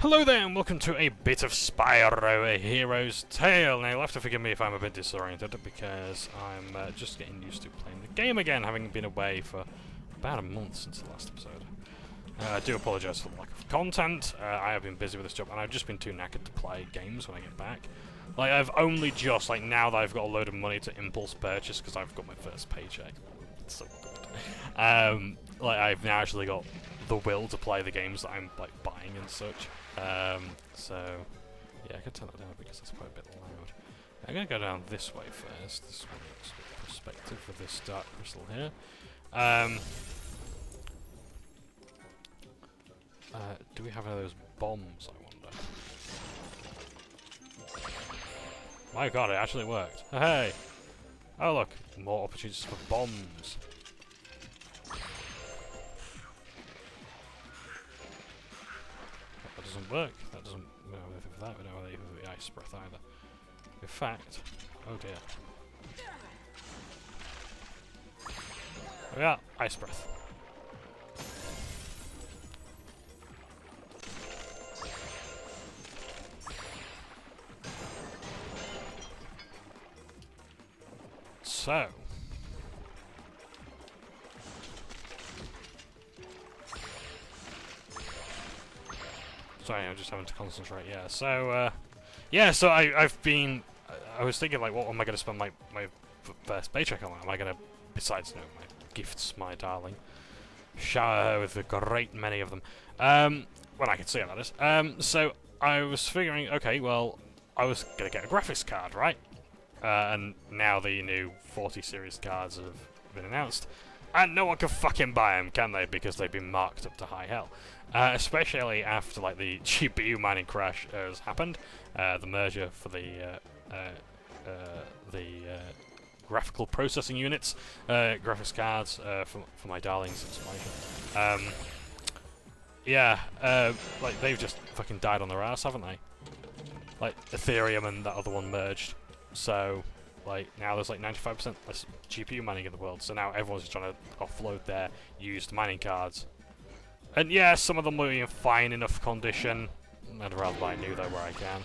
Hello there and welcome to a bit of Spyro, a hero's tale. Now you'll have to forgive me if I'm a bit disoriented because I'm just getting used to playing the game again, having been away for about a month since the last episode. I do apologise for the lack of content. I have been busy with this job and I've just been too knackered to play games when I get back. Like, I've only just, like, now that I've got a load of money to impulse purchase because I've got my first paycheck. It's so good. Like, I've now actually got the will to play the games that I'm, like, buying and such. So, yeah, I can turn that down because it's quite a bit loud. I'm going to go down this way first. This one looks a perspective with this dark crystal here. Do we have any of those bombs, I wonder? My god, it actually worked. Hey! Oh look, more opportunities for bombs. That doesn't work. That doesn't... We don't have anything for that. We don't have anything for the ice breath either. In fact... Oh dear. Oh yeah, ice breath. So... Sorry, I'm just having to concentrate, yeah. So, yeah, so I've been... I was thinking, like, what am I going to spend my first paycheck on? Am I going to, besides, you know, my gifts, my darling, shower her with a great many of them. When I can see it, that is. So, I was figuring, okay, well, I was going to get a graphics card, right? And now the new 40 series cards have been announced. And no one can fucking buy them, can they? Because they've been marked up to high hell. Especially after, like, the GPU mining crash has happened. The merger for the graphical processing units, graphics cards for my darling's installation. Yeah, like, they've just fucking died on their ass, haven't they? Like, Ethereum and that other one merged. So, like, now there's like 95% less GPU mining in the world, so now everyone's just trying to offload their used mining cards. And yeah, some of them will be in fine enough condition. I'd rather buy new though where I can.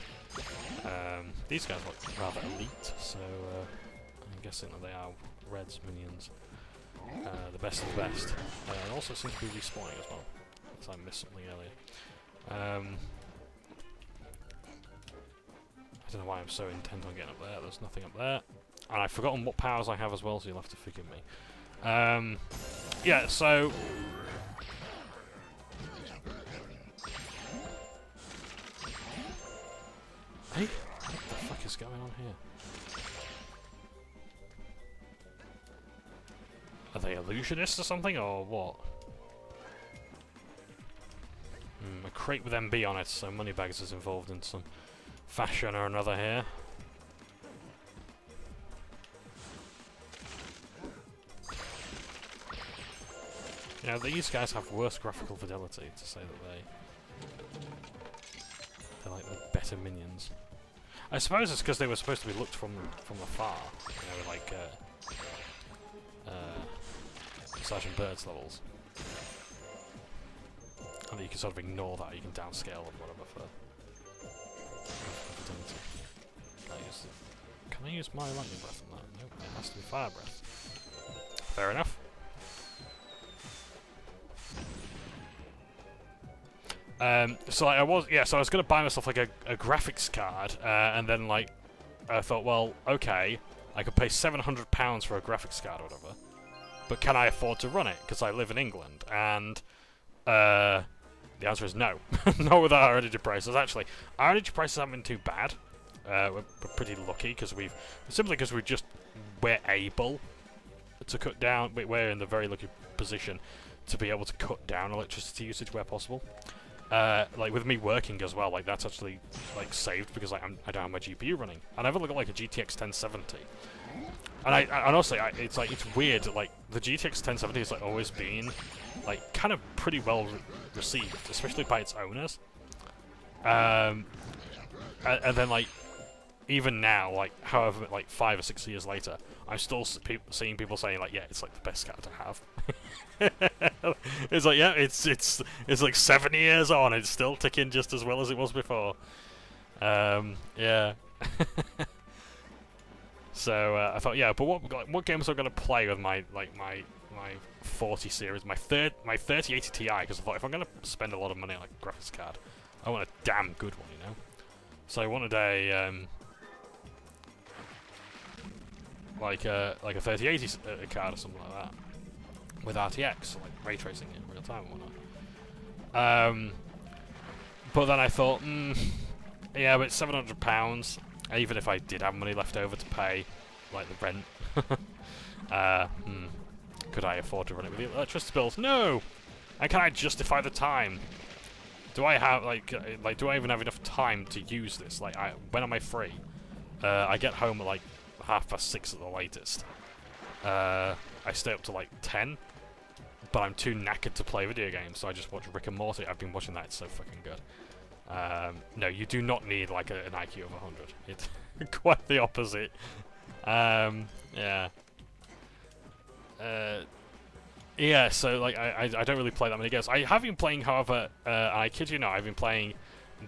These guys look rather elite, so I'm guessing that they are Red's minions. The best of the best. And also seems to be respawning as well, because I missed something earlier. I don't know why I'm so intent on getting up there. There's nothing up there. And I've forgotten what powers I have as well, so you'll have to forgive me. Yeah, so... Hey, what the fuck is going on here? Are they illusionists or something, or what? A crate with MB on it, so Moneybags is involved in some fashion or another here. You know, these guys have worse graphical fidelity, to say that they're like the better minions. I suppose it's because they were supposed to be looked from afar, you know, like Sergeant Bird's levels. And you can sort of ignore that, you can downscale or whatever for fidelity. Can I use my lightning breath on that? Nope, it has to be fire breath. Fair enough. So like, I was gonna buy myself like a graphics card, and then like I thought, well, okay, I could pay £700 for a graphics card or whatever, but can I afford to run it? Because I live in England, and the answer is no. Not with our energy prices. Actually, our energy prices haven't been too bad. We're pretty lucky because we're able to cut down. We're in the very lucky position to be able to cut down electricity usage where possible. Like with me working as well, like that's actually like saved because like I don't have my GPU running, and I've only got like a GTX 1070. And honestly, it's like it's weird. Like the GTX 1070 has like always been like kind of pretty well received, especially by its owners. And then like even now, like however, like 5 or 6 years later, I'm still seeing people saying like, yeah, it's like the best card to have. It's like, yeah, it's like 7 years on, it's still ticking just as well as it was before. Yeah. So I thought, yeah, but what games am I gonna play with my 40 series, my 3080 Ti? Because I thought if I'm gonna spend a lot of money on a graphics card, I want a damn good one, you know. So I wanted a like a 3080 card or something like that with RTX, so like ray tracing in real time and whatnot. But then I thought, yeah, but it's £700. Even if I did have money left over to pay, like the rent, could I afford to run it with the electricity bills? No. And can I justify the time? Do I have do I even have enough time to use this? Like, when am I free? I get home at like 6:30 at the latest. I stay up to like 10, but I'm too knackered to play video games, so I just watch Rick and Morty. I've been watching that; it's so fucking good. No, you do not need like an IQ of 100. It's quite the opposite. Yeah. Yeah, so like I don't really play that many games. I have been playing, however, I kid you not, I've been playing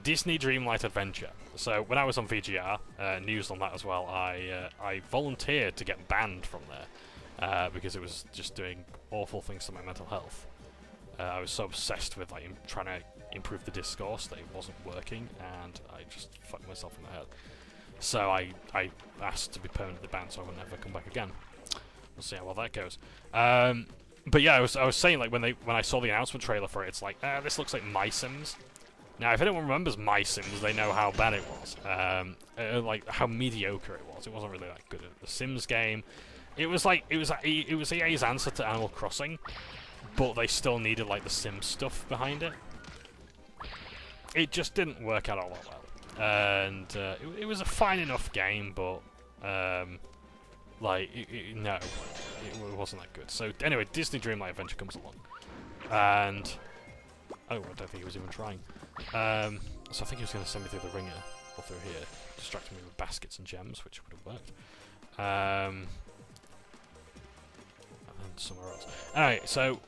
Disney Dreamlight Adventure. So when I was on VGR, news on that as well, I volunteered to get banned from there because it was just doing awful things to my mental health. I was so obsessed with like trying to improve the discourse that it wasn't working, and I just fucked myself in the head. So I asked to be permanently banned, so I would never come back again. We'll see how well that goes. But yeah, I was saying, like, when I saw the announcement trailer for it, it's like, this looks like My Sims. Now, if anyone remembers My Sims, they know how bad it was. Like how mediocre it was. It wasn't really that good. The Sims game, it was EA's answer to Animal Crossing, but they still needed like the Sims stuff behind it. It just didn't work out all that well, and it was a fine enough game, but like, no, it wasn't that good. So anyway, Disney Dreamlight Adventure comes along, and oh, I don't think he was even trying. So I think he was going to send me through the ringer or through here, distracting me with baskets and gems, which would have worked. And then somewhere else. Alright, so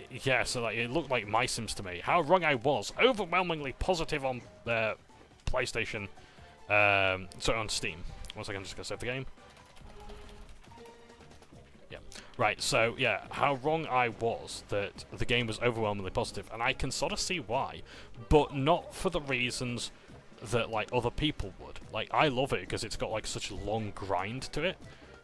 yeah, so like it looked like My Sims to me. How wrong I was! Overwhelmingly positive on PlayStation. Sorry, on Steam. One second, I'm just gonna save the game. Yeah. Right, so yeah, how wrong I was that the game was overwhelmingly positive, and I can sort of see why, but not for the reasons that like other people would. Like, I love it because it's got like such a long grind to it.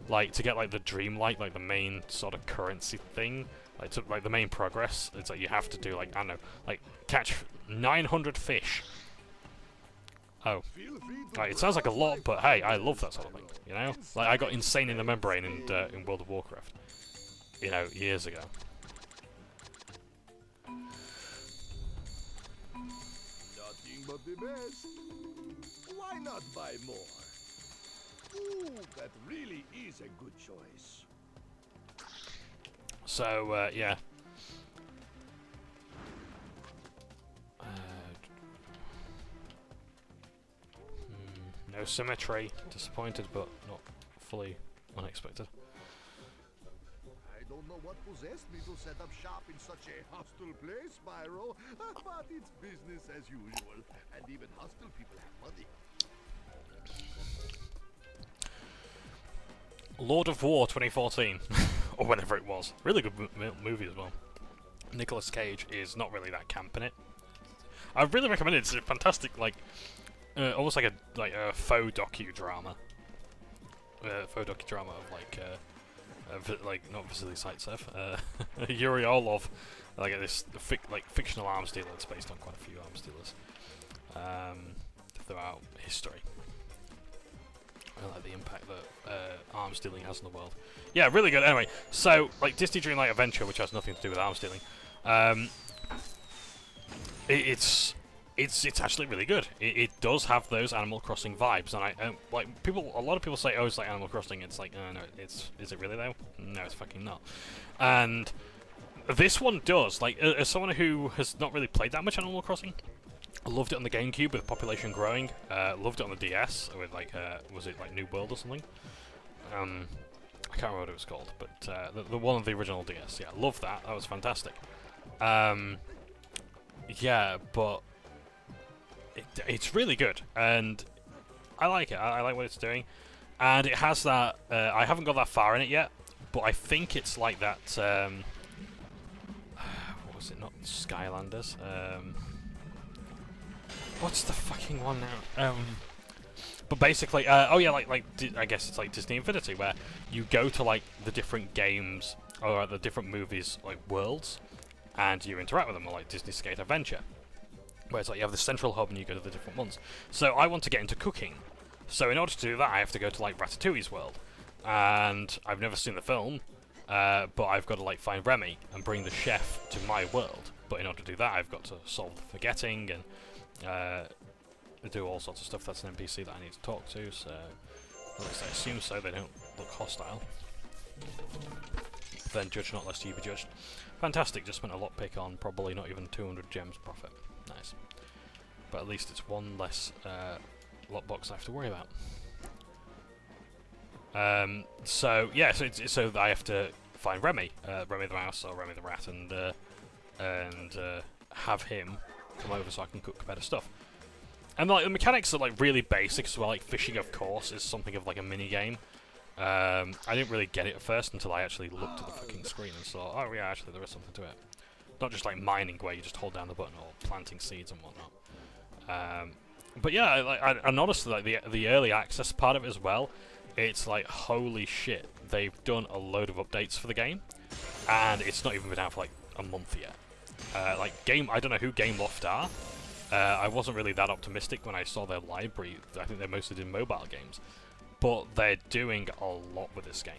Like, to get like the Dreamlight, like the main sort of currency thing, like to like the main progress, it's like you have to do like, I don't know, like catch 900 fish. Oh, right, it sounds like a lot, but hey, I love that sort of thing, you know? Like, I got insane in the membrane in World of Warcraft, you know, years ago. Nothing but the best. Why not buy more? Ooh, that really is a good choice. So, yeah. No symmetry. Disappointed, but not fully unexpected. I don't know what possessed me to set up shop in such a hostile place, Spyro, but it's business as usual, and even hostile people have money. Lord of War 2014, or whenever it was. Really good movie as well. Nicolas Cage is not really that camp in it. I really recommend it. It's a fantastic, like, almost like a faux docudrama. Faux docudrama of like not Vasily Zaitsev, Yuri Orlov, like this fictional arms dealer. It's based on quite a few arms dealers throughout history. I like the impact that arms dealing has in the world. Yeah, really good. Anyway, so like Disney Dreamlight Adventure, which has nothing to do with arms dealing, it's actually really good. It does have those Animal Crossing vibes, and I like a lot of people say, "Oh, it's like Animal Crossing." It's like, no, is it really though? No, it's fucking not. And this one does. Like, as someone who has not really played that much Animal Crossing, I loved it on the GameCube with population growing. Loved it on the DS with like was it like New World or something? I can't remember what it was called, but the one of the original DS. Yeah, loved that. That was fantastic. Yeah, but it's really good, and I like it. I like what it's doing, and it has that. I haven't got that far in it yet, but I think it's like that. What was it? Not Skylanders. What's the fucking one now? But basically, oh yeah, I guess it's like Disney Infinity, where you go to like the different games or the different movies like worlds, and you interact with them, or like Disney Skate Adventure, where it's like you have the central hub and you go to the different ones. So I want to get into cooking, so in order to do that, I have to go to like Ratatouille's world, and I've never seen the film, but I've got to like find Remy and bring the chef to my world. But in order to do that, I've got to solve the forgetting and do all sorts of stuff. That's an NPC that I need to talk to, so at least I assume so. They don't look hostile. Then judge not lest ye be judged. Fantastic, just spent a lockpick on probably not even 200 gems profit. Nice. But at least it's one less lockbox I have to worry about. So yeah, so I have to find Remy, Remy the mouse or Remy the rat, and have him come over so I can cook better stuff. And like the mechanics are like really basic as well. Like fishing, of course, is something of like a mini game. I didn't really get it at first until I actually looked at the fucking screen and saw, oh yeah, actually there is something to it. Not just like mining where you just hold down the button, or planting seeds and whatnot. But yeah, and honestly, like the early access part of it as well, it's like holy shit, they've done a load of updates for the game, and it's not even been out for like a month yet. I don't know who Gameloft are. I wasn't really that optimistic when I saw their library. I think they mostly did mobile games, but they're doing a lot with this game.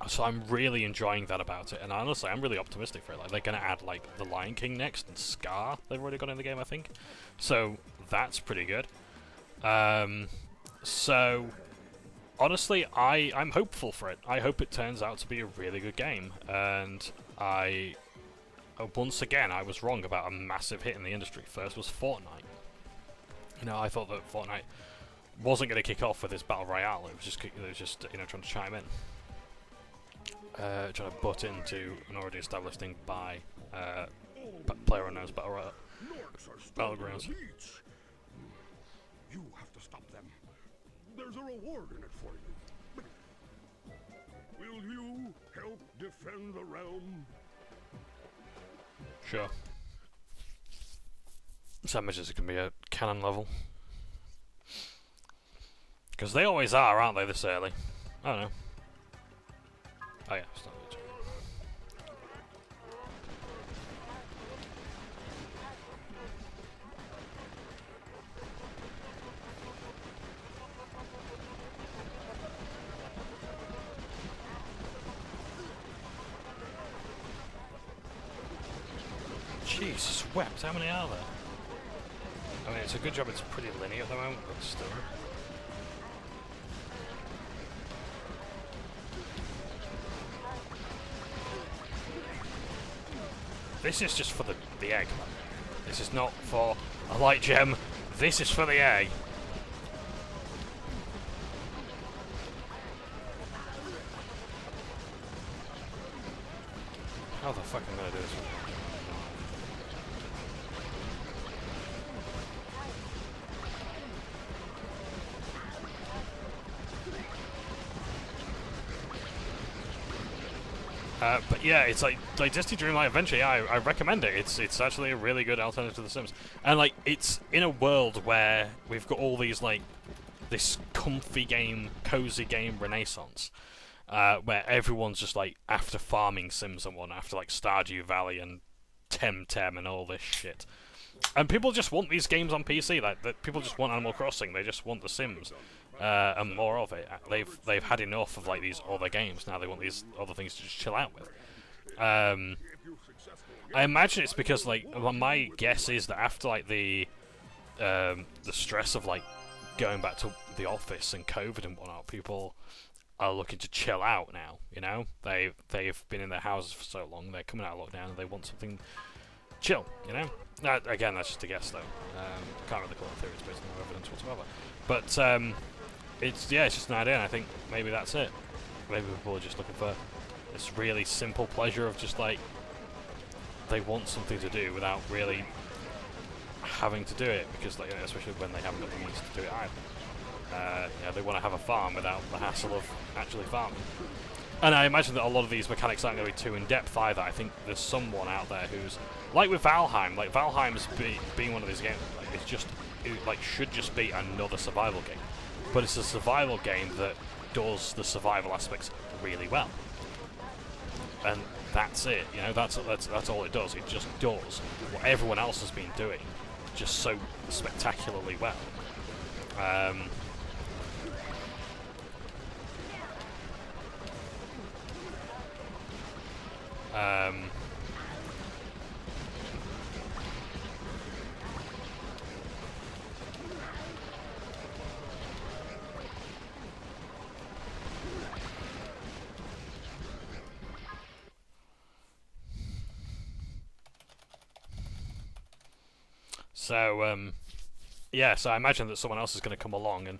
So I'm really enjoying that about it, and honestly, I'm really optimistic for it. Like they're gonna add like the Lion King next, and Scar they've already got in the game, I think. So that's pretty good. So honestly, I'm hopeful for it. I hope it turns out to be a really good game, and once again, I was wrong about a massive hit in the industry. First was Fortnite. You know, I thought that Fortnite wasn't going to kick off with this battle royale. It was just you know, trying to chime in, trying to butt into an already established thing by PlayerUnknown's battlegrounds. You have to stop them. There's a reward in it for you. Will you help defend the realm? Sure. Sandwiches can be a cannon level. Because they always are, aren't they, this early? I don't know. Oh yeah, it's not the turn. Jesus wept, how many are there? I mean, it's a good job it's pretty linear at the moment, but still. This is just for the egg. This is not for a light gem. This is for the egg. How the fuck am I gonna do this one? But yeah, it's like Disney Dreamlight Adventure. Yeah, I recommend it. It's actually a really good alternative to The Sims, and like it's in a world where we've got all these like this comfy game, cozy game renaissance, where everyone's just like after farming Sims and whatnot, after like Stardew Valley and Temtem and all this shit, and people just want these games on PC. Like people just want Animal Crossing. They just want The Sims. And more of it. They've had enough of like these other games. Now they want these other things to just chill out with. I imagine it's because like my guess is that after like the stress of like going back to the office and COVID and whatnot, people are looking to chill out now. You know, they've been in their houses for so long. They're coming out of lockdown and they want something chill, you know? Again, that's just a guess, though. Can't really call it theories based on no evidence whatsoever. But it's just an idea, and I think maybe that's it. Maybe people are just looking for this really simple pleasure of just like they want something to do without really having to do it, because like, especially when they haven't got the means to do it either. They want to have a farm without the hassle of actually farming. And I imagine that a lot of these mechanics aren't going to be too in-depth either. I think there's someone out there who's like with Valheim. Like Valheim's being one of these games, like it should just be another survival game, but it's a survival game that does the survival aspects really well. And that's it, you know. That's all it does. It just does what everyone else has been doing, just so spectacularly well. So I imagine that someone else is going to come along and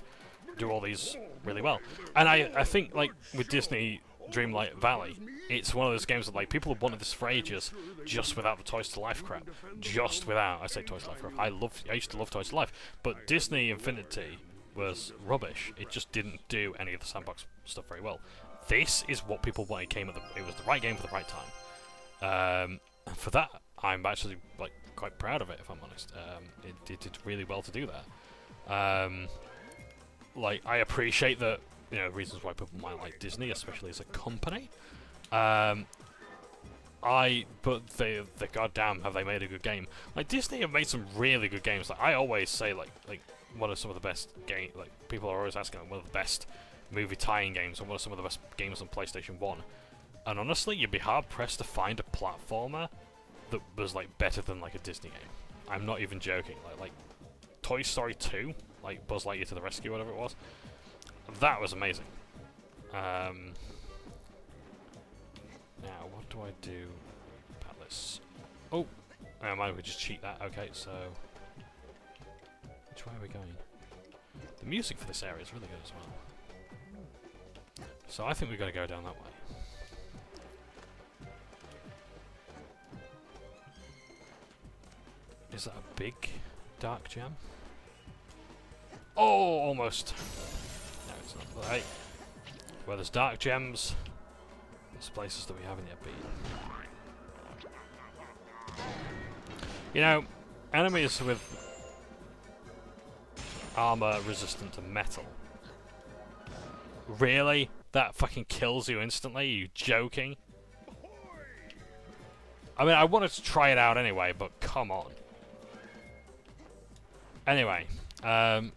do all these really well. And I think, like, with Disney Dreamlight Valley, it's one of those games that, like, people have wanted this for ages, just without the Toys to Life crap. Just without, I say Toys to Life crap, I used to love Toys to Life, but Disney Infinity was rubbish. It just didn't do any of the sandbox stuff very well. This is what people wanted. It was the right game for the right time. And for that, I'm actually, like, quite proud of it, if I'm honest. It did really well to do that. Like, I appreciate that, you know, reasons why people might like Disney, especially as a company. But they goddamn have they made a good game. Like, Disney have made some really good games. Like, I always say, like one of some of the best game. Like, people are always asking, like, one of the best movie tie-in games, and one of some of the best games on PlayStation 1. And honestly, you'd be hard pressed to find a platformer that was, like, better than, like, a Disney game. I'm not even joking. Like Toy Story 2, like Buzz Lightyear to the Rescue, whatever it was. That was amazing. Now, what do I do about this? Oh, I might we just cheat that. Okay, so which way are we going? The music for this area is really good as well. So I think we've got to go down that way. Is that a big dark gem? Oh, almost. No, it's not. Right. Where there's dark gems, there's places that we haven't yet been. You know, enemies with armor resistant to metal. Really? That fucking kills you instantly? Are you joking? I mean, I wanted to try it out anyway, but come on. Anyway,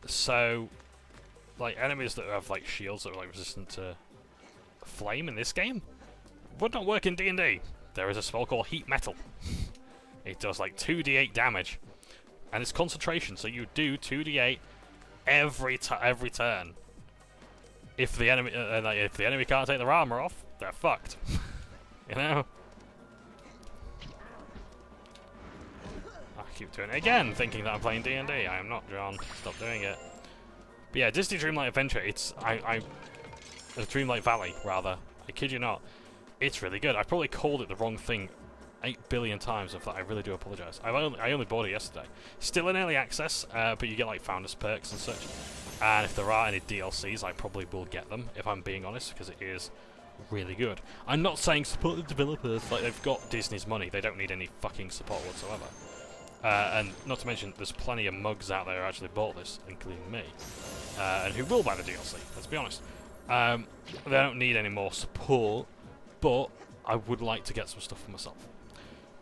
so, like, enemies that have, like, shields that are, like, resistant to flame in this game would not work in D&D. There is a spell called Heat Metal. It does, like, 2d8 damage, and it's concentration, so you do 2d8 every turn. If the enemy can't take their armor off, they're fucked. You know? I keep doing it again, thinking that I'm playing D&D. I am not, John. Stop doing it. But yeah, Disney Dreamlight Adventure. Dreamlight Valley, rather. I kid you not. It's really good. I probably called it the wrong thing 8 billion times. I really do apologise. I only bought it yesterday. Still in early access, but you get like founders perks and such. And if there are any DLCs, I probably will get them, if I'm being honest, because it is really good. I'm not saying support the developers. Like, they've got Disney's money. They don't need any fucking support whatsoever. And not to mention, there's plenty of mugs out there who actually bought this, including me, and who will buy the DLC, let's be honest. They don't need any more support, but I would like to get some stuff for myself.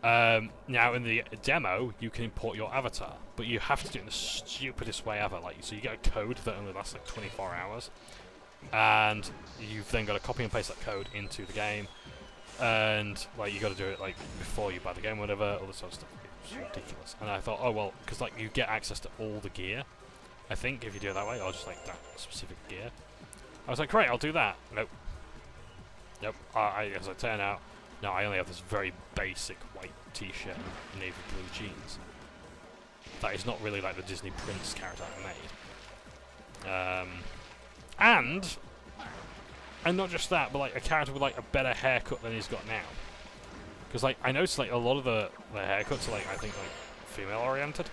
Now, in the demo, you can import your avatar, but you have to do it in the stupidest way ever. Like, so you get a code that only lasts like 24 hours, and you've then got to copy and paste that code into the game, and like you got to do it like before you buy the game, whatever, all this sort of stuff. It's ridiculous. And I thought, oh well, because like you get access to all the gear, I think, if you do it that way, or just like that specific gear. I was like, great, I'll do that. Nope. As I turn out, No, I only have this very basic white t-shirt and navy blue jeans. That is not really like the Disney Prince character I made. And not just that, but like a character with like a better haircut than he's got now. Because like I noticed like a lot of the haircuts are like I think like female oriented.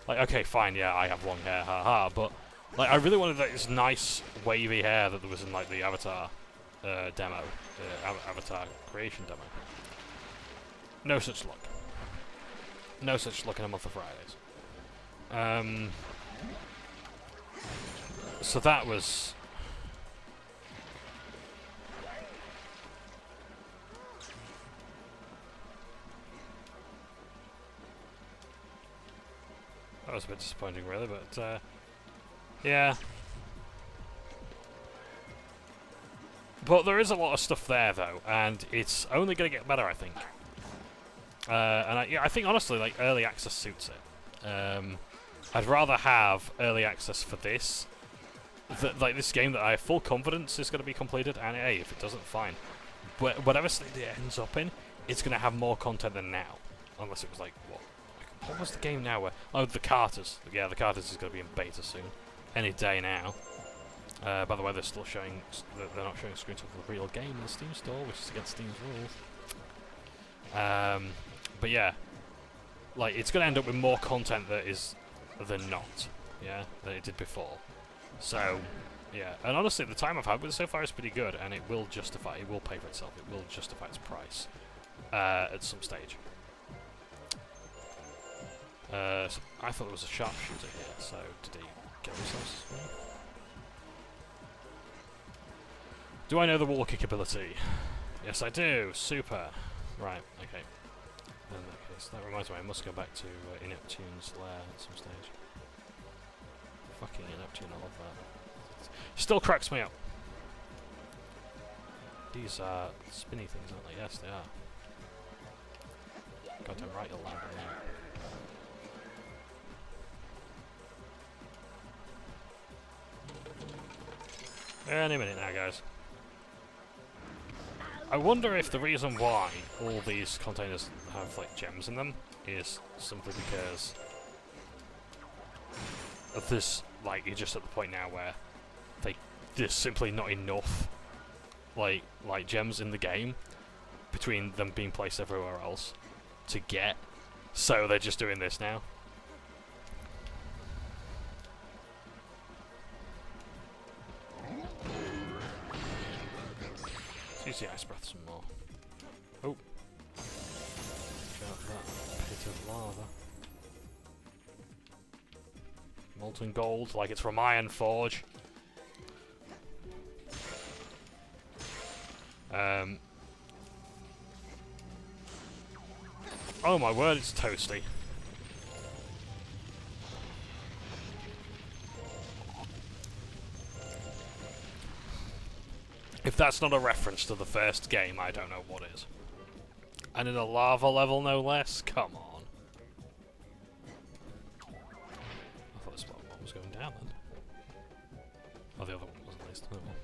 Like okay, fine, yeah, I have long hair, haha, but like I really wanted like, this nice wavy hair that there was in like the Avatar demo, Avatar creation demo. No such luck. No such luck in a month of Fridays. So that was. That was a bit disappointing, really, but yeah. But there is a lot of stuff there, though, and it's only going to get better, I think. And I think, honestly, like, early access suits it. I'd rather have early access for this. Like, this game that I have full confidence is going to be completed, and hey, if it doesn't, fine. But whatever state it ends up in, it's going to have more content than now. Unless it was like, what was the game now where... Oh, the Carters. Yeah, the Carters is going to be in beta soon. Any day now. By the way, they're still showing... They're not showing screenshots of the real game in the Steam store, which is against Steam's rules. But yeah. Like, it's going to end up with more content than not. Yeah? Than it did before. So, yeah. And honestly, the time I've had with it so far is pretty good, and it will justify... It will pay for itself. It will justify its price. At some stage. So I thought there was a sharpshooter here, so did he get resources for me? Do I know the wall kick ability? Yes, I do. Super. Right, okay. In that case, that reminds me, I must go back to Ineptune's lair at some stage. Fucking Ineptune, I love that. Still cracks me up. These are spinny things, aren't they? Yes, they are. Goddamn right, you'll land on there. Any minute now, guys. I wonder if the reason why all these containers have like gems in them is simply because of this, like, you're just at the point now where there's simply not enough like gems in the game between them being placed everywhere else to get, so they're just doing this now. Use the ice breath some more. Oh. Check out that pit of lava. Molten gold, like it's from Iron Forge. Oh my word, it's toasty. If that's not a reference to the first game, I don't know what is. And in a lava level, no less? Come on. I thought this one was going down then. Oh, the other one was at least. Oh, well.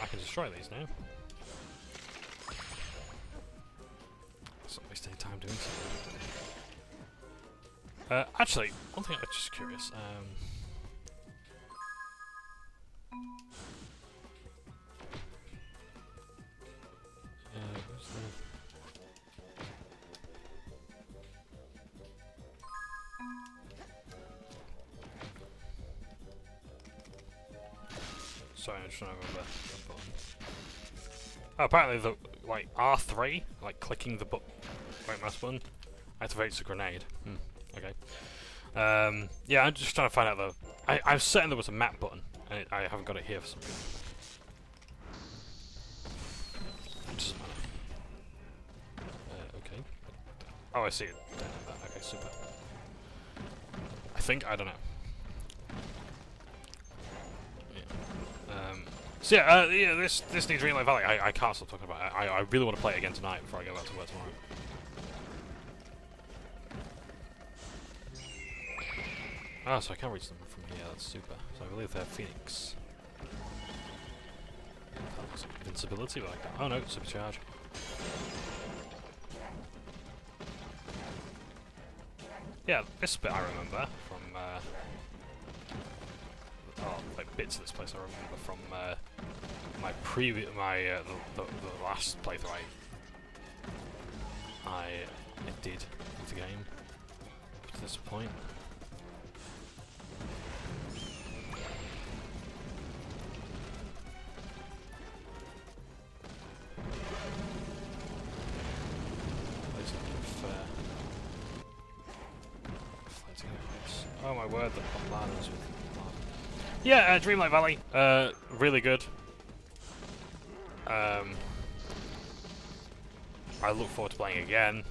I can destroy these now. Let's not waste any time doing so. Actually, one thing I'm just curious. Where's the... Sorry, I'm just trying to remember that button. Oh, apparently the like R3, like clicking the right mouse button, activates a grenade. Okay. Yeah, I'm just trying to find out though. I'm certain there was a map button, and I haven't got it here for some reason. It doesn't matter. Okay. Oh, I see it. Okay, super. I think, I don't know. Yeah. So yeah, yeah, this new Dreamlight Valley, I can't stop talking about it. I really want to play it again tonight before I go back to work tomorrow. Oh, so I can't reach them from here, that's super. So I believe they're Phoenix. That looks like invincibility, but I can't. Oh no, supercharge. Yeah, this bit I remember from, oh, like bits of this place I remember from, my the last playthrough I did with the game up to this point. Oh my word, the ladders with lava. Yeah, Dreamlight Valley, really good. I look forward to playing again.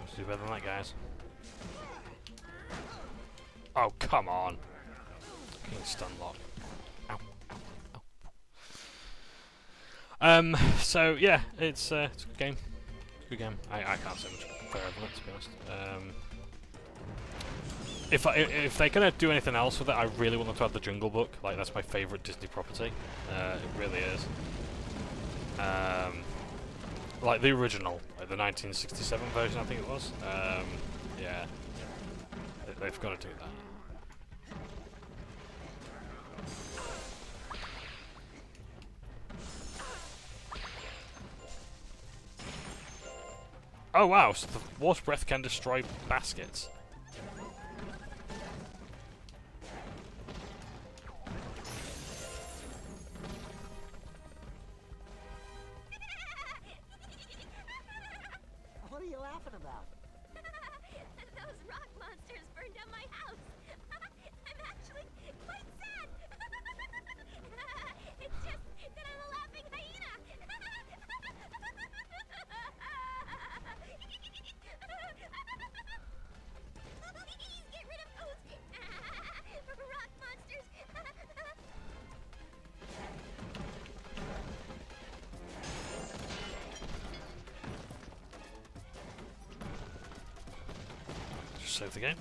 Let's do better than that, guys. Oh, come on. King stun lock. Ow, ow, ow. So yeah, it's a good game. Good game. I can't say much further than it, to be honest. If they're gonna do anything else with it, I really want them to add the Jungle Book. Like, that's my favourite Disney property. It really is. Like the original, like the 1967 version, I think it was. Yeah, they've got to do that. Oh wow, so the water breath can destroy baskets. What are you laughing about? Those rock monsters burned down my house. I'm actually quite sad. It's just that I'm a laughing hyena. Please get rid of those rock monsters. Just save the game.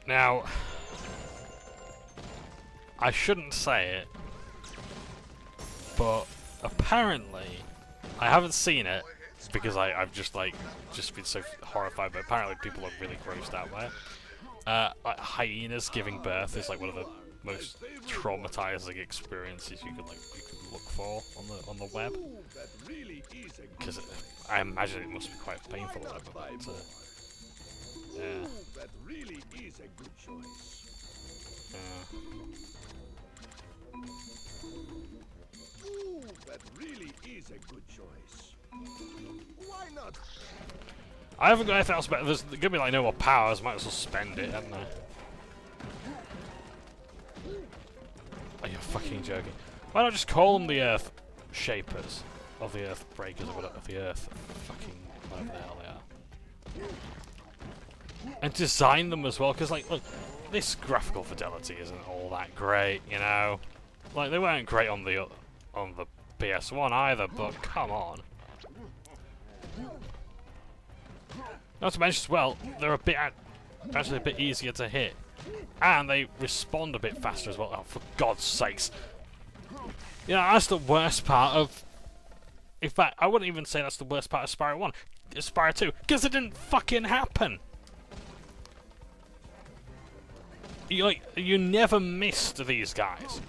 Now, I shouldn't say it, but apparently, I haven't seen it because I've just been so horrified. But apparently, people are really grossed out by it. Like hyenas giving birth is like one of the most traumatizing experiences you could look for on the web, because I imagine it must be quite painful. But yeah. That really is a good choice. Ooh, that really is a good choice. Why not? I haven't got anything else better. There's gonna be like no more powers. Might as well spend it, haven't I? Are you fucking joking? Why not just call them the Earth Shapers, or the Earth Breakers, or whatever, the Earth fucking whatever the hell they are, and design them as well? Because like, look, this graphical fidelity isn't all that great, you know. Like, they weren't great on the PS1 either, but come on. Not to mention as well, they're actually a bit easier to hit, and they respond a bit faster as well. Oh, for God's sakes! You know, that's the worst part of. In fact, I wouldn't even say that's the worst part of Spyro 1, Spyro 2, because it didn't fucking happen. You never missed these guys.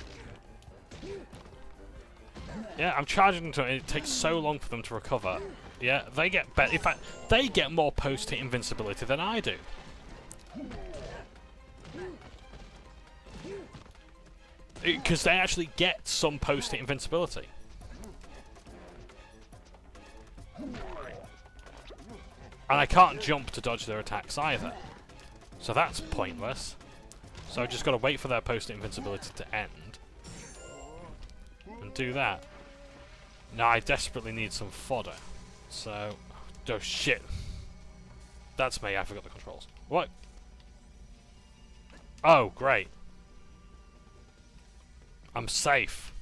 Yeah, I'm charging them to it. It takes so long for them to recover. Yeah, they get better. In fact, they get more post-hit invincibility than I do. Because they actually get some post-hit invincibility. And I can't jump to dodge their attacks either. So that's pointless. So I've just got to wait for their post-hit invincibility to end. And do that. Now I desperately need some fodder. So... Oh shit. That's me, I forgot the controls. What? Oh, great. I'm safe.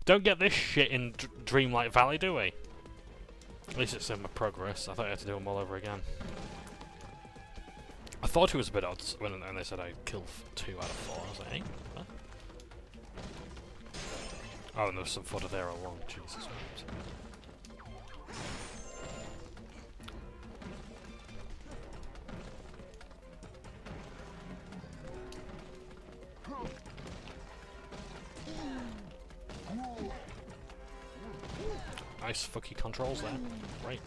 Don't get this shit in Dreamlight Valley, do we? At least it's in my progress. I thought I had to do them all over again. I thought it was a bit odd when they said I killed 2 out of 4. I was like, hey, what? Oh, and there was some fodder there all along. Jesus. Nice fucky controls there. Right.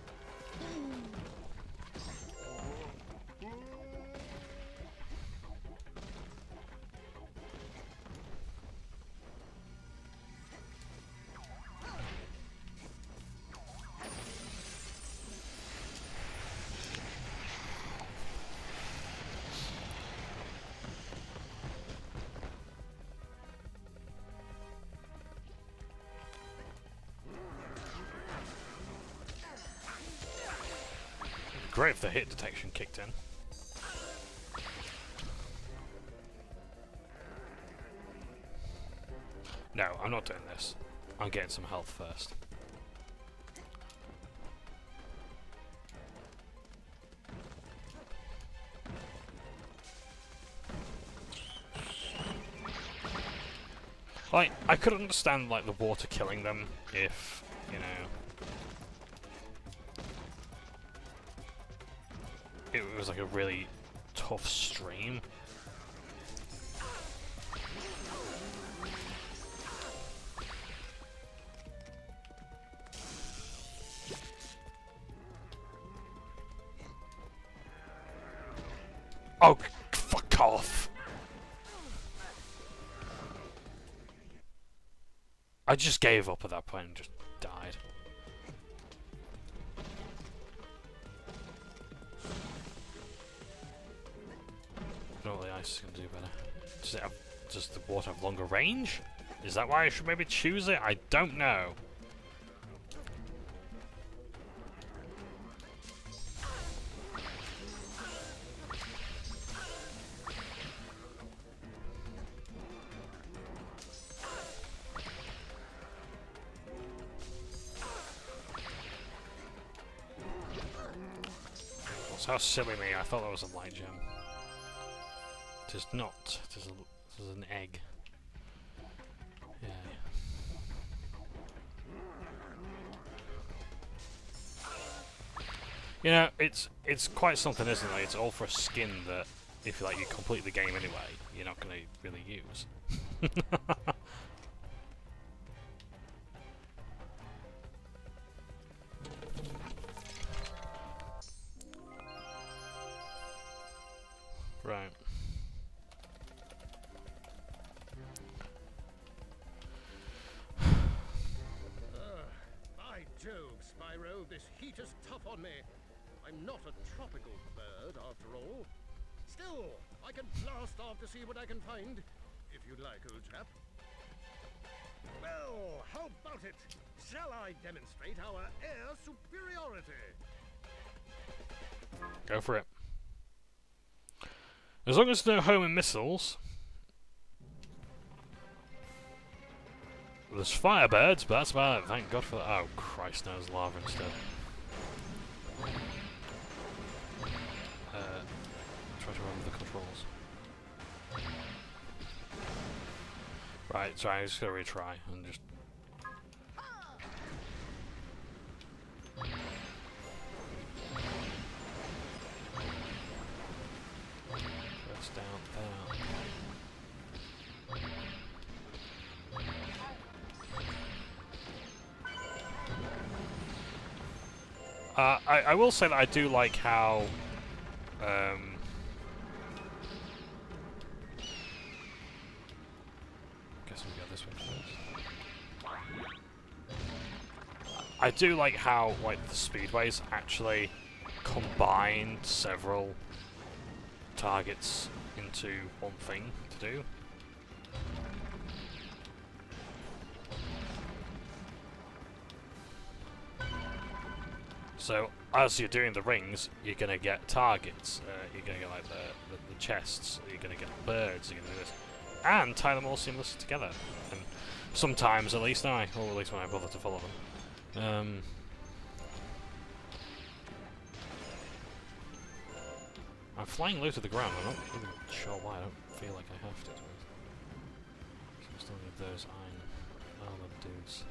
Great if the hit detection kicked in. No, I'm not doing this. I'm getting some health first. Like, I could understand like the water killing them if, you know, it was like a really tough stream. Oh, fuck off! I just gave up at that point and just died. No, the ice is going to do better. Does the water have longer range? Is that why I should maybe choose it? I don't know. How silly me, I thought that was a light gem. It is not. It is an egg. Yeah. You know, it's quite something, isn't it? It's all for a skin that, if you like, you complete the game anyway, you're not going to really use. Right. By Jove, Spyro, this heat is tough on me. I'm not a tropical bird, after all. Still, I can blast off to see what I can find, if you'd like, old chap. Well, how about it? Shall I demonstrate our air superiority? Go for it. As long as there's no homing missiles. There's firebirds, but that's about it. Thank God for that. Oh Christ, no, there's lava instead. Try to remember the controls. Right, so I'm just gonna retry and just. Press down there. I will say that I do like how guess we go this way first. I do like how like the speedways actually combine several targets into one thing to do. So as you're doing the rings, you're gonna get targets. You're gonna get like the chests. You're gonna get birds. You're gonna do this, and tie them all seamlessly together. And sometimes, at least, or at least when I bother to follow them. I'm flying low to the ground. I'm not even sure why. I don't feel like I have to. So I still need those iron armor dudes.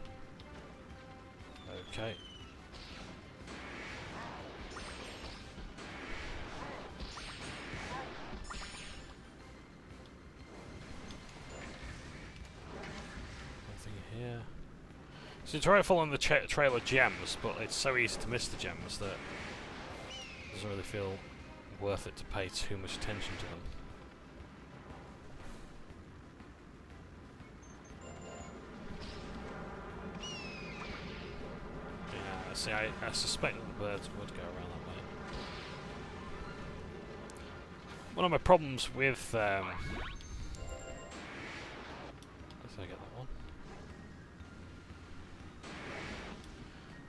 Okay. Nothing here. So you try following the trail of gems, but it's so easy to miss the gems that it doesn't really feel worth it to pay too much attention to them. Yeah, see, I suspect that the birds would go around that way. One of my problems with let's see, I get that one.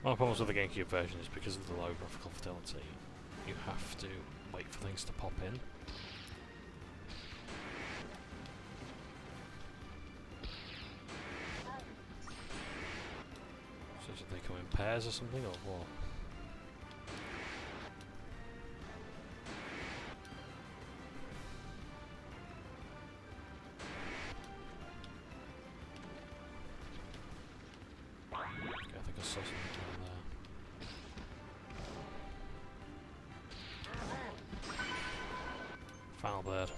One of the problems with the GameCube version is because of the low graphical fidelity, you have to wait for things to pop in. So did they come in pairs or something, or what? Okay, I think I saw something down there. Final bird.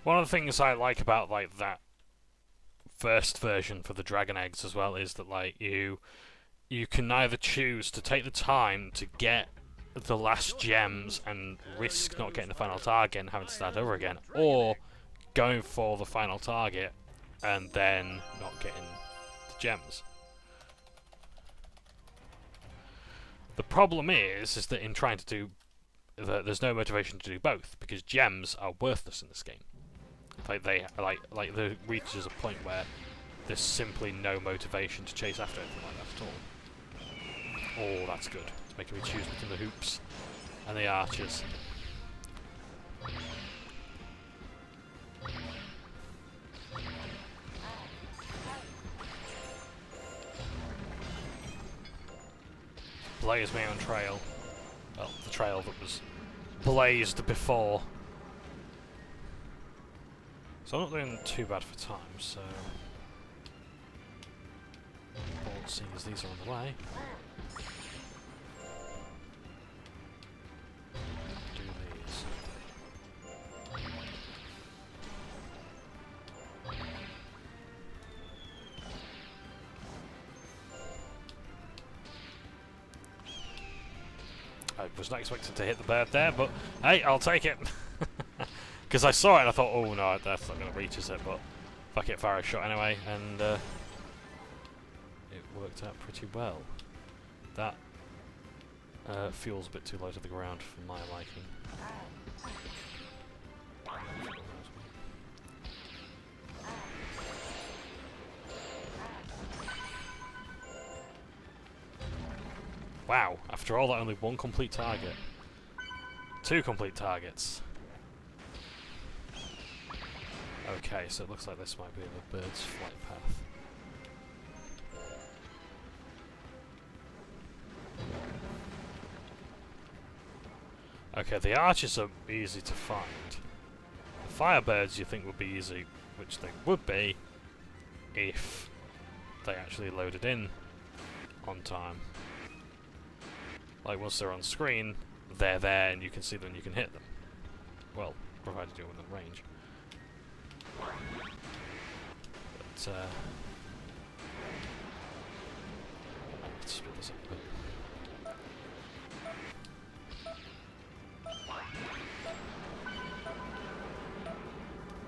One of the things I like about like that first version for the dragon eggs as well is that like you can either choose to take the time to get the last gems and risk not getting the final target and having to start over again, or going for the final target and then not getting the gems. The problem is that in trying to do there's no motivation to do both because gems are worthless in this game. Like they there reaches a point where there's simply no motivation to chase after anything like that at all. Oh, that's good. It's making me choose between the hoops and the archers. Blaze my own trail. Well, the trail that was blazed before. So I'm not doing too bad for time, so... seeing as these are on the way. Do these. I was not expecting to hit the bird there, but hey, I'll take it! Because I saw it and I thought, oh no, that's not going to reach us it, but fuck it, fire a shot anyway, and it worked out pretty well. That feels a bit too low to the ground for my liking. Wow, after all that, only one complete target. 2 complete targets. Okay, so it looks like this might be the bird's flight path. Okay, the archers are easy to find. The firebirds you think would be easy, which they would be, if they actually loaded in on time. Like once they're on screen, they're there and you can see them and you can hit them. Well, provided you're within range. But, let's split this up a bit.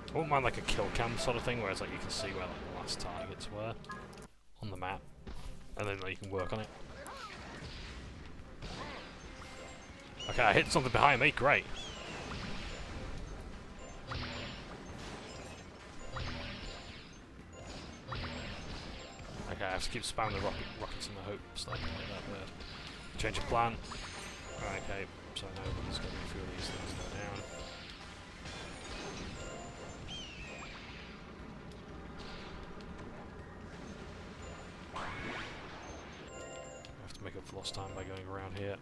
I wouldn't mind like a kill cam sort of thing, where it's like you can see where like, the last targets were on the map, and then like, you can work on it. Okay, I hit something behind me, great. have to keep spamming the rockets in the hopes that I can hit that bird. Change of plan. Right, okay, so I know that there's going to be a few of these things going down. I have to make up for lost time by going around here.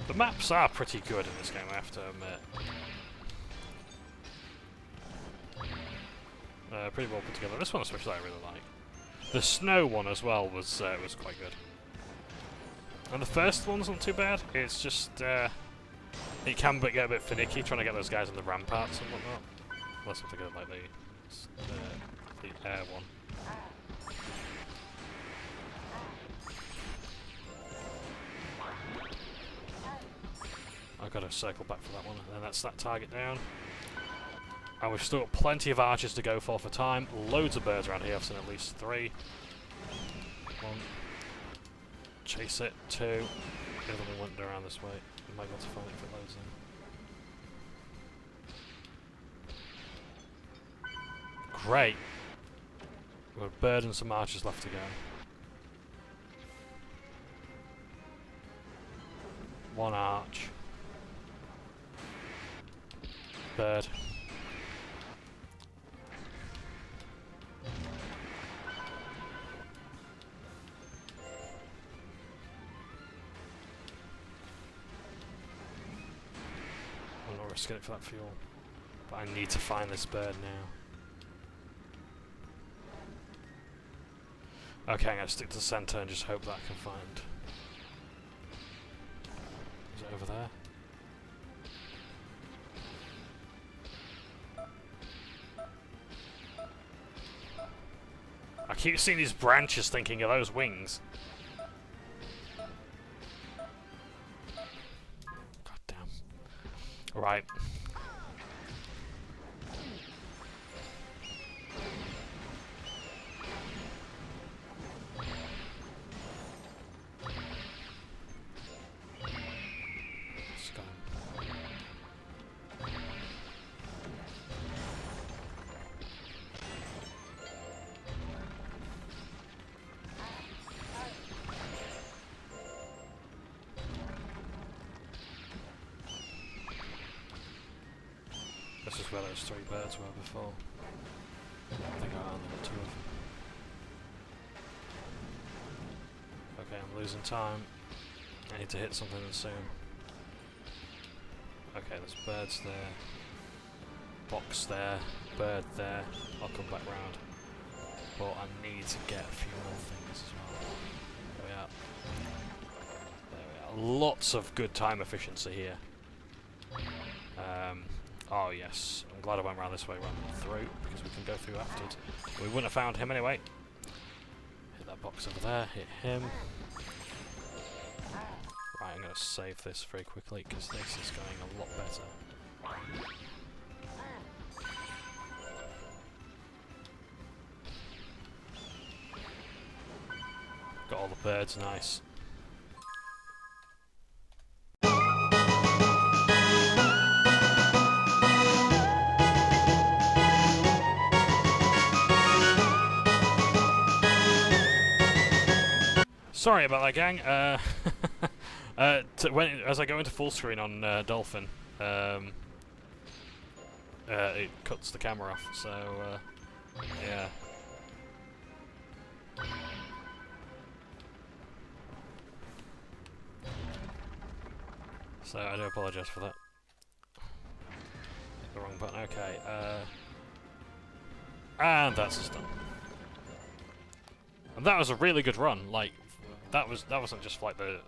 The maps are pretty good in this game, I have to admit. Pretty well put together. This one especially I really like. The snow one as well was quite good. And the first one's not too bad. It's just it can get a bit finicky trying to get those guys on the ramparts and whatnot. Unless I'm thinking of like the air one. I've got to circle back for that one, and then that's that target down. And we've still got plenty of archers to go for time. Loads of birds around here. I've seen at least 3. 1. Chase it. 2. The other one went around this way. We might be able to find it if it loads in. Great. We've got a bird and some archers left to go. 1 arch. Bird. I'm not risking it for that fuel, but I need to find this bird now. Okay, I'm going to stick to the centre and just hope that I can find. Is it over there? I keep seeing these branches thinking, are those wings? God damn. Right. Let's go. This is where those 3 birds were before. I think I only got 2 of them. Okay, I'm losing time. I need to hit something soon. Okay, there's birds there. Box there. Bird there. I'll come back round. But I need to get a few more things as well. There we are. There we are. Lots of good time efficiency here. Oh yes, I'm glad I went around this way rather than through, because we can go through afterwards. We wouldn't have found him anyway. Hit that box over there, hit him. Right, I'm going to save this very quickly, because this is going a lot better. Got all the birds, nice. Sorry about that, gang. As I go into full screen on Dolphin, it cuts the camera off, so yeah. So I do apologise for that. Hit the wrong button, okay. And that's just done. And that was a really good run, like, that wasn't just like the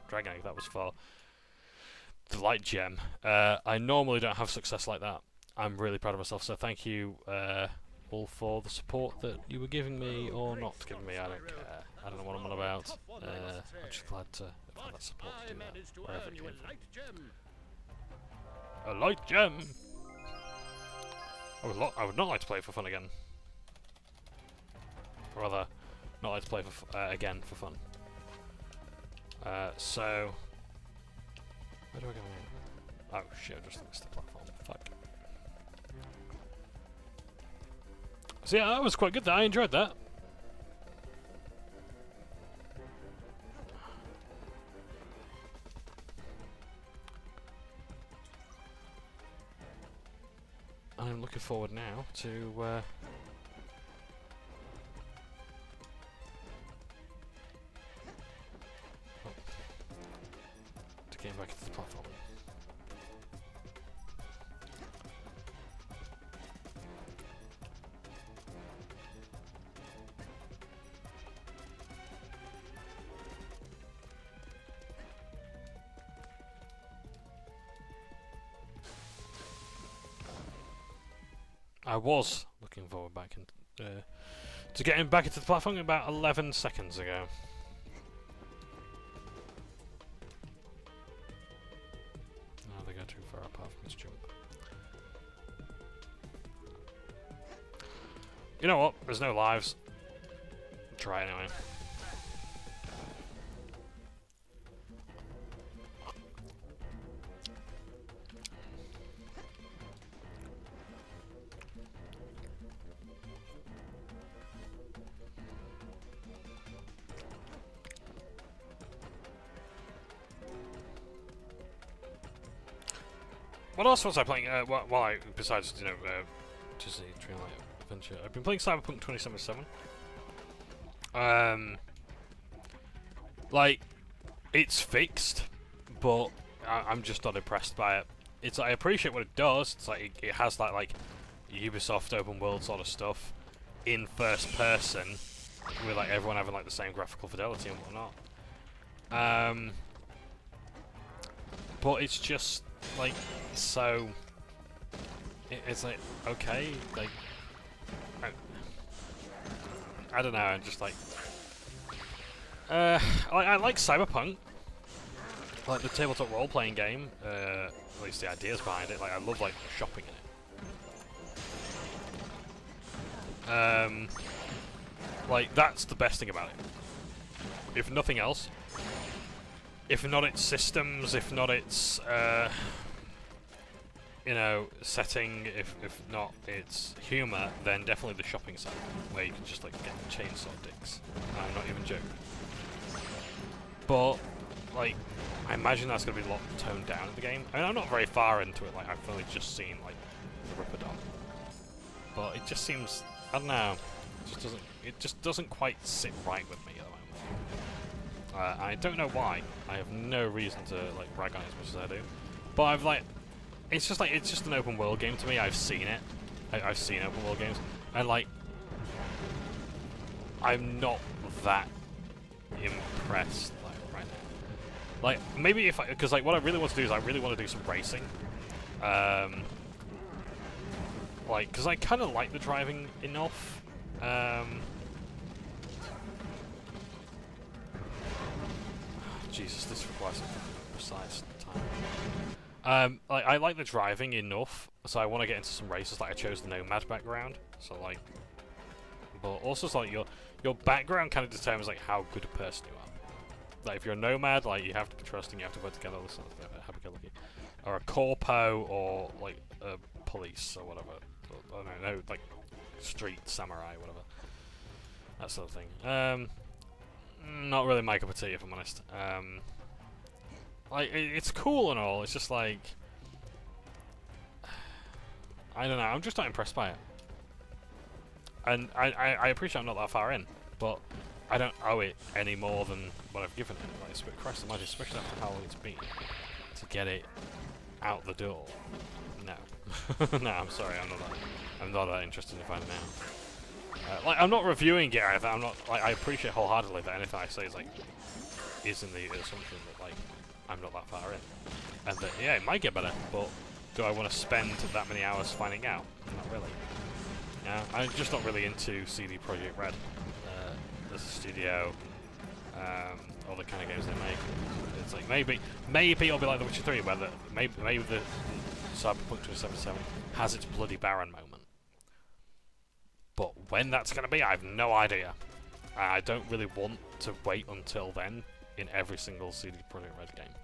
Dragon Egg, that was for the Light Gem. I normally don't have success like that. I'm really proud of myself, so thank you all for the support that you were giving me, or not giving me, I don't care. I don't know what I'm on about. I'm just glad to have had that support to do that, wherever it came from. A Light Gem! I would not like to play it for fun again. Or rather, not like to play for again for fun. So where do I go now? Oh shit! I just missed the platform. Fuck. So yeah, that was quite good. I enjoyed that. I'm looking forward now to getting back into the platform. I was looking forward to getting back into the platform about 11 seconds ago. Oh, they go too far apart from this jump. You know what? There's no lives. Try it anyway. What else was I playing? Besides, you know, Disney Dreamlight Adventure, I've been playing Cyberpunk 2077. Like, it's fixed, but I'm just not impressed by it. It's like, I appreciate what it does. It's like it has that like Ubisoft open world sort of stuff in first person, with like everyone having like the same graphical fidelity and whatnot. But it's just like so. It's like okay, like I don't know. I'm just like I like Cyberpunk, like the tabletop role-playing game. At least the ideas behind it. Like I love like shopping in it. Like that's the best thing about it. If nothing else. If not its systems, if not its, you know, setting, if not its humour, then definitely the shopping side, where you can just like get chainsaw dicks. I'm not even joking. But, like, I imagine that's going to be a lot toned down in the game. I mean, I'm not very far into it, like, I've only just seen, like, the Ripper-Dog. But it just seems, I don't know, it just doesn't quite sit right with me at the moment. I don't know why. I have no reason to like rag on it as much as I do, but I've like, it's just an open world game to me. I've seen it. I've seen open world games, and like, I'm not that impressed like right now. Like maybe if because like what I really want to do is I really want to do some racing. Like because I kind of like the driving enough. Jesus, this requires a precise time. Like I like the driving enough, so I want to get into some races. Like I chose the Nomad background, so like, but also so, like your background kind of determines like how good a person you are. Like if you're a Nomad, like you have to be trusting, you have to work together, this sort of thing, happy-go-lucky, or a corpo, or like a police or whatever. Or, I don't know, like street samurai, whatever. That sort of thing. Not really my cup of tea, if I'm honest. Like, it's cool and all, it's just like... I don't know, I'm just not impressed by it. And I appreciate I'm not that far in, but I don't owe it any more than what I've given it. Like, it's a bit Christ almighty, especially after how long it's been, to get it out the door. No. No, I'm sorry, I'm not that interested in finding out. Like, I'm not reviewing it either. I'm not like I appreciate wholeheartedly that anything I say is like is in the assumption that like I'm not that far in, and that yeah, it might get better. But do I want to spend that many hours finding out? Not really. Yeah, I'm just not really into CD Projekt Red as a studio, all the kind of games they make. It's like maybe it'll be like The Witcher 3, where maybe the Cyberpunk 2077 has its bloody Baron moment. But when that's going to be, I have no idea. I don't really want to wait until then in every single CD Projekt Red game.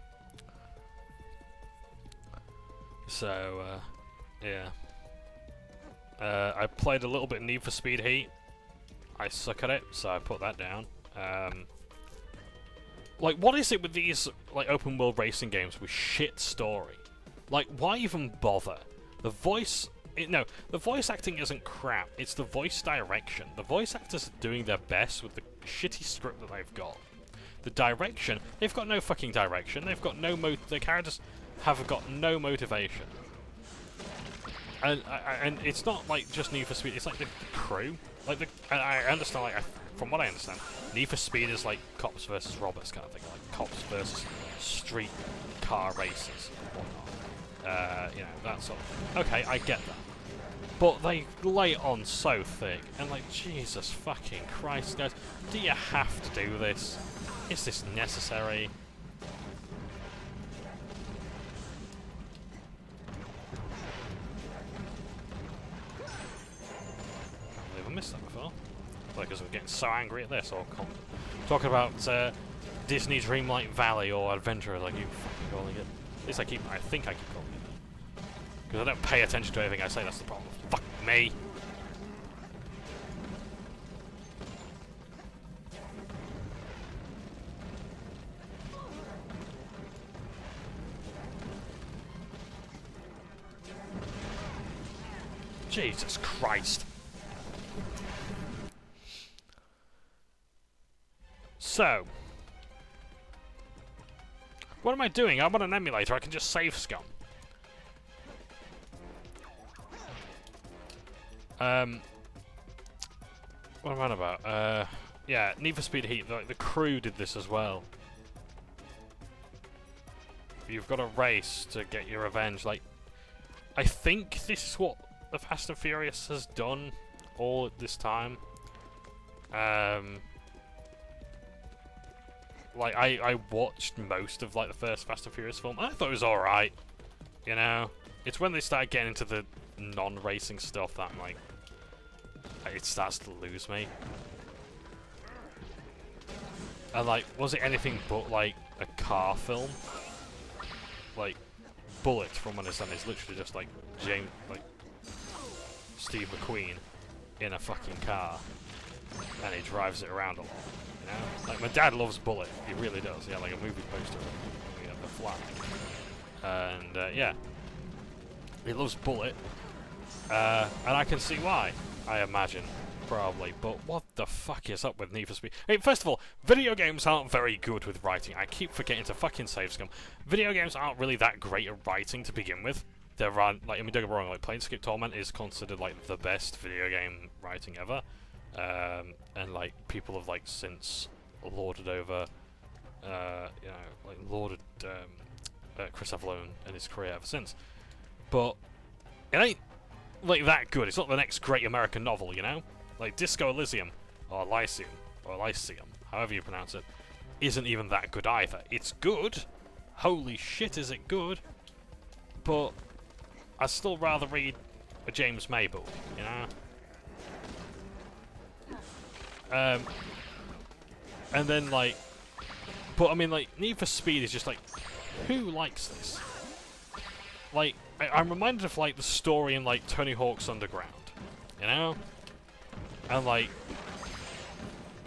So, yeah. I played a little bit of Need for Speed Heat. I suck at it, so I put that down. Like, what is it with these like open world racing games with shit story? Like, why even bother? The voice... no, the voice acting isn't crap. It's the voice direction. The voice actors are doing their best with the shitty script that they've got. The direction... They've got no fucking direction. They've got no the characters have got no motivation. And it's not like just Need for Speed. It's like the crew. Like and I understand. Like from what I understand, Need for Speed is like cops versus robbers kind of thing. Like cops versus street car races and whatnot. You know, that sort of thing. Okay, I get that. But they lay it on so thick, and like, Jesus fucking Christ, guys, do you have to do this? Is this necessary? I've never missed that before. Like, because I'm getting so angry at this, or talking about Disney Dreamlight Valley or Adventure, like you fucking calling it. At least I think I keep calling it that. Because I don't pay attention to anything I say, that's the problem. Fuck me! Jesus Christ! So, what am I doing? I'm on an emulator, I can just save scum. What am I on about? Yeah, Need for Speed Heat, the crew did this as well. You've got a race to get your revenge, like, I think this is what the Fast and Furious has done all at this time. Like, I watched most of, like, the first Fast and Furious film, and I thought it was alright, you know? It's when they start getting into the non-racing stuff that I'm like, it starts to lose me. And, like, was it anything but, like, a car film? Like, Bullet, from what I understand, is literally just, like, Steve McQueen in a fucking car, and he drives it around a lot. You know? Like, my dad loves Bullet. He really does. Yeah, like a movie poster of the flag. And, yeah. He loves Bullet. And I can see why, I imagine. Probably. But what the fuck is up with Need for Speed? I mean, first of all, video games aren't very good with writing. I keep forgetting to fucking save scum. Video games aren't really that great at writing to begin with. There are, like, I mean, don't get me wrong, like, Planescape Torment is considered, like, the best video game writing ever. And like people have like since lorded over, you know, like lauded Chris Avellone and his career ever since. But it ain't like that good. It's not the next great American novel, you know. Like Disco Elysium or Elysium, however you pronounce it, isn't even that good either. It's good. Holy shit, is it good? But I'd still rather read a James May book, you know. And then, like, but I mean, like, Need for Speed is just like, who likes this? Like, I'm reminded of, like, the story in, like, Tony Hawk's Underground, you know? And, like,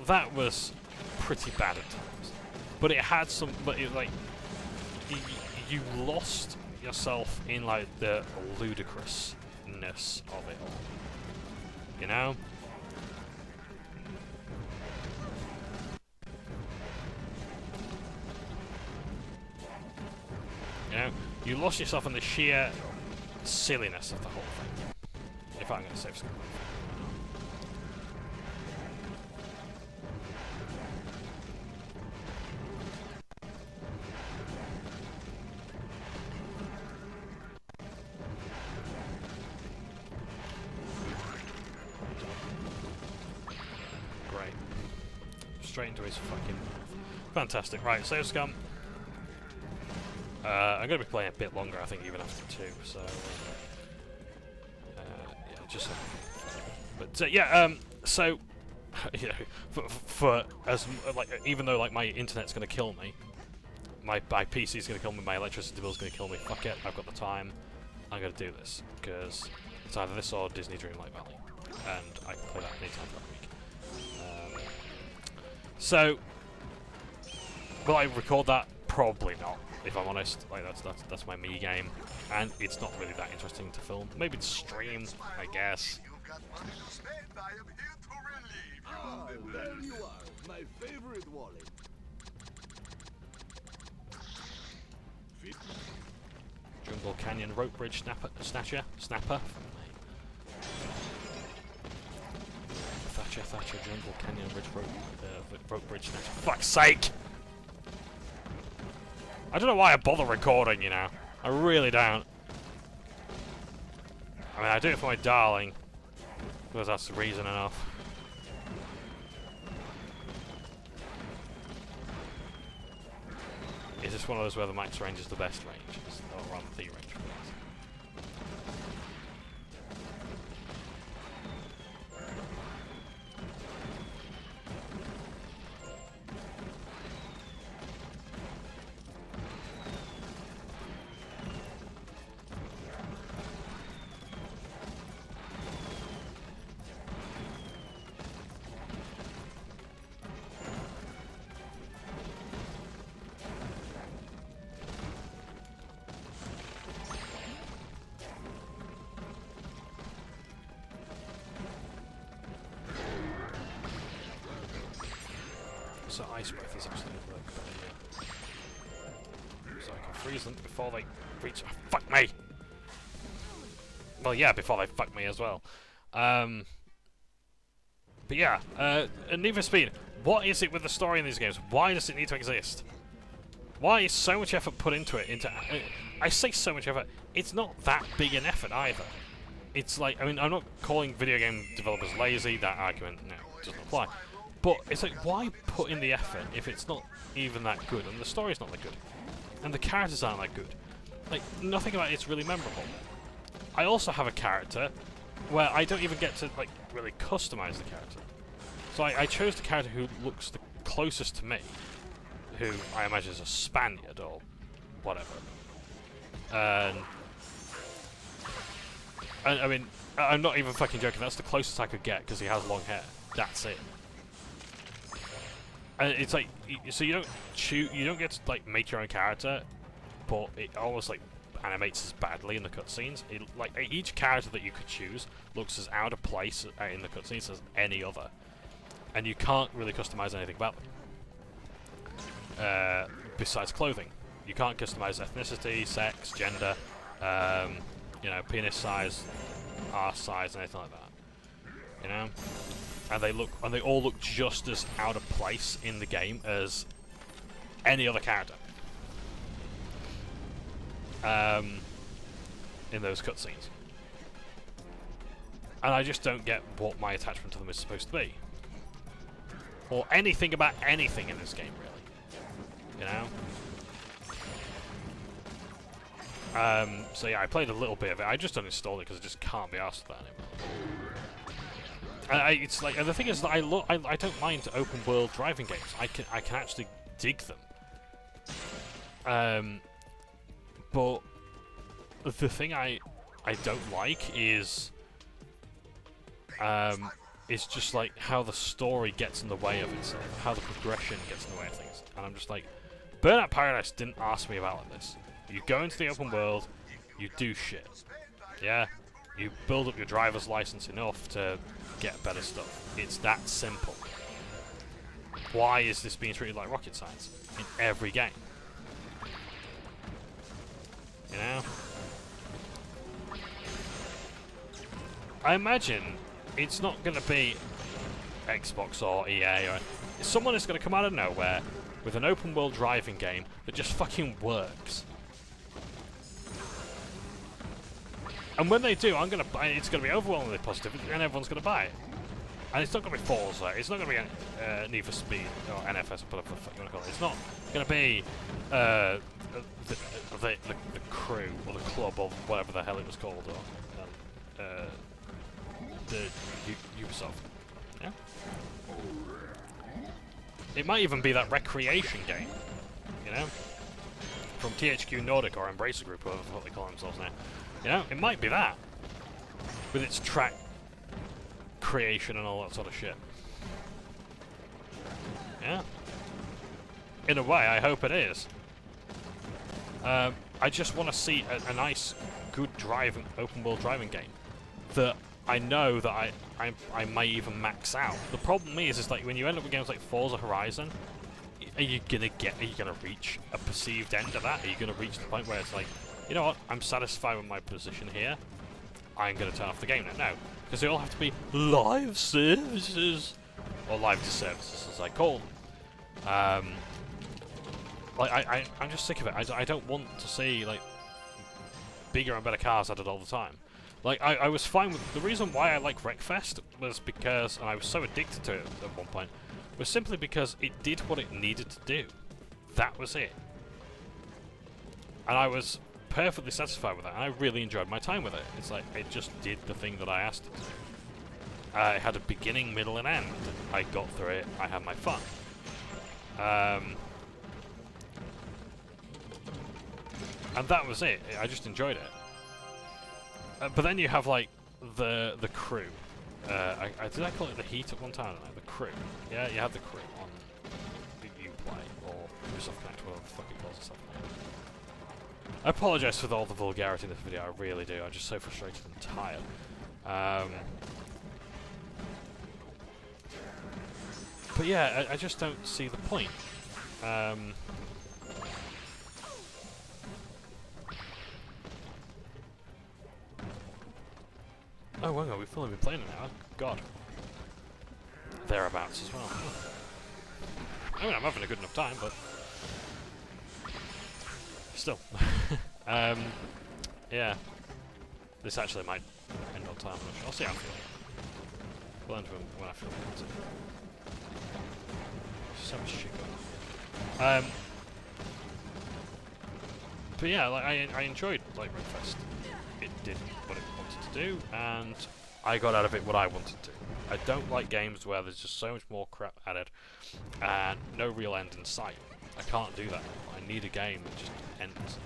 that was pretty bad at times. But it had some, but it, like, you lost yourself in, like, the ludicrousness of it all, you know? You know, you lost yourself in the sheer silliness of the whole thing. If I'm going to save some. Great. Straight into his fucking... Fantastic. Right, save scum. I'm going to be playing a bit longer, I think, even after 2, so... yeah, just... But, yeah, so... You know, for as... like, even though, like, my internet's going to kill me, my PC's going to kill me, my electricity bill's going to kill me, fuck it, I've got the time, I'm going to do this, because It's either this or Disney Dreamlight Valley, and I can play that anytime throughout the week. So, will I record that? Probably not, if I'm honest. Like that's my me game, and it's not really that interesting to film. Maybe to stream, I guess. You've got money to spend. I am here to relieve you. Ah, there you are, my favorite Wally. Jungle Canyon Rope Bridge Snapper. Thatcher, Jungle Canyon Rope Bridge Snatcher. Fuck's sake! I don't know why I bother recording, you know. I really don't. I mean, I do it for my darling, because that's reason enough. Is this one of those where the max range is the best range? Or around the range for this? So ice breath is actually a good idea. So I can freeze them before they reach. Oh, fuck me! Well, yeah, before they fuck me as well. But yeah, Need for Speed. What is it with the story in these games? Why does it need to exist? Why is so much effort put into it? I say so much effort. It's not that big an effort either. It's like, I mean, I'm not calling video game developers lazy. That argument, no, doesn't apply. But it's like, why put in the effort if it's not even that good, and the story's not that good, and the characters aren't that good? Like, nothing about it's really memorable. I also have a character where I don't even get to, like, really customize the character. So I chose the character who looks the closest to me, who I imagine is a Spaniard or whatever. And I mean, I'm not even fucking joking, that's the closest I could get, because he has long hair. That's it. And it's like, so you don't get to like make your own character, but it almost like animates as badly in the cutscenes. Like each character that you could choose looks as out of place in the cutscenes as any other, and you can't really customize anything about them besides clothing. You can't customize ethnicity, sex, gender, you know, penis size, arse size, anything like that. You know. And they all look just as out of place in the game as any other character. In those cutscenes. And I just don't get what my attachment to them is supposed to be. Or anything about anything in this game, really. You know? So yeah, I played a little bit of it. I just uninstalled it because I just can't be asked with that anymore. It's like, and the thing is that I don't mind open world driving games. I can actually dig them. But the thing I don't like is just like how the story gets in the way of itself, how the progression gets in the way of things. And I'm just like, Burnout Paradise didn't ask me about this. You go into the open world, you do shit. Yeah, you build up your driver's license enough to get better stuff. It's that simple. Why is this being treated like rocket science in every game? You know? I imagine it's not going to be Xbox or EA or someone is going to come out of nowhere with an open world driving game that just fucking works. And when they do, it's going to be overwhelmingly positive, and everyone's going to buy it. And it's not going to be Forza, it's not going to be Need for Speed, or NFS, or whatever the fuck you want to call it. It's not going to be the crew, or the club, or whatever the hell it was called, or the Ubisoft. Yeah? It might even be that recreation game, you know? From THQ Nordic, or Embracer Group, or what they call themselves now. You know, it might be that. with its track creation and all that sort of shit. Yeah. In a way, I hope it is. I just want to see a nice, good driving, open-world driving game that I know that I might even max out. The problem is like when you end up with games like Forza Horizon, are you gonna reach a perceived end of that? Are you gonna reach the point where it's like, you know what, I'm satisfied with my position here, I'm gonna turn off the game now? No, because they all have to be live services, or live to services as I call them. Like I'm just sick of it. I don't want to see like bigger and better cars added all the time. Like I was fine with the reason why I like Wreckfest was because, and I was so addicted to it at one point, was simply because it did what it needed to do. That was it. And I was perfectly satisfied with that, and I really enjoyed my time with it. It's like, it just did the thing that I asked it to. It had a beginning, middle, and end. I got through it, I had my fun. And that was it. I just enjoyed it. But then you have, like, the crew. Did I call it the Heat at one time? No, the crew. Yeah, you have the crew on the Uplay, or Ubisoft Connect, whatever the fuck it calls itself. I apologise for all the vulgarity in this video, I really do. I'm just so frustrated and tired. But yeah, I just don't see the point. Oh, hang on, we've only been playing it now. God. Thereabouts as well. I mean, I'm having a good enough time, but still. Yeah. This actually might end on time. I'll see how I feel. We'll end when I feel like it. So much shit going on. But yeah, like I enjoyed like Wreckfest. It did what it wanted to do, and I got out of it what I wanted to. I don't like games where there's just so much more crap added and no real end in sight. I can't do that. I need a game that just ends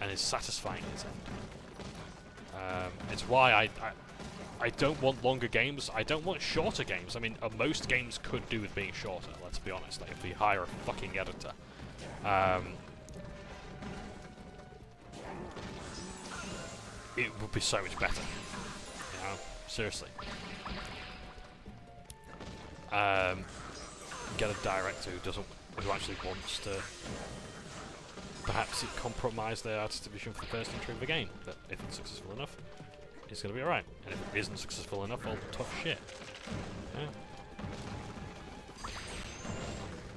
and is satisfying its end. It's why I don't want longer games. I don't want shorter games. I mean, most games could do with being shorter. Let's be honest. Like if we hire a fucking editor. It would be so much better. You know, seriously. Get a director who actually wants to perhaps compromise their artistic vision for the first entry of the game. But if it's successful enough, it's going to be alright. And if it isn't successful enough, well, tough shit.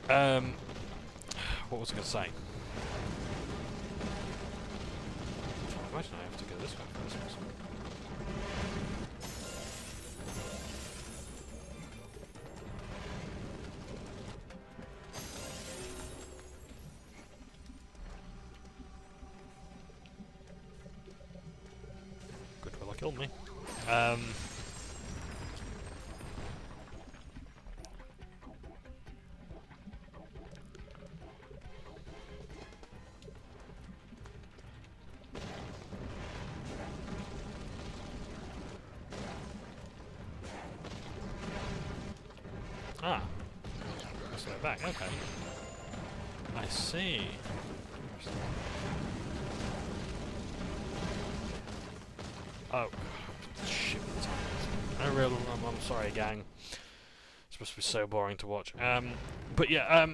Yeah. What was I going to say? Imagine I have to go this way first. Good fella killed me. Ah. Let's go back, okay. I see. Oh. Shit. I'm sorry, gang. It's supposed to be so boring to watch. But yeah,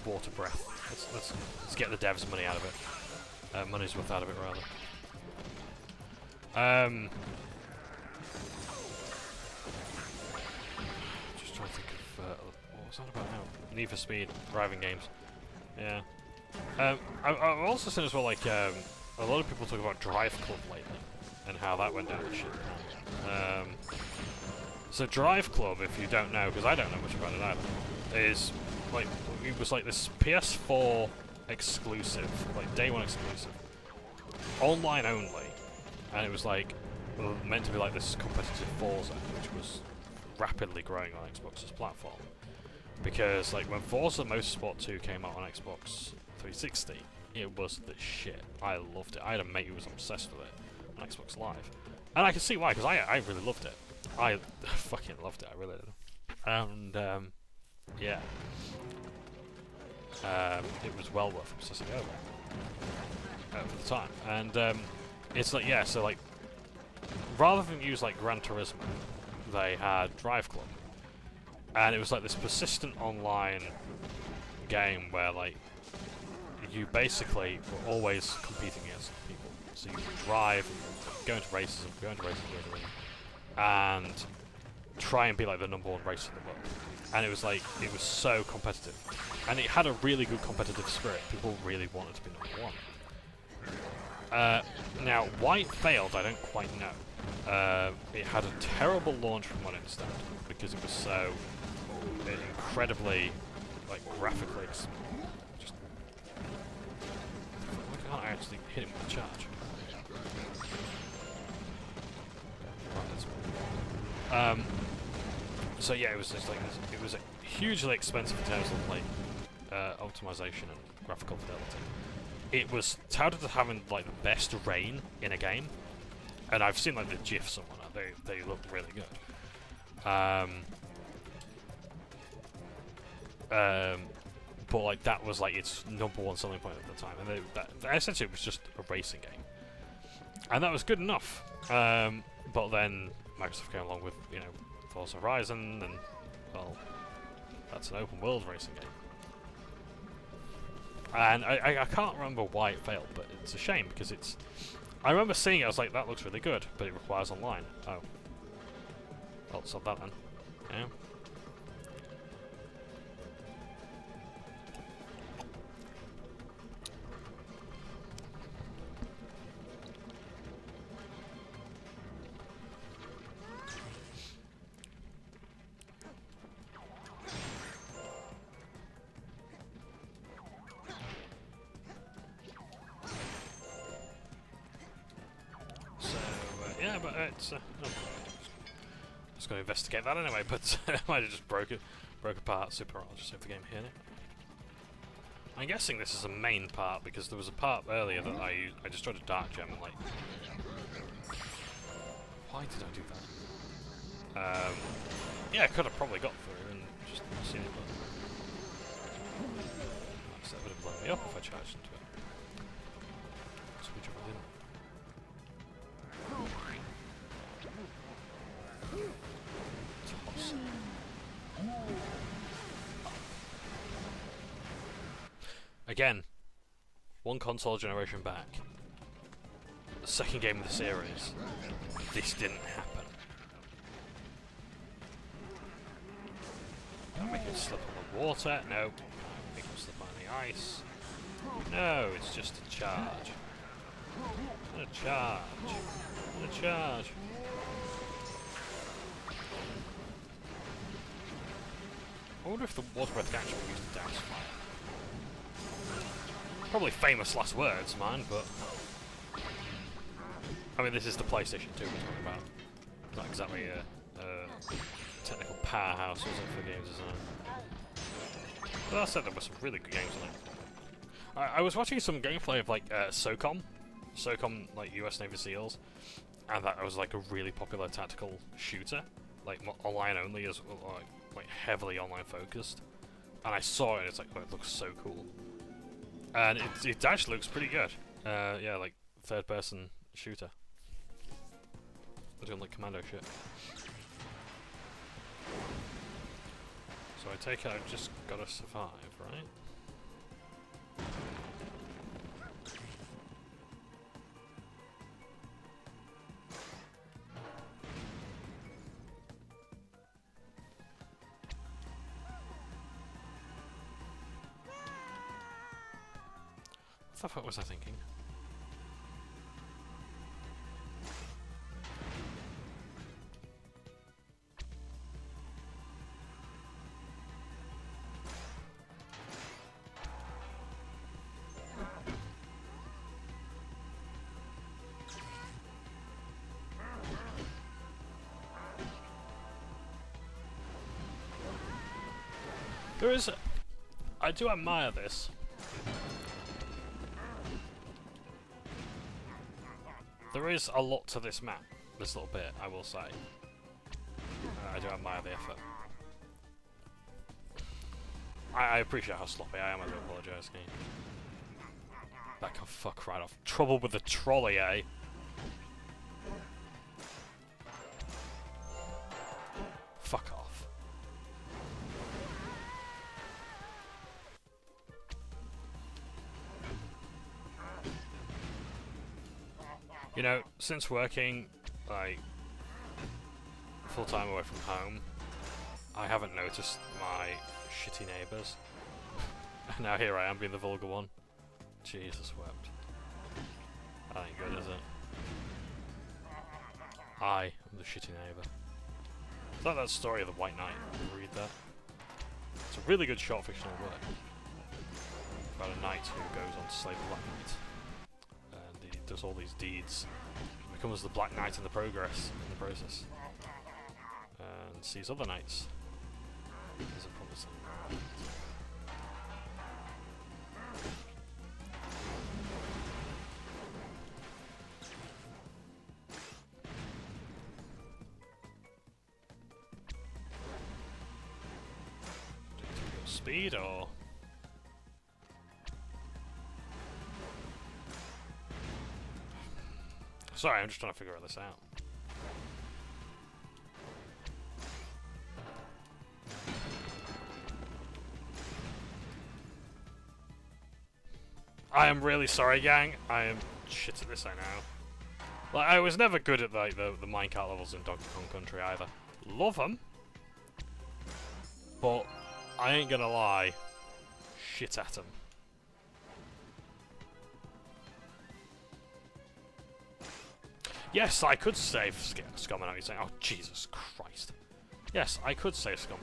water breath. Let's get the devs money out of it. Money's worth out of it, rather. Just trying to think of what was that about now? Need for Speed driving games. Yeah. I've also seen as well, like a lot of people talk about Drive Club lately and how that went down the shit. So Drive Club, if you don't know, because I don't know much about it either. is like it was like this PS4 exclusive, like day one exclusive, online only, and it was like meant to be like this competitive Forza, which was rapidly growing on Xbox's platform. Because like when Forza Motorsport 2 came out on Xbox 360, it was the shit. I loved it. I had a mate who was obsessed with it on Xbox Live, and I can see why, because I really loved it. I fucking loved it. I really did. And yeah, it was well worth obsessing over for the time. And it's like, yeah, so like rather than use like Gran Turismo, they had Drive Club, and it was like this persistent online game where like you basically were always competing against people. So you would drive, and go into races, and try and be like the #1 racer in the world. And it was like, it was so competitive, and it had a really good competitive spirit. People really wanted to be #1. Now, why it failed, I don't quite know. It had a terrible launch from what I understand, because it was so incredibly, like, graphically just... Why can't I actually hit him with a charge? Right, so yeah, it was just like this. It was hugely expensive in terms of like optimization and graphical fidelity. It was touted as having like the best rain in a game, and I've seen like the GIFs and whatnot. They look really good. But like that was like its #1 selling point at the time, and essentially it was just a racing game, and that was good enough. But then Microsoft came along with, you know, Forza Horizon, and well, that's an open world racing game. And I can't remember why it failed, but it's a shame because it's... I remember seeing it, I was like, that looks really good, but it requires online. Oh. Well, solve that then. Yeah. Yeah, but it's... just going to investigate that anyway, but I might have just broke apart. Super, I'll just save the game here. I'm guessing this is a main part, because there was a part earlier that I just tried to dark gem and like... Why did I do that? Yeah, I could have probably got through and just seen it, but... So that would have blown me up if I charged into it. So we jump in. Again, one console generation back. The second game of the series. This didn't happen. Don't make him slip on the water. No. Don't make him slip on the ice. No, it's just a charge. A charge. A charge. I wonder if the water breath can actually be used to douse fire. Probably famous last words, man, but... I mean, this is the PlayStation 2 we're talking about. Not exactly a technical powerhouse, was it, for games design? But that said, there were some really good games on it. I was watching some gameplay of, like, SOCOM, like, US Navy SEALs, and that was, like, a really popular tactical shooter, like, online only, as like heavily online focused. And I saw it, and it's like, oh, it looks so cool. And it actually looks pretty good. Yeah, like third person shooter. We're doing like commando shit. So I take it I've just gotta survive, right? What the fuck was I thinking? There is... I do admire this. There is a lot to this map, this little bit, I will say. I do admire the effort. I appreciate how sloppy I am, I do apologise, game. That can fuck right off. Trouble with the trolley, eh? Fuck off. You know, since working, like, full-time away from home, I haven't noticed my shitty neighbours. Now here I am being the vulgar one. Jesus wept. That ain't good, is it? I am the shitty neighbour. It's like that story of the White Knight. Read that. It's a really good short fictional work about a knight who goes on to slay the Black Knight. And he does all these deeds. He becomes the Black Knight in the process. And sees other knights. There's a promising. Speed or sorry, I'm just trying to figure this out. I am really sorry, gang. I am shit at this, I know. Like, I was never good at like the minecart levels in Donkey Kong Country either. Love them, but I ain't gonna lie, shit at him. Yes, I could save Scum, and now you're saying, oh Jesus Christ. Yes, I could save Scum.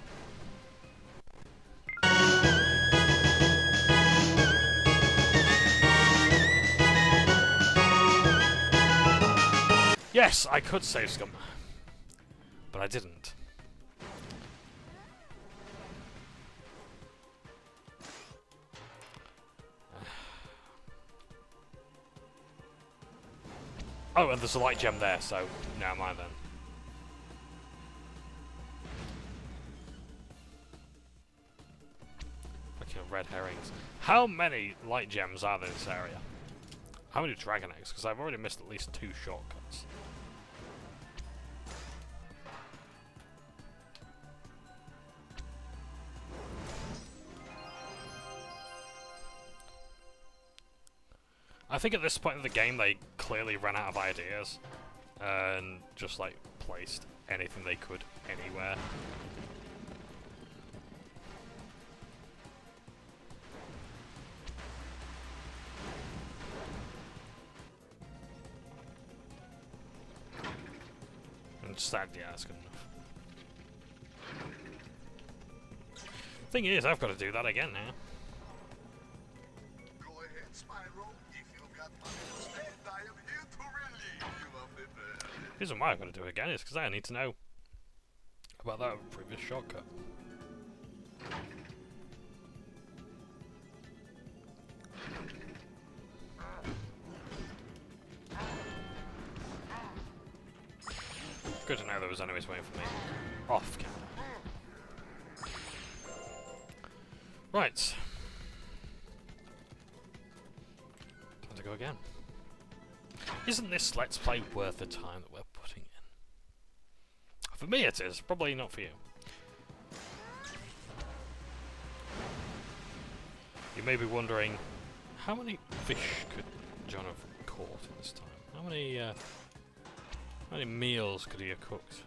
Yes, I could save Scum, but I didn't. Oh, and there's a light gem there, so never mind then. Fucking red herrings. How many light gems are there in this area? How many dragon eggs? Because I've already missed at least 2 shortcuts. I think at this point in the game they clearly ran out of ideas and just like placed anything they could anywhere. And just that, yeah, that's good enough. Thing is, I've got to do that again now. Go ahead, Spyro. If you've got money to spend, I am here to relieve you of the burden. The reason why I've got to do it again is because I need to know about that previous shortcut. Good to know there was enemies waiting for me. Off camera. Right. Time to go again. Isn't this Let's Play worth the time that we're putting in? For me it is, probably not for you. You may be wondering, how many fish could John have caught in this time? How many meals could he have cooked?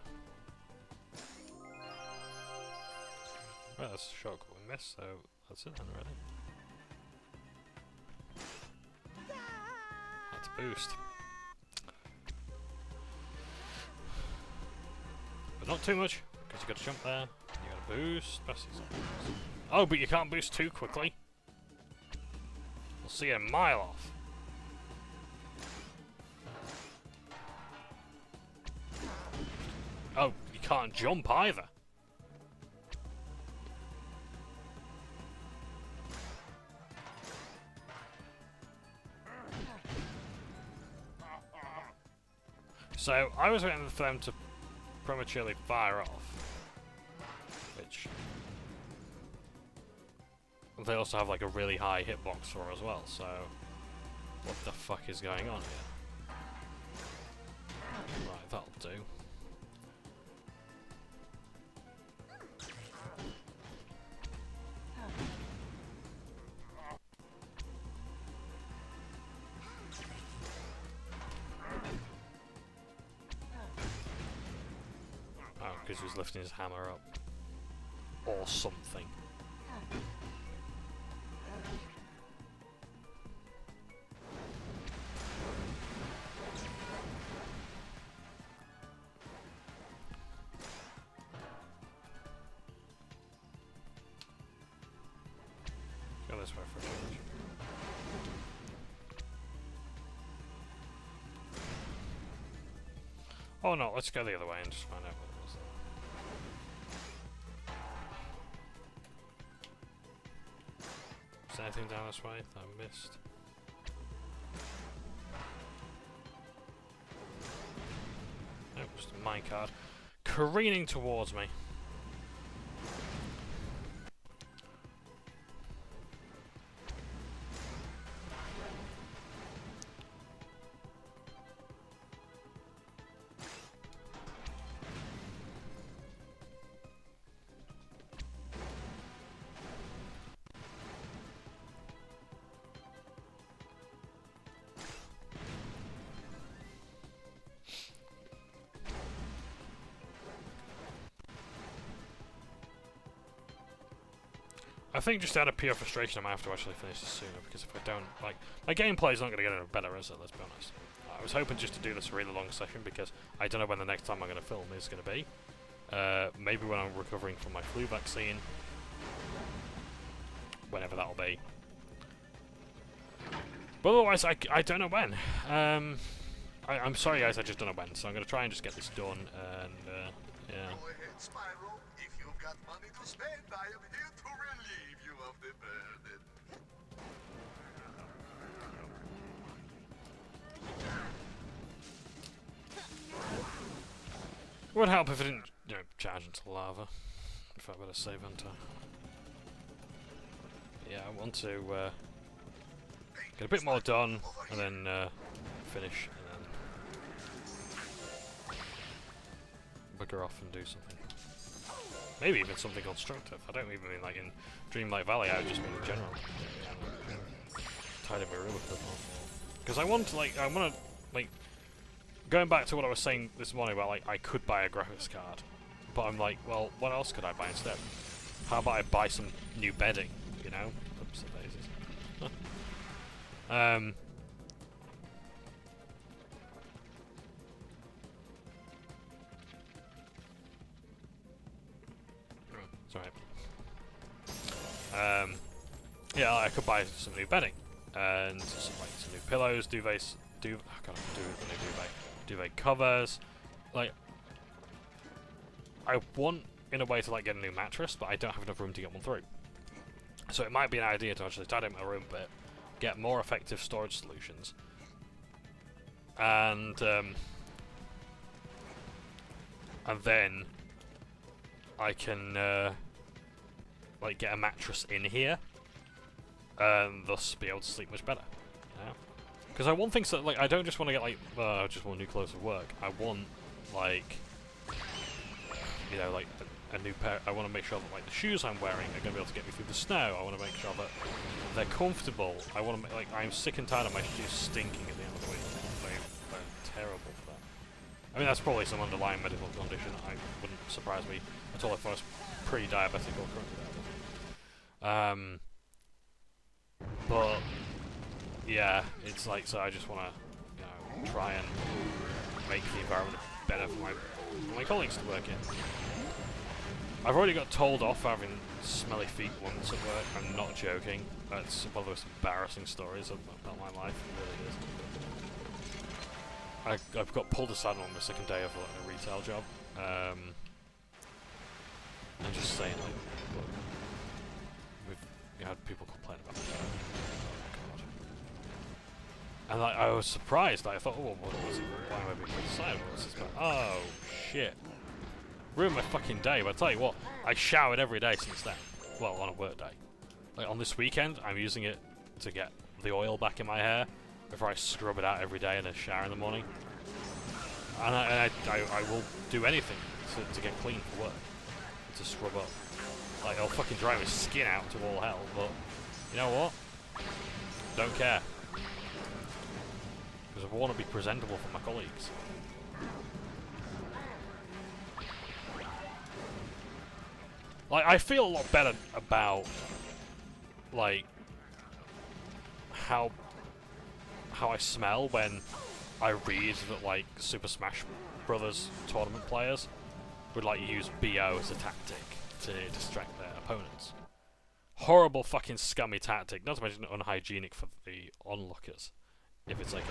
Well, that's a shortcut we missed, so that's it then, really. Had to boost. But not too much, because you got to jump there, and you got to boost. Oh, but you can't boost too quickly. We'll see you a mile off. Oh, you can't jump either. So I was waiting for them to prematurely fire off, which they also have like a really high hitbox for as well, so what the fuck is going on here? Right, that'll do. Oh, because he's lifting his hammer up. Or something. Go this way for a change. Oh no, let's go the other way and just find out what it was there. Is there anything down this way that I missed? Nope, just a minecart careening towards me. I think just out of pure frustration I might have to actually finish this sooner, because if I don't, like, my gameplay is not going to get any better, is it? Let's be honest. I was hoping just to do this really long session, because I don't know when the next time I'm going to film is going to be. Maybe when I'm recovering from my flu vaccine. Whenever that'll be. But otherwise, I don't know when. I'm sorry guys, I just don't know when, so I'm going to try and just get this done, and, yeah. Go ahead, Spyro. If you've got money to spend, I am here to relieve you of the burden. It would help if it didn't, you know, charge into lava. If I better save on time. Yeah, I want to get a bit more done, and then finish, and then bugger off and do something. Maybe even something constructive. I don't even mean like in Dreamlight Valley, I just mean in general. Tidy my room a bit more. Because I want to, like, going back to what I was saying this morning about, like, I could buy a graphics card. But I'm like, well, what else could I buy instead? How about I buy some new bedding, you know? Oops, daisies. Sorry. Yeah, I could buy some new bedding and some new pillows, duvets, I can't do the new duvet covers. Like, I want in a way to like get a new mattress, but I don't have enough room to get one through. So it might be an idea to actually tidy up my room a bit, get more effective storage solutions, and then I can like get a mattress in here, and thus be able to sleep much better. Yeah, because I want things that, like, I don't just want to get like I just want new clothes for work. I want, like, you know, like a new pair. I want to make sure that like the shoes I'm wearing are going to be able to get me through the snow. I want to make sure that they're comfortable. I want to make, like, I'm sick and tired of my shoes stinking at the end of the week. They're terrible for that. I mean, that's probably some underlying medical condition. I wouldn't surprise me at all if I was pre-diabetic or currently diabetic. But yeah, it's like, so I just want to, you know, try and make the environment better for my colleagues to work in. I've already got told off for having smelly feet once at work. I'm not joking. That's one of the most embarrassing stories about my life. It really is. I've got pulled aside on the second day of a retail job. And just saying, like, look, we've had people complain about it. Oh, God. And like, I was surprised. I thought, oh, what was it? Why am I being criticized? What's this about? Oh, shit. Ruined my fucking day, but I tell you what, I showered every day since then. Well, on a work day. Like, on this weekend, I'm using it to get the oil back in my hair before I scrub it out every day in a shower in the morning. And I will do anything to get clean for work. To scrub up. Like, I'll fucking dry my skin out to all hell, but you know what? Don't care. Because I want to be presentable for my colleagues. Like, I feel a lot better about, like, how I smell when I read that, like, Super Smash Brothers tournament players would, like, use BO as a tactic to distract their opponents. Horrible fucking scummy tactic, not to mention unhygienic for the onlookers. If it's like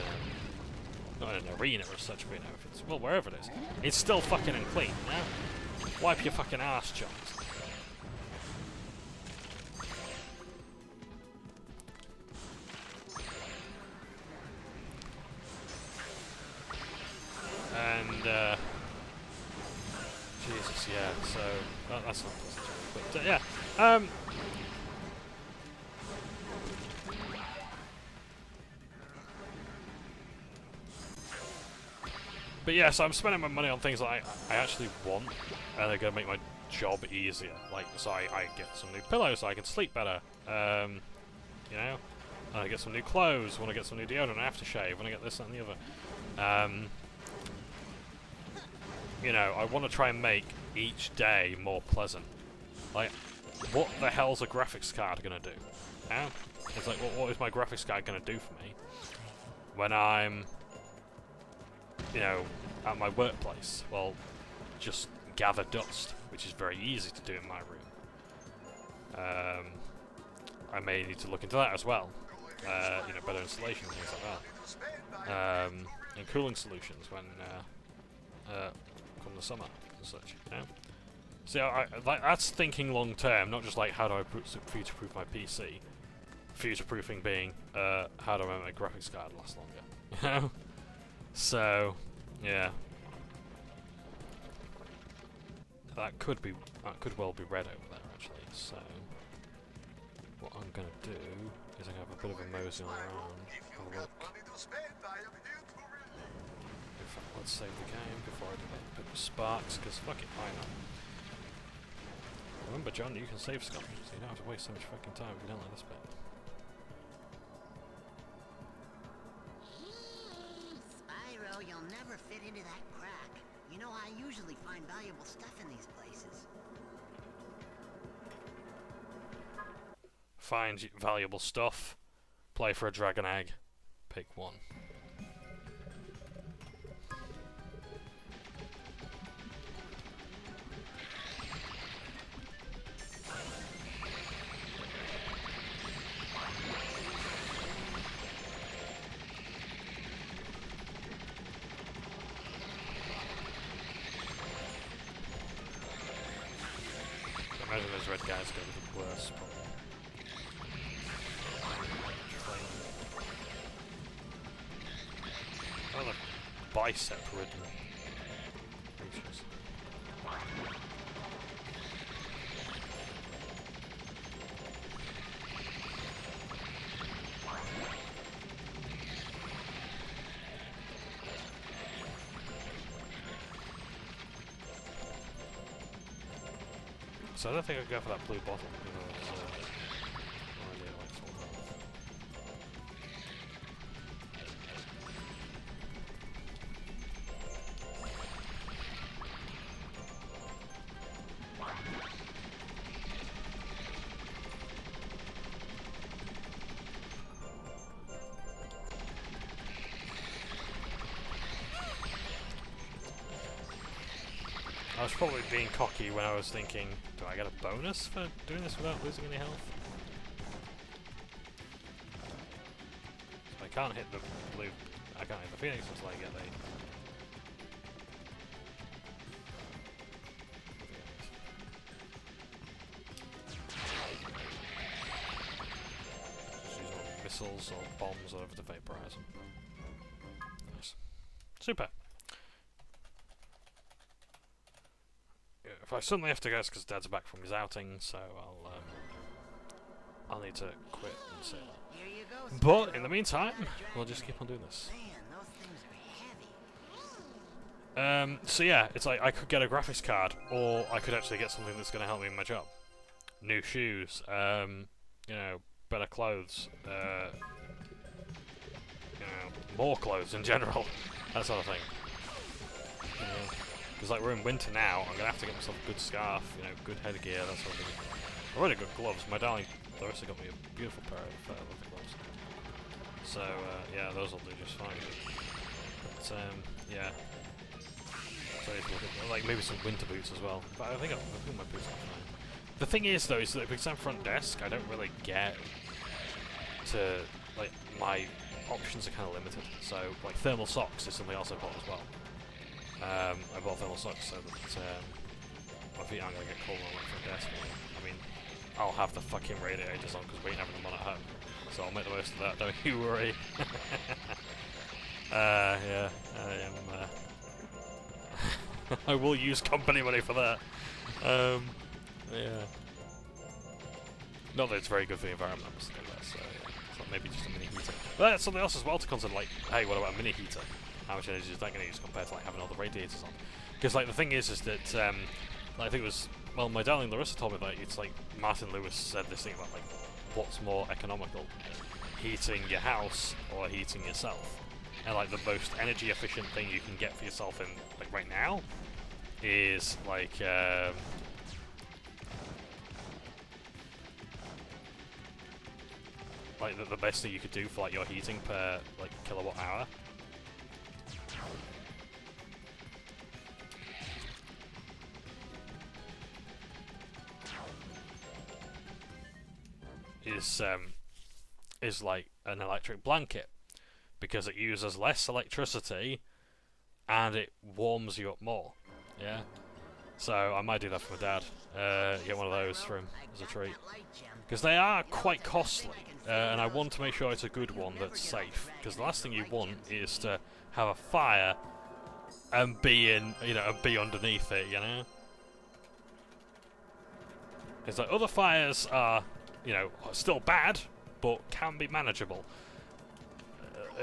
not in an arena or such, but you know, if it's, well, wherever it is. It's still fucking unclean, you know? Wipe your fucking ass, chums. And, Jesus, yeah, so, that's not pleasant, but, yeah, but yeah, so I'm spending my money on things that I actually want, and they're gonna make my job easier, like, so I get some new pillows so I can sleep better, you know, I get some new clothes, want to get some new deodorant, aftershave, want to get this, that, and the other, you know, I want to try and make each day more pleasant. Like, what the hell's a graphics card gonna do? Yeah? It's like, what is my graphics card gonna do for me when I'm, you know, at my workplace? Well, just gather dust, which is very easy to do in my room. I may need to look into that as well. You know, better installation, things like that. And cooling solutions when come the summer and such, you know? So that's thinking long term, not just like how do I future-proof my PC. Future-proofing being how do I make my graphics card last longer, you know? So, yeah. That could well be red over there actually. So, what I'm gonna do is I'm gonna have a bit of a mosey around, have a look. In fact, let's save the game before I do that bit of sparks, because fuck it, why not? Remember, John, you can save scum, so you don't have to waste so much fucking time if you don't like this bit. Spyro, you'll never fit into that crack. You know, I usually find valuable stuff in these places. Find valuable stuff. Play for a dragon egg. Pick one. Imagine those red guys go to the worst spot. Oh, the bicep-ridden creatures. So I don't think I'd go for that blue bottle because I was no idea what it's all about. I was probably being cocky when I was thinking, do I get a bonus for doing this without losing any health? So I can't hit the blue, I can't hit the Phoenix until I get the... Just use all missiles or bombs or whatever to vaporize them. Nice. Super. But I suddenly have to go because Dad's back from his outing, so I'll need to quit and sit. Here you go, But in Spyro. the meantime, Got a we'll just dragon keep on doing this. egg. Man, those things are heavy. So yeah, it's like I could get a graphics card, or I could actually get something that's going to help me in my job. New shoes, you know, better clothes, you know, more clothes in general, that sort of thing. Because like we're in winter now, I'm going to have to get myself a good scarf, you know, good headgear, that sort of thing. I've already got gloves. My darling Larissa got me a beautiful pair of leather gloves. So yeah, those will do just fine. But yeah. So like maybe some winter boots as well. But I think my boots are fine. The thing is though, is that because I'm front desk, I don't really get to like my options are kind of limited. So like thermal socks is something else I bought as well. I bought thermal socks so that my feet aren't gonna get cold on my front desk. I mean, I'll have the fucking radiators on because we ain't having them on at home. So I'll make the most of that. Don't you worry. Yeah, I am. I will use company money for that. Yeah. Not that it's very good for the environment, I must admit that, so yeah. So maybe just a mini heater. But that's something else as well to consider, like, hey, what about a mini heater? How much energy is that going to use compared to like having all the radiators on? Because like the thing is that like, I think it was, well, my darling Larissa told me that it's like Martin Lewis said this thing about like what's more economical, heating your house or heating yourself. And like the most energy efficient thing you can get for yourself in like right now is like the best thing you could do for like your heating per like kilowatt hour is like an electric blanket, because it uses less electricity and it warms you up more. Yeah. So I might do that for my dad. Get one of those for him as a treat. Because they are quite costly, and I want to make sure it's a good one that's safe. Because the last thing you want is to have a fire and be in, you know, and be underneath it, you know. Because like other fires are, you know, still bad, but can be manageable.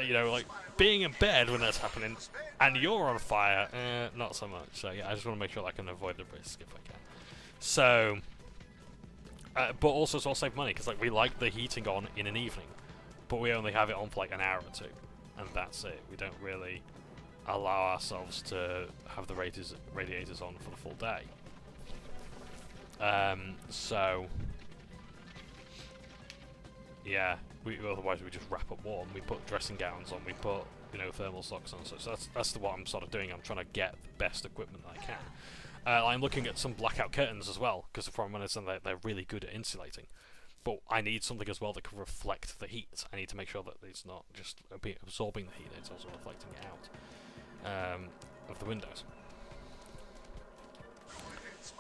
You know, like being in bed when that's happening and you're on fire, not so much. So yeah, I just want to make sure I can avoid the risk if I can. So, but also to save money, because like we like the heating on in an evening, but we only have it on for like an hour or two, and that's it. We don't really allow ourselves to have the radiators on for the full day. So yeah, otherwise we just wrap up warm. We put dressing gowns on. We put, you know, thermal socks on. So that's what I'm sort of doing. I'm trying to get the best equipment that I can. I'm looking at some blackout curtains as well, because from what I understand, they're really good at insulating. But I need something as well that can reflect the heat. I need to make sure that it's not just absorbing the heat; it's also reflecting it out of the windows.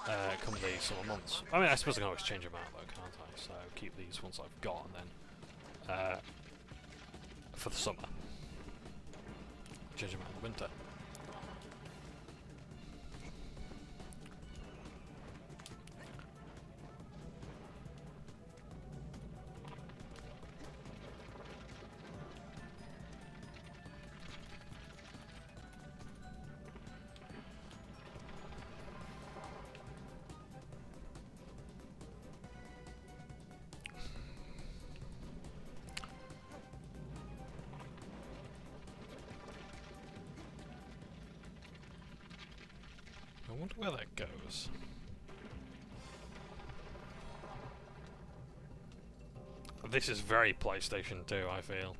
Come the summer months. I mean, I suppose I can always change them out though, can't I? So keep these ones I've got, and then for the summer, change them out in the winter. I wonder where that goes. This is very PlayStation 2, I feel.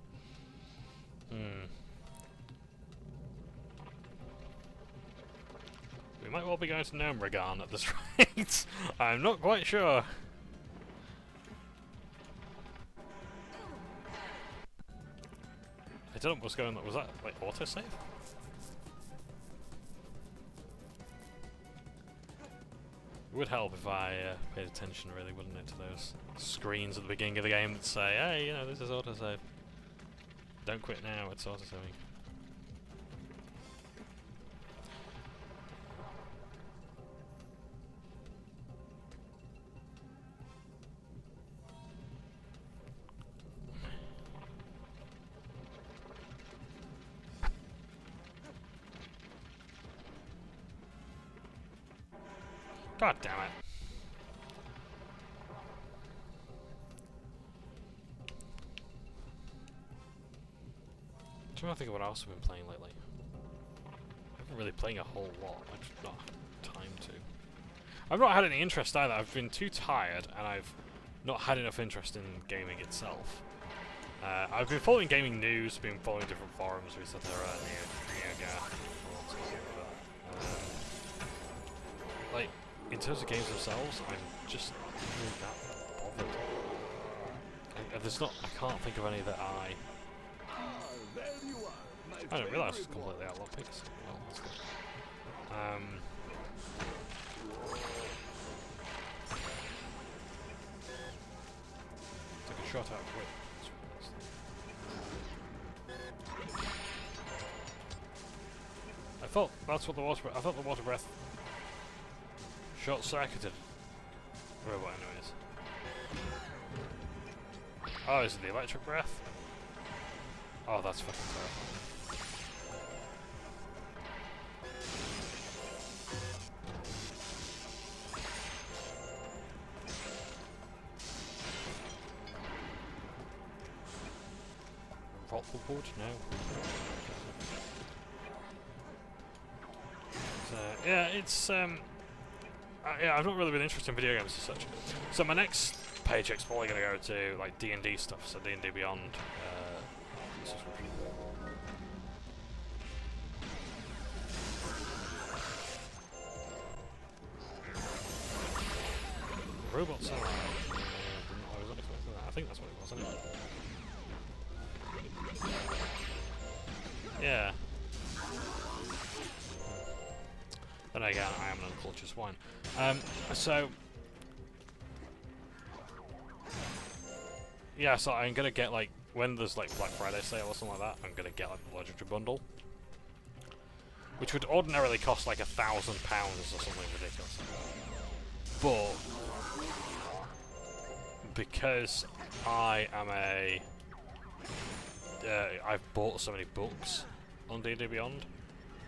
We might well be going to Gnomregan at this rate. I'm not quite sure. I don't know what's going on. Was that like autosave? It would help if I paid attention, really, wouldn't it, to those screens at the beginning of the game that say, hey, you know, this is autosave. Don't quit now, it's autosaving. God damn it. I'm trying to think of what else I've been playing lately. I haven't really playing a whole lot. I've just not had time to. I've not had any interest either. I've been too tired, and I've not had enough interest in gaming itself. I've been following gaming news, been following different forums, etc. Like, in terms of games themselves, I'm just not really that bothered. There's not. I can't think of any that I. There you are, my I didn't realise it was favorite completely Wally. out of picks. Well, that's good. Took a shot out quick. I thought that's what the water. I thought the water breath short-circuited. Robot, anyways. Oh, is it the electric breath? Oh, that's fucking terrifying. Rottlewood? No. So, yeah, it's yeah, I've not really been interested in video games as such. So my next paycheck's probably going to go to like D&D stuff, so D&D Beyond subscription. Robot Samurai. I was not expecting that. I think that's what it was, anyway. Yeah. Then again, I am an uncultured swine. So yeah, so I'm gonna get like when there's like Black Friday sale or something like that, I'm gonna get like the Legendary Bundle, which would ordinarily cost like £1,000 or something ridiculous. But because I am I've bought so many books on D&D Beyond,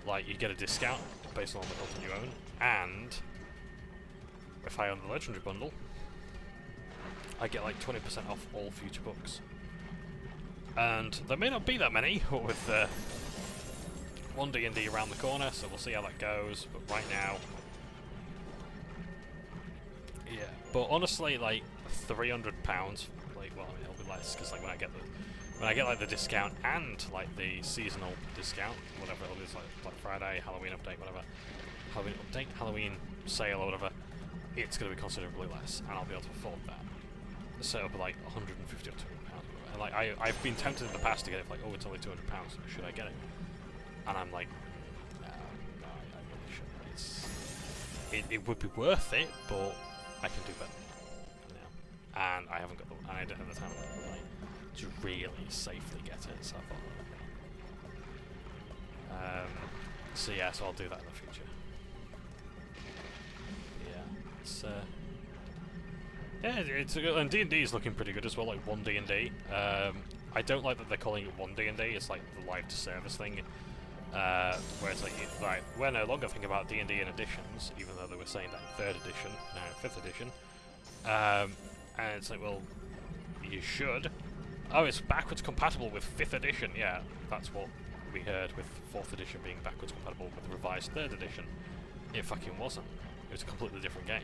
like you get a discount based on the book you own, and if I own the Legendary Bundle, I get like 20% off all future books. And there may not be that many, with one D&D around the corner, so we'll see how that goes. But right now, yeah. But honestly, like £300, like, well, I mean, it'll be less because like when I get like the discount and like the seasonal discount, whatever it'll be, it's like Black Friday, Halloween update, whatever, Halloween sale or whatever, it's going to be considerably less, and I'll be able to afford that. So it'll be like 150 or £200. And like I've been tempted in the past to get it for like, oh, it's only £200. Should I get it? And I'm like, no, I really shouldn't. It would be worth it, but I can do better. You know? And I haven't got the, and I don't have the time to really safely get it. So I thought, so yeah, so I'll do that in the future. Yeah, it's yeah, it's and D&D is looking pretty good as well, like 1D&D. I don't like that they're calling it 1D&D, it's like the live to service thing. Where it's like, we're no longer thinking about D&D in editions, even though they were saying that in 3rd edition, now 5th edition. And it's like, well, you should. Oh, it's backwards compatible with 5th edition. Yeah, that's what we heard with 4th edition being backwards compatible with the revised 3rd edition. It fucking wasn't. It was a completely different game.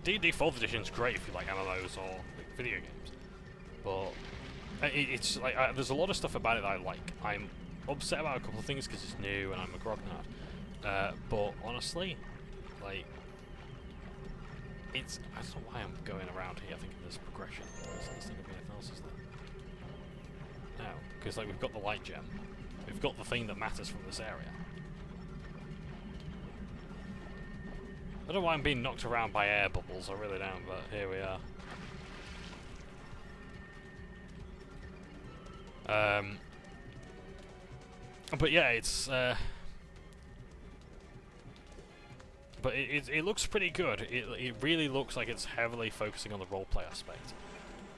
D&D 4th edition is great if you like MMOs or like, video games, but it's like there's a lot of stuff about it that I like. I'm upset about a couple of things because it's new and I'm a grognard, but honestly, like, it's, I don't know why I'm going around here thinking there's progression. There's anything else, is there? No, because like we've got the light gem, we've got the thing that matters from this area. I don't know why I'm being knocked around by air bubbles, I really don't, but here we are. But yeah, it's but it looks pretty good. It really looks like it's heavily focusing on the roleplay aspect.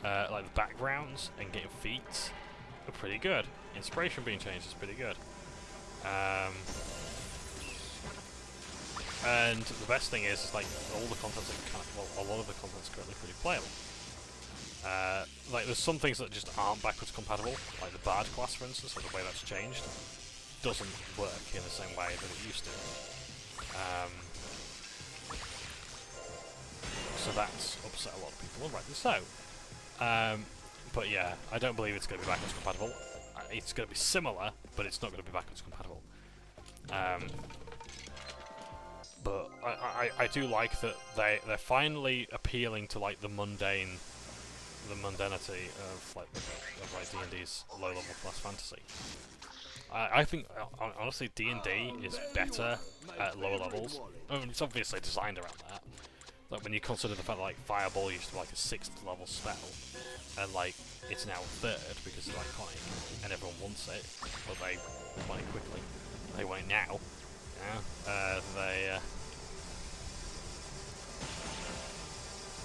Like the backgrounds and getting feats are pretty good. Inspiration being changed is pretty good. And And the best thing is like all the content's kind of, well, a lot of the content's currently pretty playable. Like there's some things that just aren't backwards compatible, like the Bard class, for instance, or the way that's changed doesn't work in the same way that it used to. So that's upset a lot of people, and rightly so. But yeah, I don't believe it's going to be backwards compatible. It's going to be similar, but it's not going to be backwards compatible. But I do like that they're finally appealing to like the mundanity of like D&D's low-level class fantasy. I think honestly D&D is better at lower levels. I mean, it's obviously designed around that. Like when you consider the fact that like Fireball used to be like a 6th level spell, and like it's now 3rd because it's iconic and everyone wants it, but they want it quickly. They want it now. Yeah.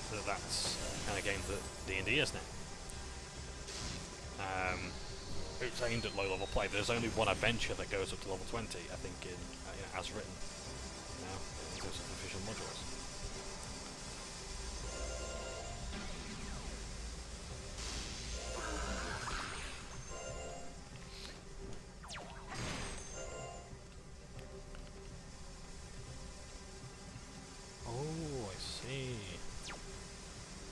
So that's the kind of game that D&D is now. It's aimed at low-level play. There's only one adventure that goes up to level 20, I think, in as written. In terms of official modules. Oh, I see.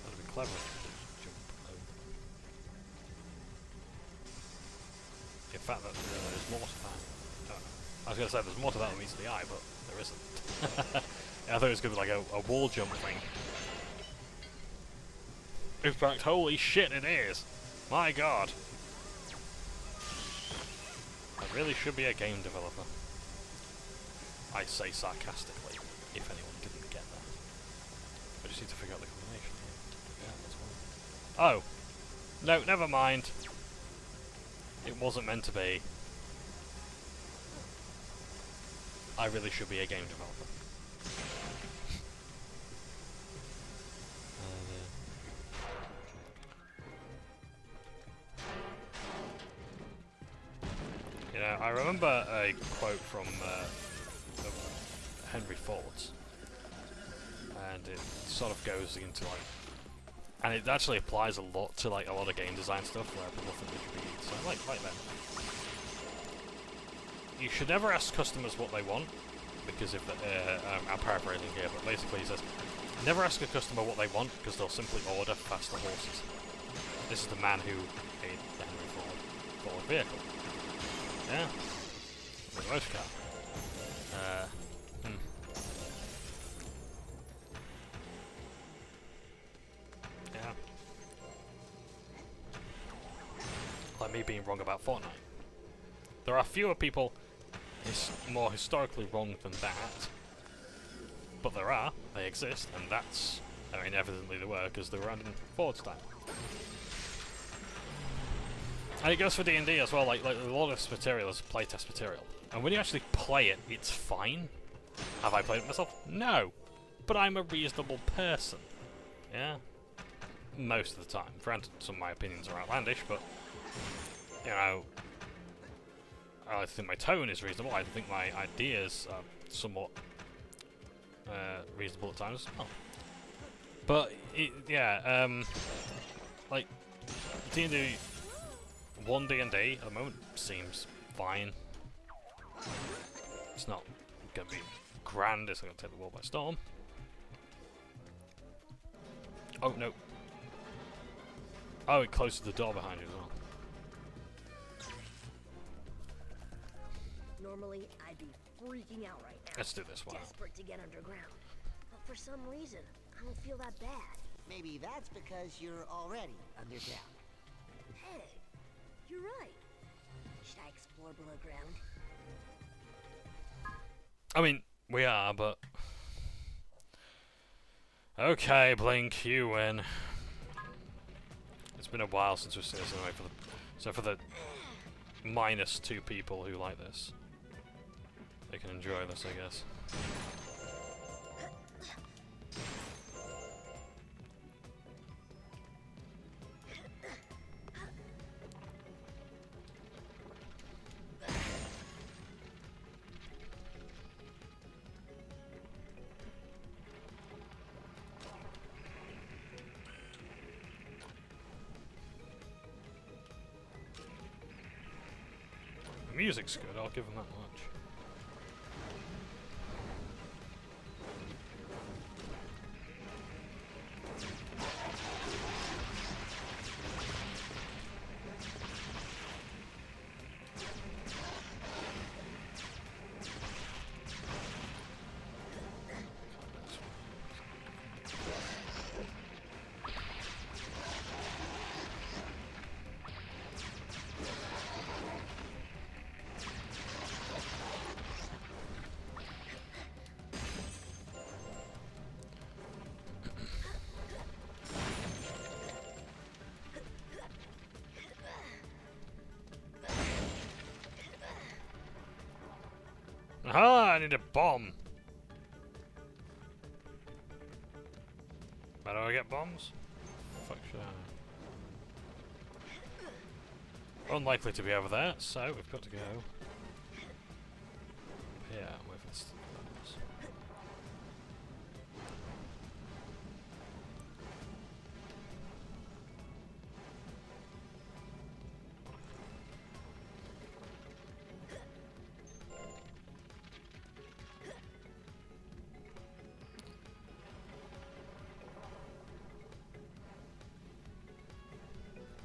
That'd be clever. In fact, there's more to that. I was going to say there's more to that than meets the eye, but there isn't. I thought it was going to be like a wall jump thing. In fact, holy shit, it is! My god! I really should be a game developer. I say sarcastically, if anyone didn't get that. I just need to figure out the combination. Yeah, that's one. Oh! No, never mind. It wasn't meant to be. I really should be a game developer. You know, I remember a quote from Henry Ford's, and it sort of goes into like, and it actually applies a lot to like a lot of game design stuff where people think it should be so like that. You should never ask customers what they want, because if I'm paraphrasing here, but basically he says, never ask a customer what they want because they'll simply order faster horses. This is the man who made the Henry Ford vehicle. Yeah, the motor car. Yeah. Like me being wrong about Fortnite. There are fewer people more historically wrong than that, but there are. They exist, and that's, I mean, evidently they were, because they were around in Ford's time. And it goes for D&D as well, like a lot of this material is playtest material. And when you actually play it, it's fine. Have I played it myself? No! But I'm a reasonable person. Yeah? Most of the time. Granted, some of my opinions are outlandish, but, you know, I think my tone is reasonable. I think my ideas are somewhat reasonable at times as well. But, yeah, like, D&D... 1 D&D at the moment seems fine. It's not going to be grand, it's not going to take the world by storm. Oh, no. Oh, it closes the door behind you as well. Normally, I'd be freaking out right now. Let's do this one. Desperate to get underground. But for some reason, I don't feel that bad. Maybe that's because you're already underground. Hey, you're right. Should I explore below ground? I mean, we are, but... Okay, Blink, you win. It's been a while since we've seen this anyway. So for the -2 people who like this, they can enjoy this, I guess. music's good, I'll give them that much. Aha! I need a bomb! How do I get bombs? Fuck should I? Unlikely to be over there, so we've got to go here with this.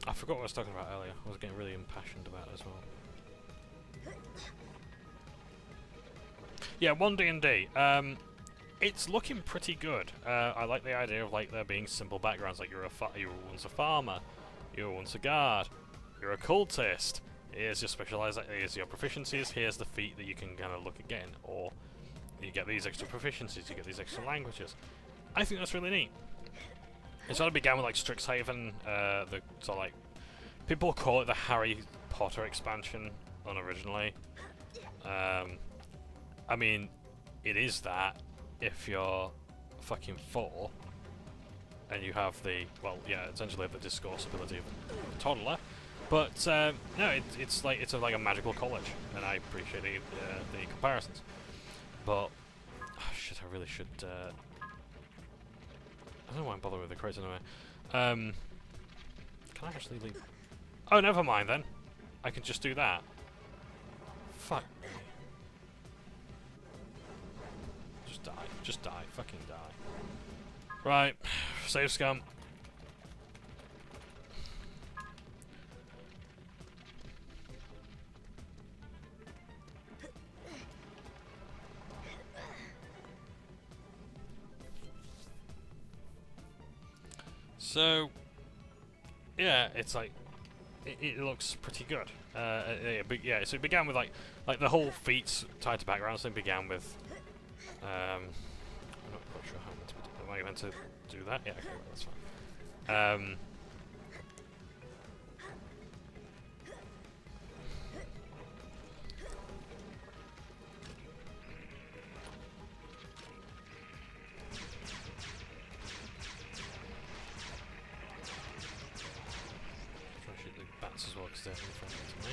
I forgot what I was talking about earlier. I was getting really impassioned about it as well. Yeah, 1D&D. It's looking pretty good. I like the idea of like there being simple backgrounds, like you were once a farmer, you were once a guard, you're a cultist. Here's your here's your proficiencies. Here's the feat that you can kind of look again, or you get these extra proficiencies, you get these extra languages. I think that's really neat. It sort of began with like Strixhaven, the sort of like people call it the Harry Potter expansion unoriginally. I mean, it is that if you're fucking 4 and you have the essentially the discourse ability of a toddler. But no, it's like a magical college, and I appreciate the comparisons. But oh, shit, I really should. I don't know why I'm bothering with the crates anyway. Can I actually leave? Oh, never mind then. I can just do that. Fuck me. Just die. Fucking die. Right. Save scum. So, yeah, it's like it looks pretty good. Yeah, so it began with like the whole feats tied to backgrounds thing began with. I'm not quite sure how am I meant to do that? Yeah, okay, well, that's fine. Try to shoot the bats as well because they're in front of me.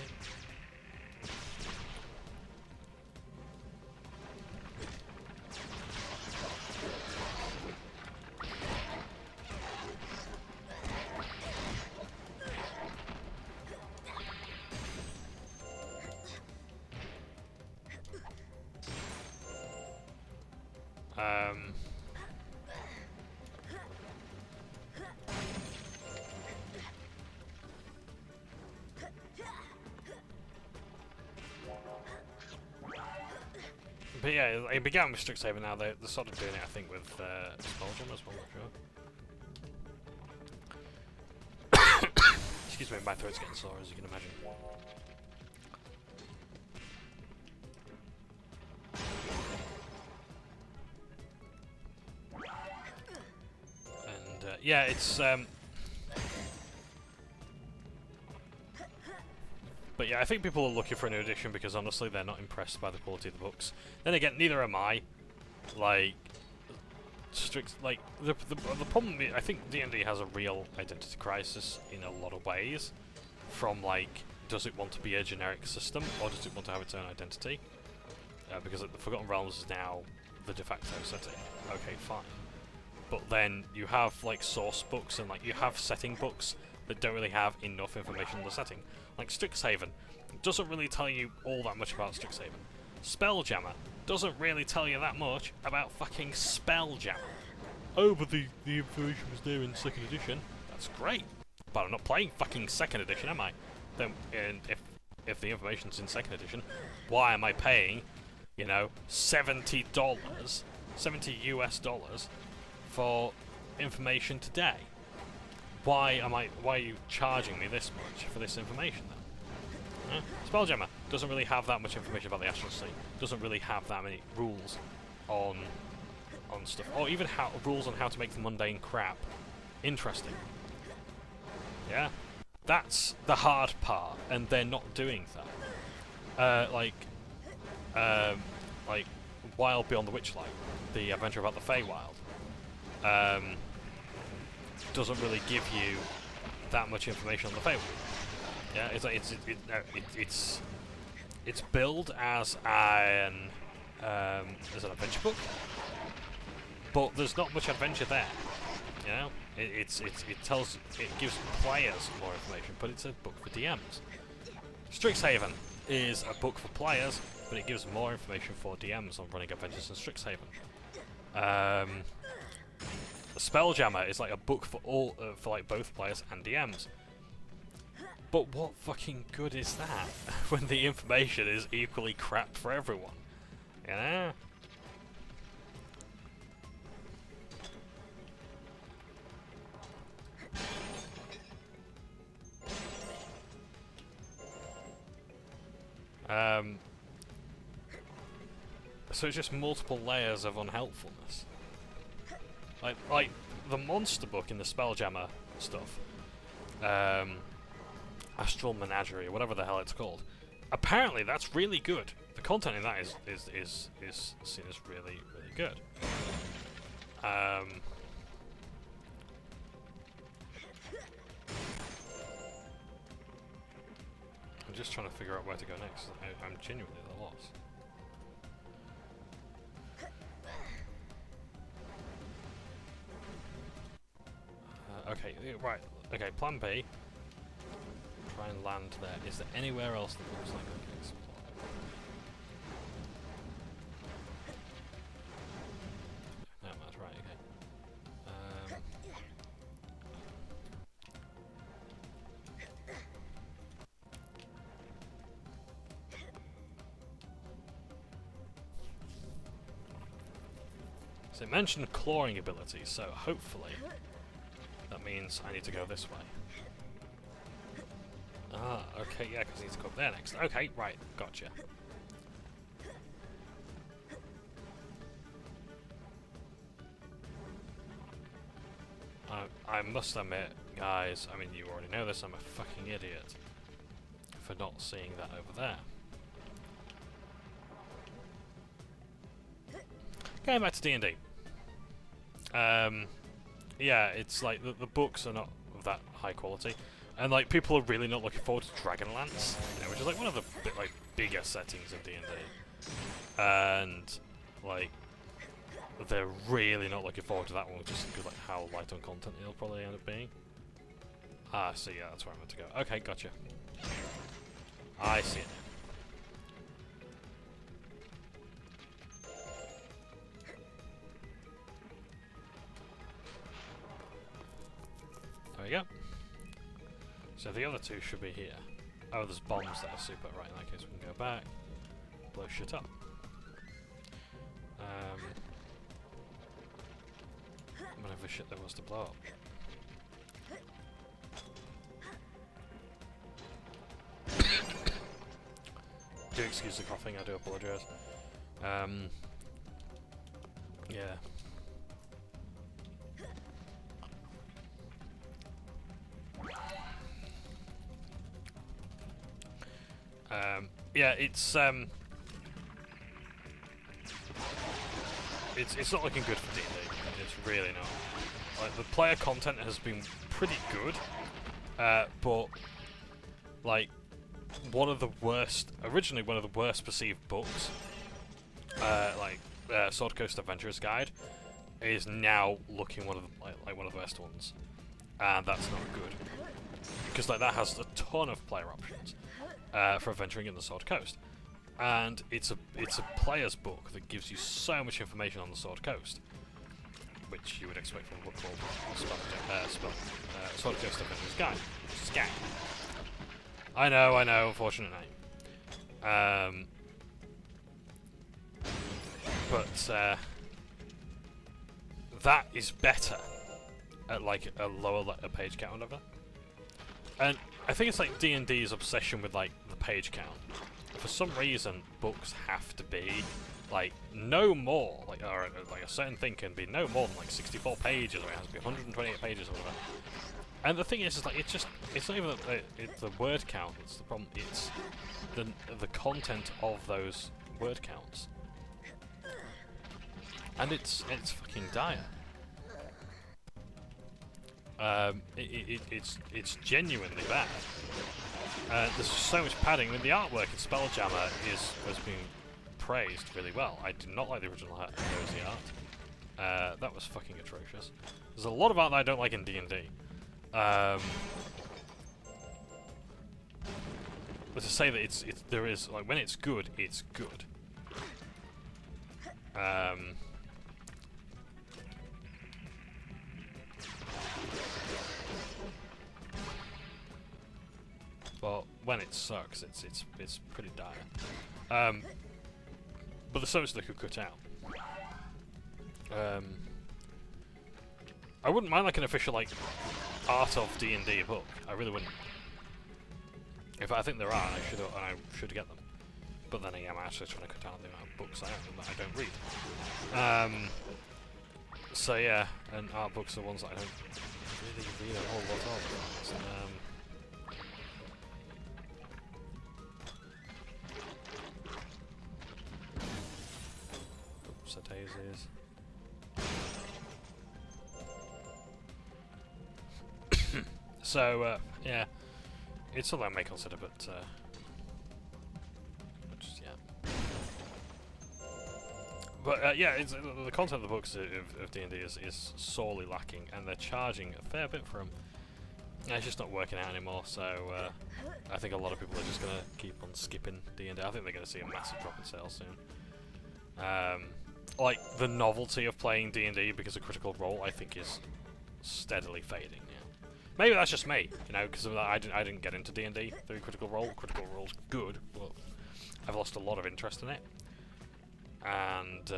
But yeah, it began with Strixhaven. Now they're sort of doing it, I think, with Spyro as well. Not sure. Excuse me, my throat's getting sore, as you can imagine. And yeah, it's. But yeah, I think people are looking for a new edition because honestly they're not impressed by the quality of the books. Then again, neither am I. Like, the problem, I think D&D has a real identity crisis in a lot of ways. From like, does it want to be a generic system or does it want to have its own identity? Because the Forgotten Realms is now the de facto setting. Okay, fine. But then you have like source books and like you have setting books that don't really have enough information on the setting. Like Strixhaven doesn't really tell you all that much about Strixhaven. Spelljammer doesn't really tell you that much about fucking Spelljammer. Oh, but the information was there in 2nd edition. That's great. But I'm not playing fucking 2nd edition, am I? Then, and if the information's in 2nd edition, why am I paying, you know, $70, $70 US dollars for information today? Why are you charging me this much for this information then? Spelljammer doesn't really have that much information about the Astral Sea. Doesn't really have that many rules on stuff, or even rules on how to make the mundane crap interesting. Yeah, that's the hard part, and they're not doing that. Like Wild Beyond the Witchlight, the adventure about the Feywild, doesn't really give you that much information on the Feywild. Yeah, it's billed as an adventure book, but there's not much adventure there. You know, it gives players more information, but it's a book for DMs. Strixhaven is a book for players, but it gives more information for DMs on running adventures in Strixhaven. Spelljammer is like a book for all, for like both players and DMs. But what fucking good is that when the information is equally crap for everyone? You know? So it's just multiple layers of unhelpfulness. Like the monster book in the Spelljammer stuff, Astral Menagerie, or whatever the hell it's called. Apparently, that's really good. The content in that is seen as really good. I'm just trying to figure out where to go next. I'm genuinely at a loss. Okay, right. Okay, plan B. Try and land there. Is there anywhere else that looks like I can explore? No, that's right, okay. So it mentioned clawing abilities, so hopefully that means I need to go this way. Ah, okay, yeah, because I need to go up there next. Okay, right, gotcha. I must admit, guys, I mean, you already know this, I'm a fucking idiot for not seeing that over there. Going back to D&D. Yeah, it's like the books are not of that high quality, and like people are really not looking forward to Dragonlance, you know, which is like one of the bigger settings of D&D, and like they're really not looking forward to that one, just because like how light on content it'll probably end up being. Ah, so yeah, that's where I'm meant to go. Okay, gotcha. I see it. There we go. So the other two should be here. Oh, there's bombs that are super. Right, in that case we can go back, blow shit up. Whatever shit there was to blow up. Do excuse the coughing, I do apologise. Yeah. Yeah, it's not looking good for D&D. It's really not. Like, the player content has been pretty good, but like originally one of the worst perceived books, Sword Coast Adventurer's Guide, is now looking one of the one of the best ones, and that's not good because like that has a ton of player options. for adventuring in the Sword Coast. And it's a player's book that gives you so much information on the Sword Coast, which you would expect from a book called Sword Coast Adventurer's Guide. Skag. I know, unfortunate name. But that is better at like a lower page count or whatever. And I think it's like D&D's obsession with like the page count. For some reason, books have to be like no more, like or like a certain thing can be no more than like 64 pages, or it has to be 128 pages or whatever. And the thing is like it's not even the word count that's the problem. It's the content of those word counts, and it's fucking dire. It's genuinely bad. There's so much padding. I mean, the artwork in Spelljammer has been praised really well. I did not like the original Cozy art. That was fucking atrocious. There's a lot of art that I don't like in D&D. But to say that there is like when it's good, it's good. But when it sucks, it's pretty dire. But there's so much they could cut out. I wouldn't mind like an official like art of D&D book. I really wouldn't. If I think there are, I should get them. But then again, I'm actually trying to cut out the amount of books I own that I don't read. So yeah, and art books are ones that I don't really read a whole lot of. Daisies. So yeah, it's something I may consider, but just yeah. But yeah, the content of the books of D&D is sorely lacking, and they're charging a fair bit for them. And it's just not working out anymore. So I think a lot of people are just gonna keep on skipping D&D. I think they're gonna see a massive drop in sales soon. Like, the novelty of playing D&D because of Critical Role, I think, is steadily fading, yeah. Maybe that's just me, you know, because I didn't get into D&D through Critical Role. Critical Role's good, but I've lost a lot of interest in it. And,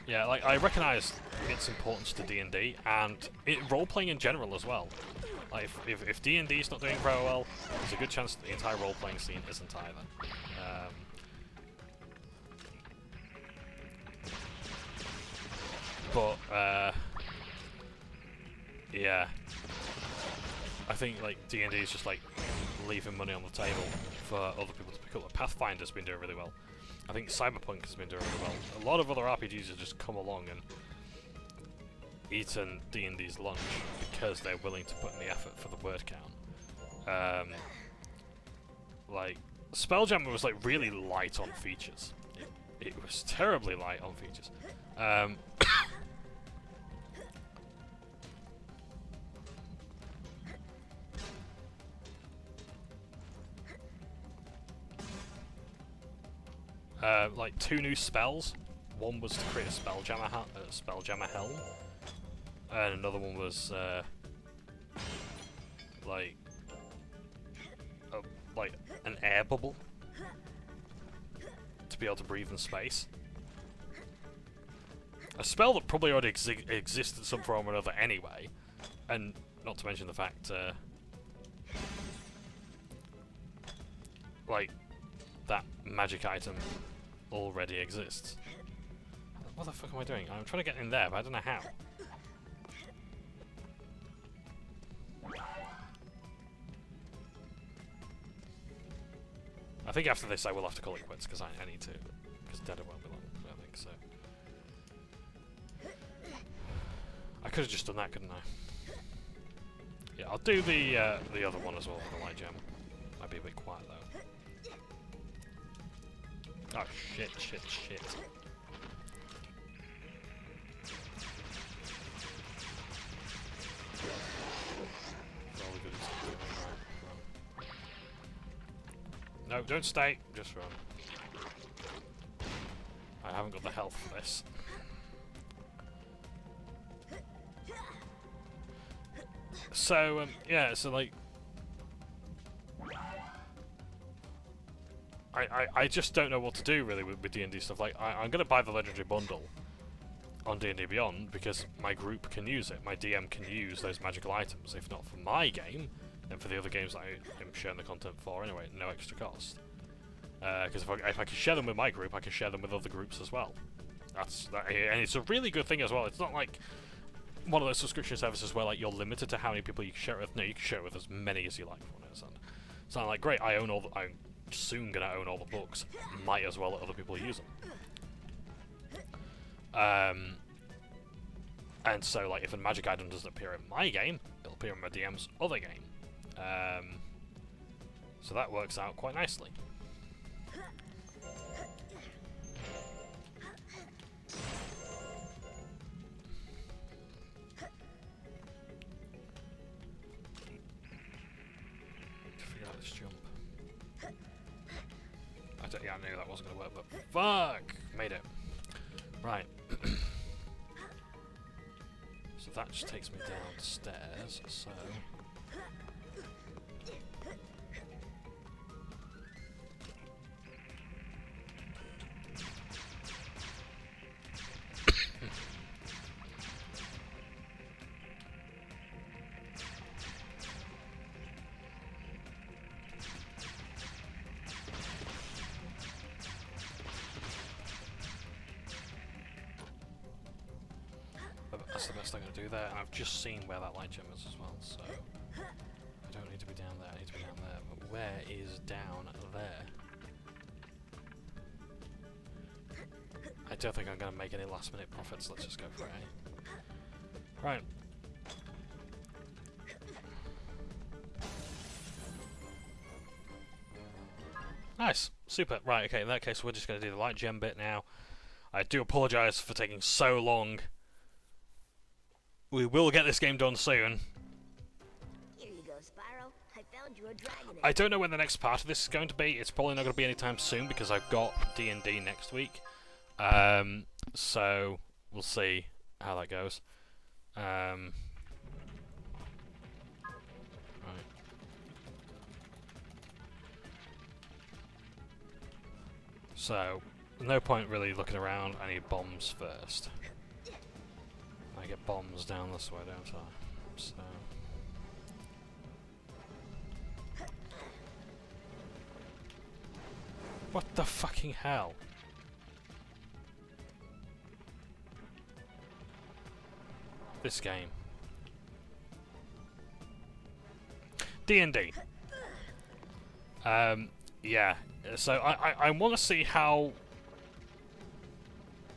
yeah, like, I recognise its importance to D&D, and role-playing in general as well. Like, if D&D's not doing very well, there's a good chance that the entire role-playing scene isn't either. Yeah. I think, like, D&D is just, like, leaving money on the table for other people to pick up. Like, Pathfinder's been doing really well. I think Cyberpunk has been doing really well. A lot of other RPGs have just come along and eaten D&D's lunch because they're willing to put in the effort for the word count. Like, Spelljammer was like really light on features. It was terribly light on features. Like 2 new spells. One was to create a Spelljammer helm. And another one was like an air bubble to be able to breathe in space. A spell that probably already exists in some form or another anyway, and not to mention the fact like that magic item already exists. What the fuck am I doing? I'm trying to get in there, but I don't know how. I think after this I will have to call it quits, because I need to, because Dead won't be long, I think, so. I could have just done that, couldn't I? Yeah, I'll do the other one as well for the light gem. Might be a bit quiet though. Oh shit. No, don't stay. Just run. I haven't got the health for this. So, yeah, so like... I just don't know what to do really with D&D stuff. Like, I'm going to buy the Legendary Bundle on D&D Beyond because my group can use it. My DM can use those magical items. If not for my game, then for the other games that I am sharing the content for anyway, no extra cost. Because if I can share them with my group, I can share them with other groups as well. And it's a really good thing as well. It's not like one of those subscription services where like you're limited to how many people you can share it with. No, you can share it with as many as you like. It's not like, great, I'm soon gonna own all the books. Might as well let other people use them. And so like if a magic item doesn't appear in my game, it'll appear in my DM's other game. So that works out quite nicely. Figure out this jump. Yeah, I knew that wasn't gonna work, but fuck! Made it. Right. So that just takes me downstairs, so... That's the best I'm going to do there, and I've just seen where that light gem is as well, so I don't need to be down there, I need to be down there, but where is down there? I don't think I'm going to make any last minute profits, let's just go for it, eh? Right. Nice, super. Right, okay, in that case we're just going to do the light gem bit now. I do apologise for taking so long. We will get this game done soon. Here you go, Spyro. I found you a dragon. I don't know when the next part of this is going to be. It's probably not going to be anytime soon because I've got D&D next week. So we'll see how that goes. Right. So, no point really looking around. I need bombs first. I get bombs down this way, don't I? So... What the fucking hell? This game. D&D. Yeah. So I want to see how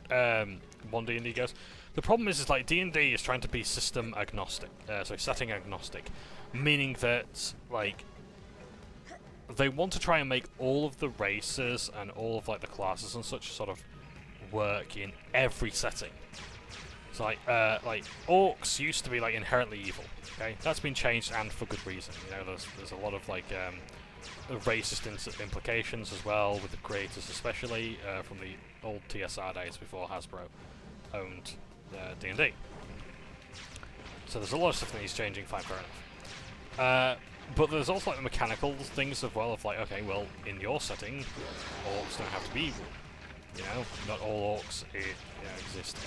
1 D&D goes. The problem is like D&D is trying to be system agnostic, so setting agnostic, meaning that like they want to try and make all of the races and all of like the classes and such sort of work in every setting. So like orcs used to be like inherently evil. Okay, that's been changed and for good reason. You know, there's a lot of like racist implications as well with the creators, especially from the old TSR days before Hasbro owned D&D. So there's a lot of stuff that needs changing, fine, fair enough. But there's also like the mechanical things as well of like, okay, well, in your setting, orcs don't have to be evil. You know, not all orcs exist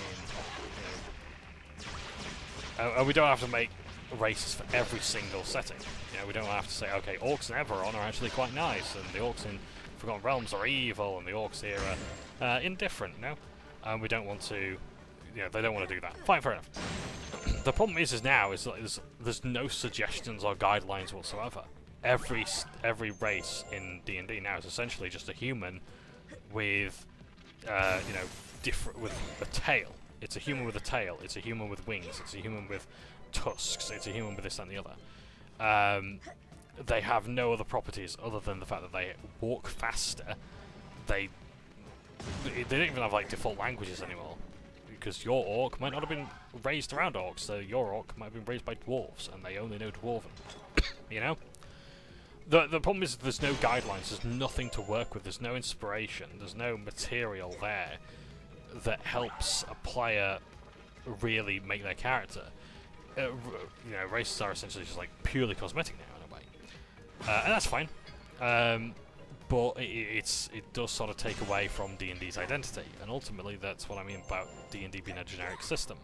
in, and we don't have to make races for every single setting. You know, we don't have to say, okay, orcs in Eberron are actually quite nice, and the orcs in Forgotten Realms are evil, and the orcs here are indifferent, you know? And we don't want to, you know, they don't want to do that. Fine, fair enough. The problem is that there's no suggestions or guidelines whatsoever. Every race in D&D now is essentially just a human with, you know, with a tail. It's a human with a tail. It's a human with wings. It's a human with tusks. It's a human with this that, and the other. They have no other properties other than the fact that they walk faster. They don't even have like default languages anymore, because your orc might not have been raised around orcs. So your orc might have been raised by dwarves, and they only know dwarven. You know. The problem is there's no guidelines, there's nothing to work with, there's no inspiration, there's no material there that helps a player really make their character. You know, races are essentially just like purely cosmetic now in a way, and that's fine. But it does sort of take away from D&D's identity, and ultimately that's what I mean about D&D being a generic system.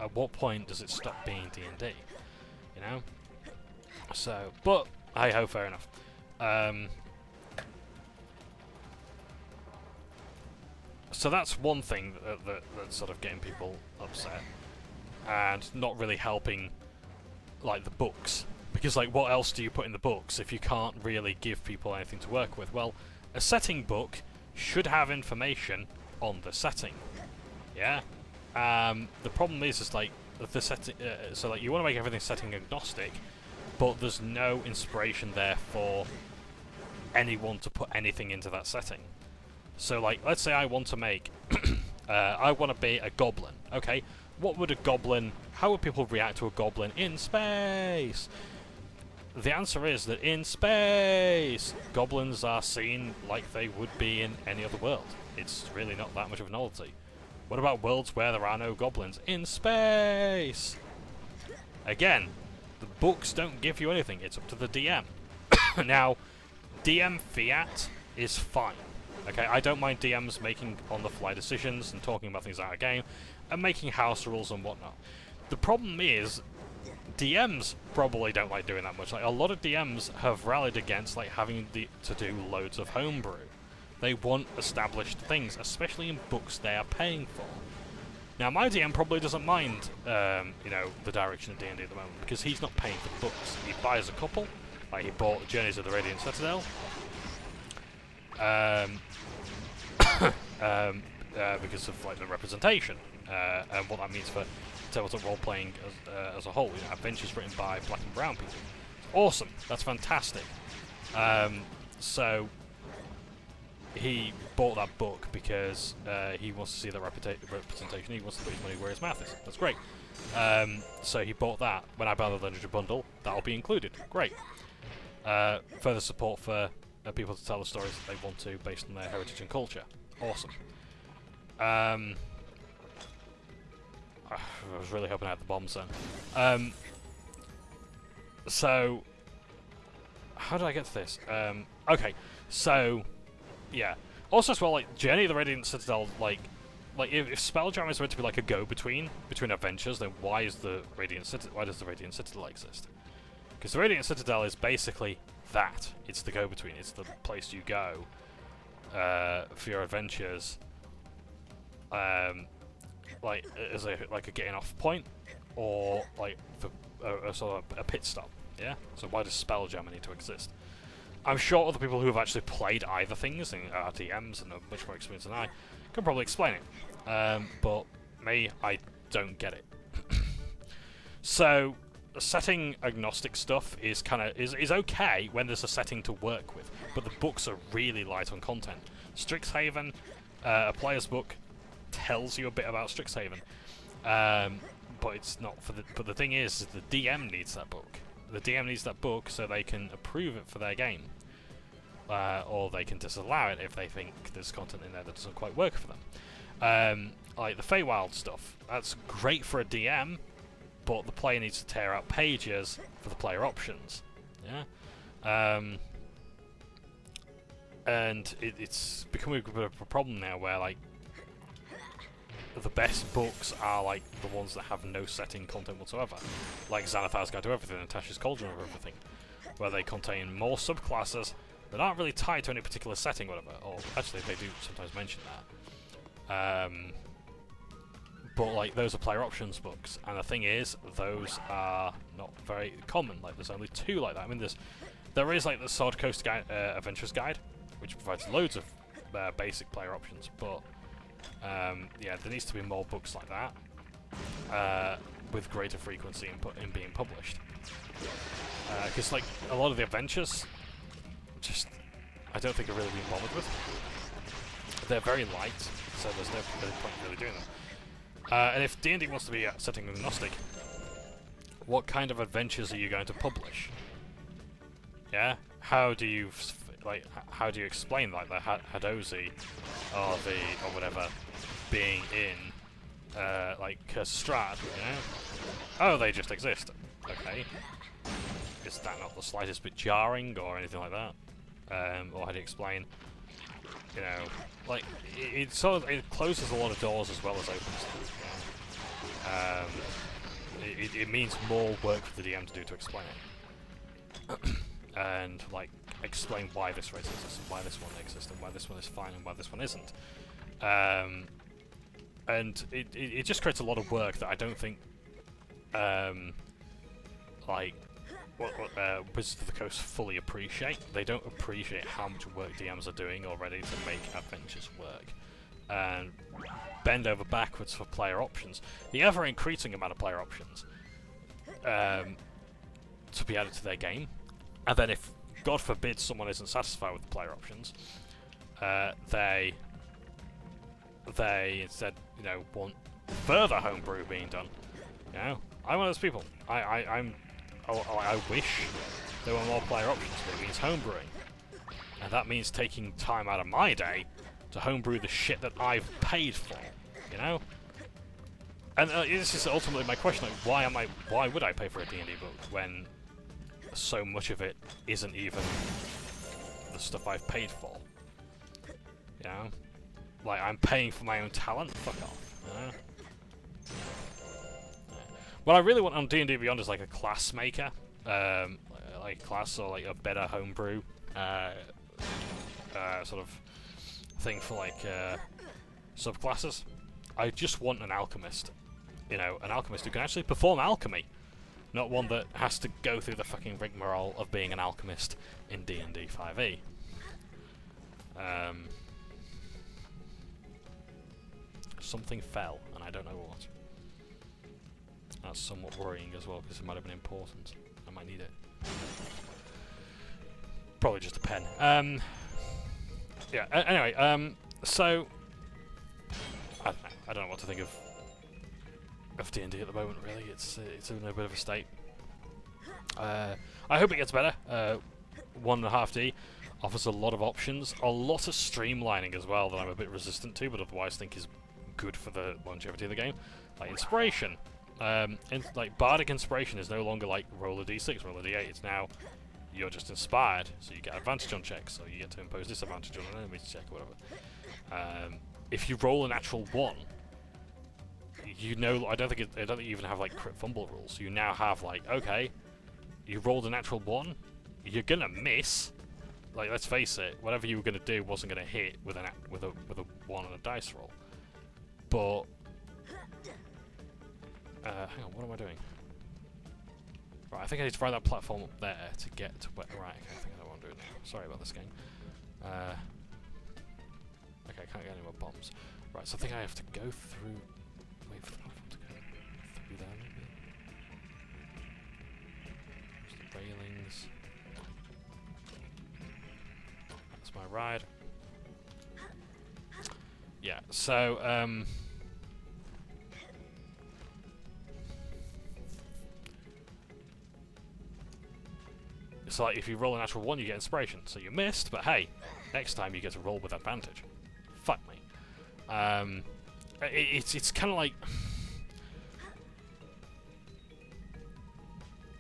At what point does it stop being D&D? You know. So, but hey ho, fair enough. So that's one thing that's sort of getting people upset, and not really helping, like, the books. Because, like, what else do you put in the books if you can't really give people anything to work with? Well, a setting book should have information on the setting. Yeah? The problem is like, the setting... so, like, you want to make everything setting agnostic, but there's no inspiration there for anyone to put anything into that setting. So, like, let's say I want to make... I want to be a goblin. Okay, what would a goblin... How would people react to a goblin in space? The answer is that in space, goblins are seen like they would be in any other world. It's really not that much of a novelty. What about worlds where there are no goblins? In space! Again, the books don't give you anything. It's up to the DM. Now, DM fiat is fine. Okay, I don't mind DMs making on-the-fly decisions and talking about things out of game and making house rules and whatnot. The problem is, DMs probably don't like doing that much. Like, a lot of DMs have rallied against like having to do loads of homebrew. They want established things, especially in books they are paying for. Now, my DM probably doesn't mind, you know, the direction of D&D at the moment, because he's not paying for the books. He buys a couple, like he bought Journeys of the Radiant Citadel, because of like the representation and what that means for tabletop role playing as a whole. You know, adventures written by black and brown people. Awesome, that's fantastic. So he bought that book because he wants to see the representation. He wants to put his money where his mouth is. That's great. So he bought that. When I buy the Legendary Bundle, that'll be included. Great. Further support for people to tell the stories that they want to based on their heritage and culture. Awesome. I was really hoping I had the bombs then. So, how did I get to this? Okay, so, yeah. Also as well, like, Journey of the Radiant Citadel, like if Spelljam is meant to be like a go-between between adventures, then why does the Radiant Citadel exist? Because the Radiant Citadel is basically that. It's the go-between. It's the place you go for your adventures, like as a getting off point, or like for a sort of a pit stop. Yeah. So why does Spelljammer need to exist? I'm sure other people who have actually played either things and are DMs and are much more experienced than I can probably explain it. But me, I don't get it. So setting agnostic stuff is is okay when there's a setting to work with, but the books are really light on content. Strixhaven, a player's book, tells you a bit about Strixhaven, but it's not for the. But the thing is, the DM needs that book. The DM needs that book so they can approve it for their game, or they can disallow it if they think there's content in there that doesn't quite work for them. Like the Feywild stuff, that's great for a DM, but the player needs to tear out pages for the player options. Yeah, and it's becoming a bit of a problem now, where like the best books are like the ones that have no setting content whatsoever, like Xanathar's Guide to Everything and Tasha's Cauldron of Everything, where they contain more subclasses that aren't really tied to any particular setting, whatever. Or actually, they do sometimes mention that. But like those are player options books, and the thing is, those are not very common. Like there's only 2 like that. I mean, there is like the Sword Coast Guide, Adventures Guide, which provides loads of basic player options, but yeah, there needs to be more books like that with greater frequency in being published. Because like a lot of the adventures, just I don't think are really being bothered with. They're very light, so there's no really point in really doing them. And if D&D wants to be setting agnostic, what kind of adventures are you going to publish? Yeah, how do you how do you explain like the Hadozi or whatever being in like Curse Strahd? You know? Oh, they just exist. Okay. Is that not the slightest bit jarring or anything like that? Or how do you explain? You know, like it sort of it closes a lot of doors as well as opens them. You know? It means more work for the DM to do to explain it, and like explain why this race exists, and why this one exists, and why this one is fine, and why this one isn't. And it just creates a lot of work that I don't think like Wizards of the Coast fully appreciate. They don't appreciate how much work DMs are doing already to make adventures work and bend over backwards for player options. The ever-increasing amount of player options to be added to their game, and then if God forbid someone isn't satisfied with the player options, they instead, you know, want further homebrew being done. You know, I'm one of those people. I wish there were more player options, but it means homebrewing. And that means taking time out of my day to homebrew the shit that I've paid for, you know? And this is ultimately my question, like, why would I pay for a D&D book when so much of it isn't even the stuff I've paid for? You know? Like, I'm paying for my own talent? Fuck off, you know? What I really want on D&D Beyond is like a class maker, like class or like a better homebrew sort of thing for like subclasses. I just want an alchemist, you know, an alchemist who can actually perform alchemy, not one that has to go through the fucking rigmarole of being an alchemist in D&D 5e. Something fell, and I don't know what. That's somewhat worrying as well, because it might have been important. I might need it. Probably just a pen. Yeah, anyway, so... I don't know what to think of D&D at the moment, really. It's in a bit of a state. I hope it gets better. 1.5D offers a lot of options, a lot of streamlining as well that I'm a bit resistant to, but otherwise think is good for the longevity of the game. Like inspiration. Like bardic inspiration is no longer like roll a d6, roll a d8. It's now you're just inspired, so you get advantage on checks, so you get to impose disadvantage on an enemy check or whatever. If you roll a natural 1, you know, I don't think you even have like crit fumble rules. You now have like, okay, you rolled a natural 1, you're gonna miss. Like, let's face it, whatever you were gonna do wasn't gonna hit with a 1 on a dice roll. But hang on, what am I doing? Right, I think I need to ride that platform up there to get to where. Right, okay, I think I know what I'm doing now. Sorry about this game. Okay, I can't get any more bombs. Right, so I think I have to go through. Wait for the platform to go through there, maybe. There's the railings. That's my ride. Yeah, so, it's like if you roll a natural 1, you get inspiration. So you missed, but hey, next time you get to roll with advantage. Fuck me. It's kind of like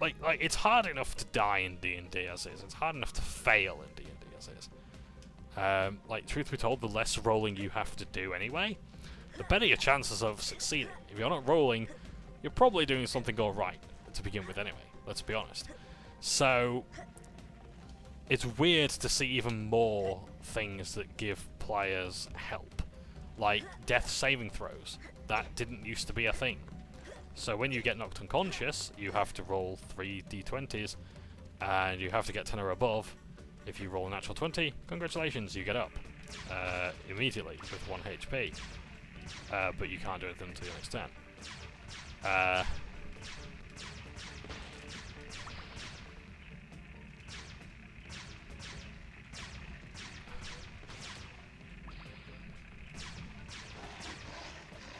it's hard enough to die in D&D as is. It's hard enough to fail in D&D as is. Like, truth be told, the less rolling you have to do anyway, the better your chances of succeeding. If you're not rolling, you're probably doing something alright to begin with anyway, let's be honest. So, it's weird to see even more things that give players help. Like, death saving throws. That didn't used to be a thing. So when you get knocked unconscious, you have to roll 3 d20s, and you have to get 10 or above. If you roll a natural 20, congratulations, you get up immediately with 1 HP. But you can't do it until the next turn.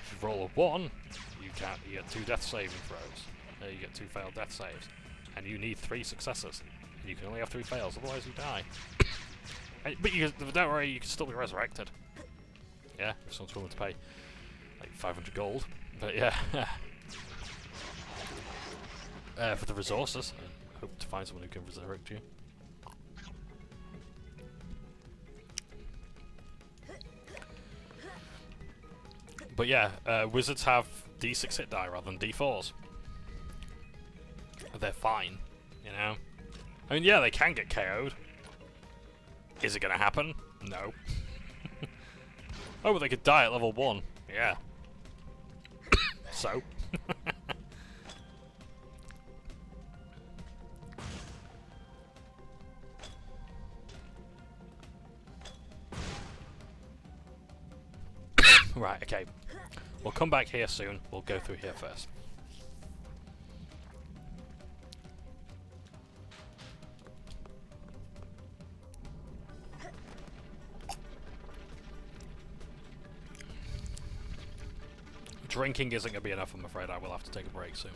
If you roll a 1, you get 2 death saving throws. You get 2 failed death saves. And you need 3 successes. You can only have 3 fails, otherwise you die. But don't worry, you can still be resurrected. Yeah, if someone's willing to pay like 500 gold. But yeah, for the resources, I hope to find someone who can resurrect you. But yeah, wizards have D6 hit die rather than D4s. They're fine, you know? I mean, yeah, they can get KO'd. Is it gonna happen? No. Oh, but they could die at level 1. Yeah. So? Right, okay. We'll come back here soon. We'll go through here first. Drinking isn't going to be enough, I'm afraid. I will have to take a break soon.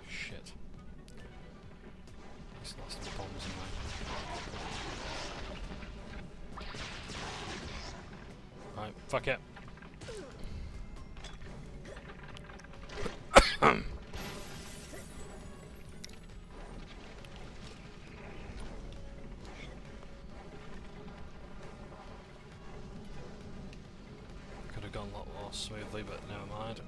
Shit. There's lots of bombs in there. Right, fuck it. Could have gone a lot more smoothly, but never mind.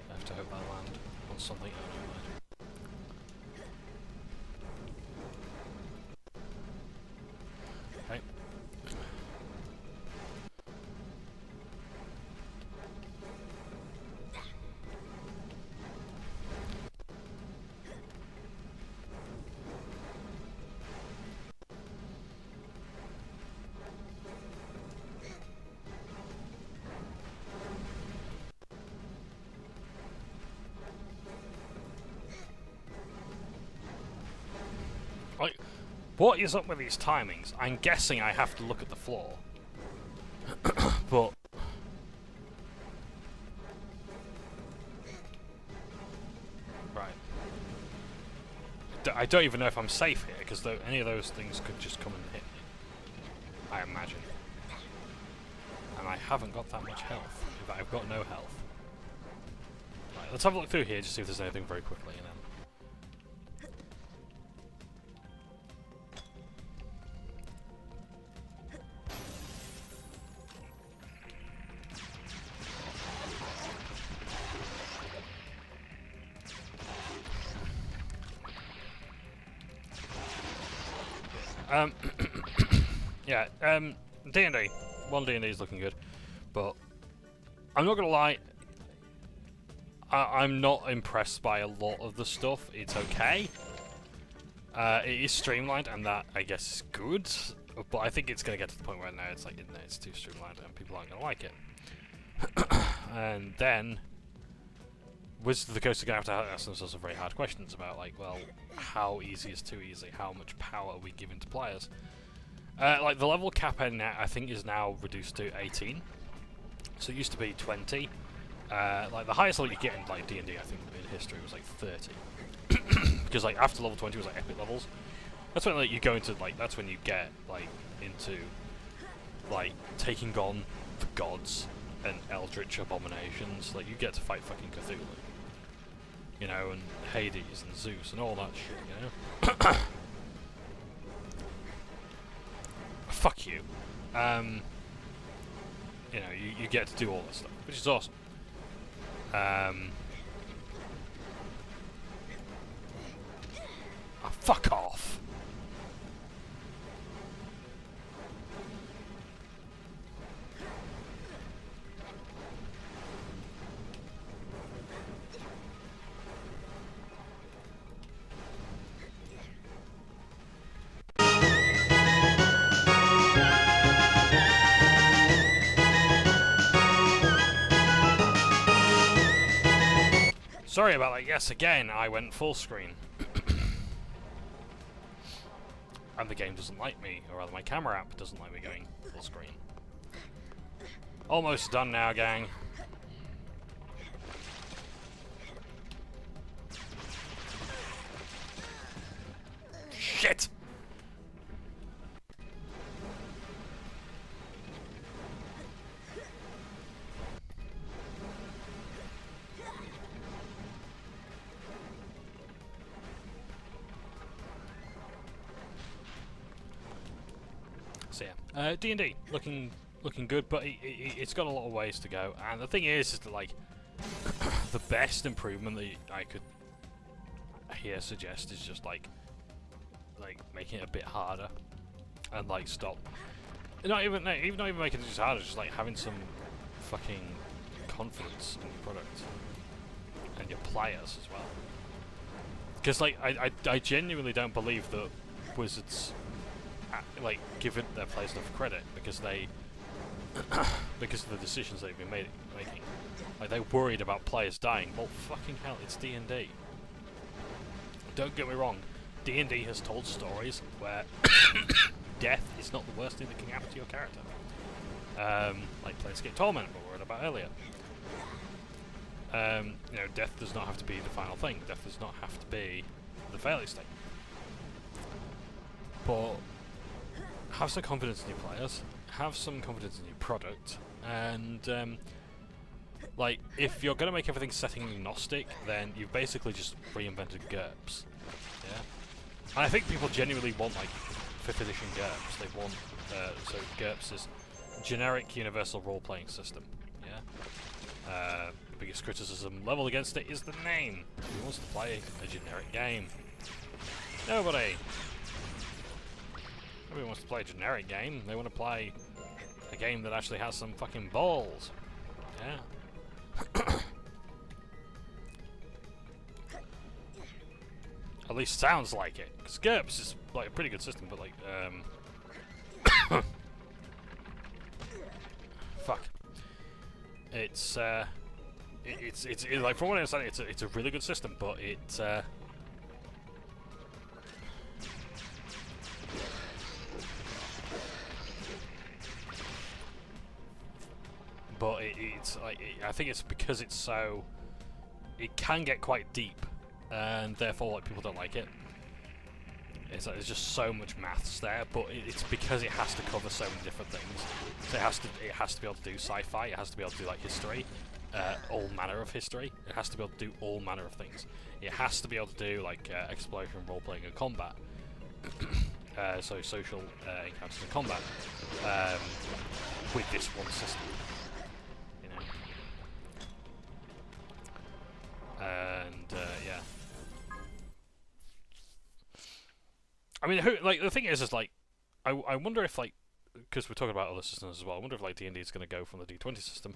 I have to hope I land on something. Oh, never mind. Okay. Like, what is up with these timings? I'm guessing I have to look at the floor. But... Right. I don't even know if I'm safe here, because any of those things could just come and hit me. I imagine. And I haven't got that much health. In fact, I've got no health. Right, let's have a look through here, just see if there's anything very quickly, and then... yeah, D&D. One D&D is looking good, but I'm not gonna lie, I'm not impressed by a lot of the stuff. It's okay. It is streamlined, and that, I guess, is good, but I think it's gonna get to the point where now it's like, no, it's too streamlined, and people aren't gonna like it. And then Wizards of the Coast are going to have to ask themselves some very hard questions about, like, well, how easy is too easy? How much power are we giving to players? Like, the level cap I think is now reduced to 18. So it used to be 20. Like, the highest level you get in, like, D&D, I think, in history was, like, 30. Because, like, after level 20 was, like, epic levels. That's when, like, you go into, like, that's when you get, like, into, like, taking on the gods and eldritch abominations. Like, you get to fight fucking Cthulhu. You know, and Hades and Zeus and all that shit, you know? Fuck you. You know, you get to do all this stuff, which is awesome. Oh, fuck off. Sorry about that. Yes, again, I went full screen. And the game doesn't like me, or rather my camera app doesn't like me going full screen. Almost done now, gang. Shit! So yeah, D&D looking good, but it's got a lot of ways to go. And the thing is that like the best improvement that I could here suggest is just like making it a bit harder, and like stop. Not even making it just harder, just like having some fucking confidence in your product and your players as well. Because like I genuinely don't believe that Wizards like give their players enough credit because because of the decisions they've been making. Like they're worried about players dying. Well, fucking hell, it's D&D. Don't get me wrong, D&D has told stories where death is not the worst thing that can happen to your character. Like Planescape Torment, what we were about earlier. You know, death does not have to be the final thing. Death does not have to be the failure state. But have some confidence in your players, have some confidence in your product, and like, if you're going to make everything setting agnostic, then you've basically just reinvented GURPS. Yeah? And I think people genuinely want, like, 5th edition GURPS. They want, so GURPS is Generic Universal Role-Playing System. Yeah? The biggest criticism leveled against it is the name. Who wants to play a generic game? Nobody! Nobody wants to play a generic game. They want to play a game that actually has some fucking balls. Yeah? At least sounds like it. Because GURPS is like a pretty good system, but like, fuck. It's like, from what I understand, it's a really good system, but it's like, I think it's because it's so, it can get quite deep, and therefore like people don't like it. It's like there's just so much maths there, but it's because it has to cover so many different things. So it has to be able to do sci-fi. It has to be able to do like history, all manner of history. It has to be able to do all manner of things. It has to be able to do like exploration, role playing, and combat. So social encounters and combat with this one system. And yeah, I mean, like the thing is like, I wonder if like, because we're talking about other systems as well. I wonder if like D&D is going to go from the D20 system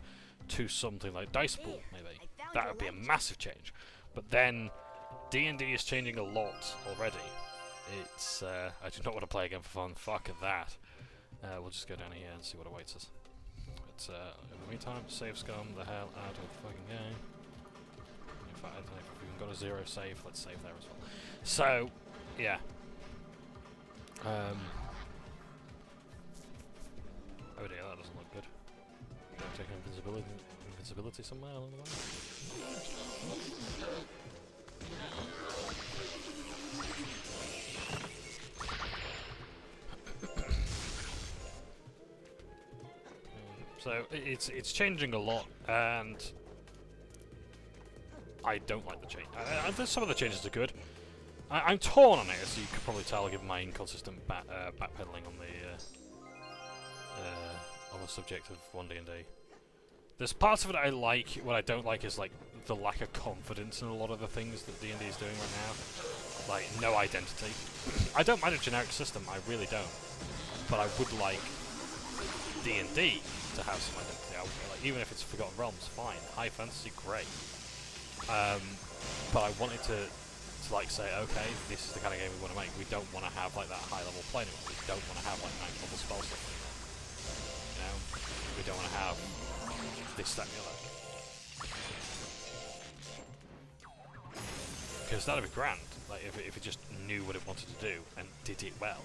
to something like Dice Pool. Maybe that would be a massive change. But then D&D is changing a lot already. It's I do not want to play again for fun. Fuck that. We'll just go down here and see what awaits us. But in the meantime, save scum the hell out of the fucking game. I don't know if we've got a 0 save, let's save there as well. So, yeah. Oh dear, that doesn't look good. Should I take invincibility somewhere along the way? So, it's changing a lot, and I don't like the change. Some of the changes are good. I'm torn on it, as you could probably tell, given my inconsistent backpedaling on the subject of 1D&D. There's parts of it I like. What I don't like is like the lack of confidence in a lot of the things that D&D is doing right now. Like no identity. I don't mind a generic system. I really don't. But I would like D&D to have some identity. Like, even if it's Forgotten Realms, fine. High fantasy, great. But I wanted to like say, okay, this is the kind of game we want to make. We don't want to have like that high level play anymore. We don't want to have like 9th level spell stuff anymore. You know, we don't want to have this, that, and the other. Because that'd be grand. Like if it just knew what it wanted to do and did it well.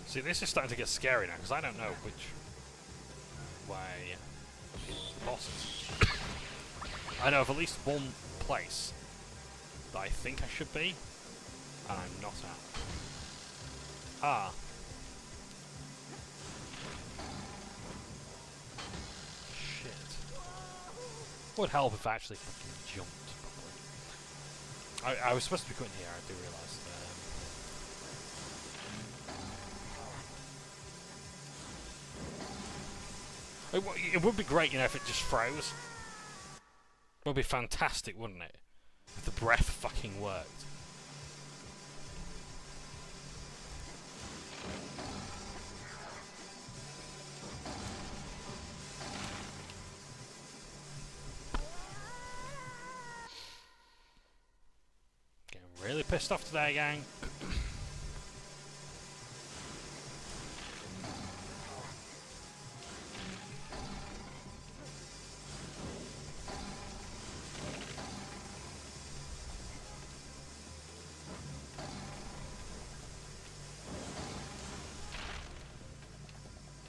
See, this is starting to get scary now because I don't know which way the boss is. I know of at least one place that I think I should be, and I'm not at. Ah. Shit. Would help if I actually fucking jumped properly. I was supposed to be going here, I do realise. It would be great, you know, if it just froze. It would be fantastic, wouldn't it? If the breath fucking worked. Getting really pissed off today, gang.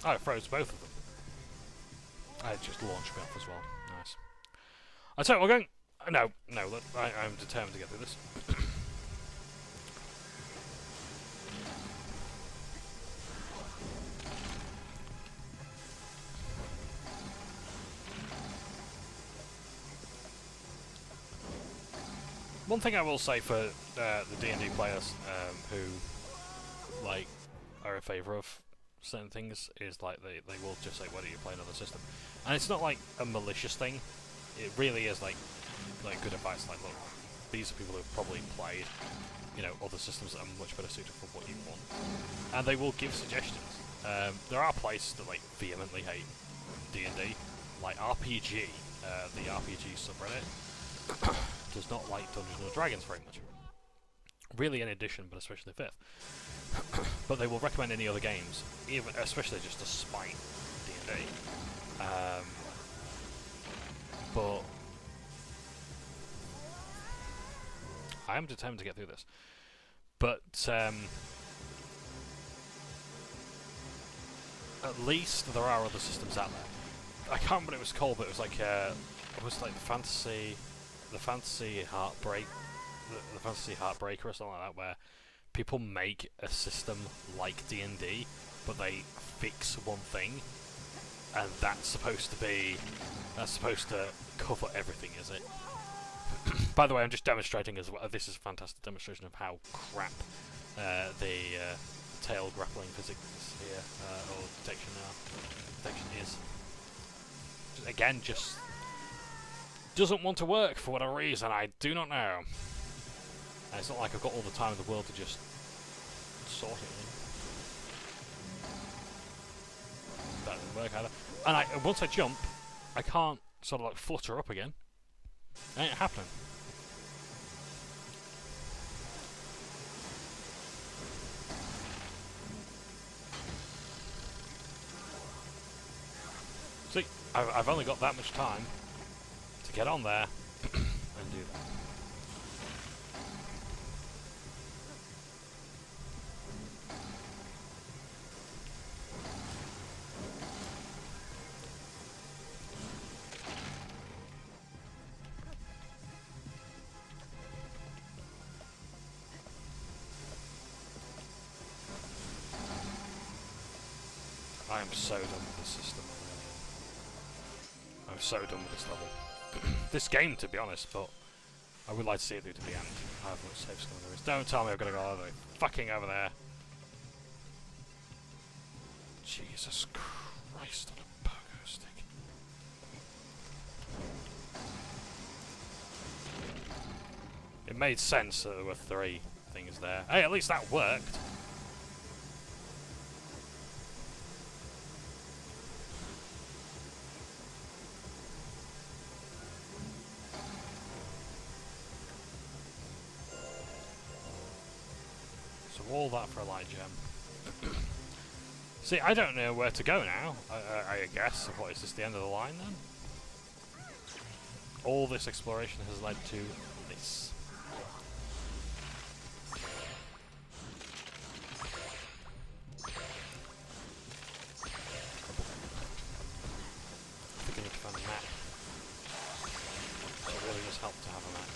Oh, it froze both of them. I just launched me off as well. Nice. I tell you what, we're going... No, I'm determined to get through this. One thing I will say for the D&D players who like are in favour of certain things is like they will just say, why don't you play another system? And it's not like a malicious thing. It really is like good advice. Like, look, these are people who've probably played, you know, other systems that are much better suited for what you want, and they will give suggestions. There are places that like vehemently hate D&D, like RPG, the RPG subreddit does not like Dungeons and Dragons very much. Really, in addition, but especially 5th. But they will recommend any other games, even especially just to spite D&D. But I am determined to get through this. But at least there are other systems out there. I can't remember what it was called, but it was like the fantasy heartbreak, the fantasy heartbreaker or something like that, where people make a system like D&D, but they fix one thing, and that's supposed to cover everything, is it? By the way, I'm just demonstrating as well. This is a fantastic demonstration of how crap the tail grappling physics here, or detection is. Again, just doesn't want to work for whatever reason. I do not know. And it's not like I've got all the time in the world to just sort it in. That didn't work either. And once I jump, I can't sort of like flutter up again. It ain't happening. See, I've only got that much time to get on there and do that. I am so done with this system. I'm so done with this level. This game, to be honest, but I would like to see it through to the end. I have much safe skill there is. Don't tell me I've got to go all the way fucking over there. Jesus Christ on a pogo stick. It made sense that there were 3 things there. Hey, at least that worked. All that for a light gem. See, I don't know where to go now. I guess. What, is this the end of the line then? All this exploration has led to this. I think I need to find a map. It really does help to have a map.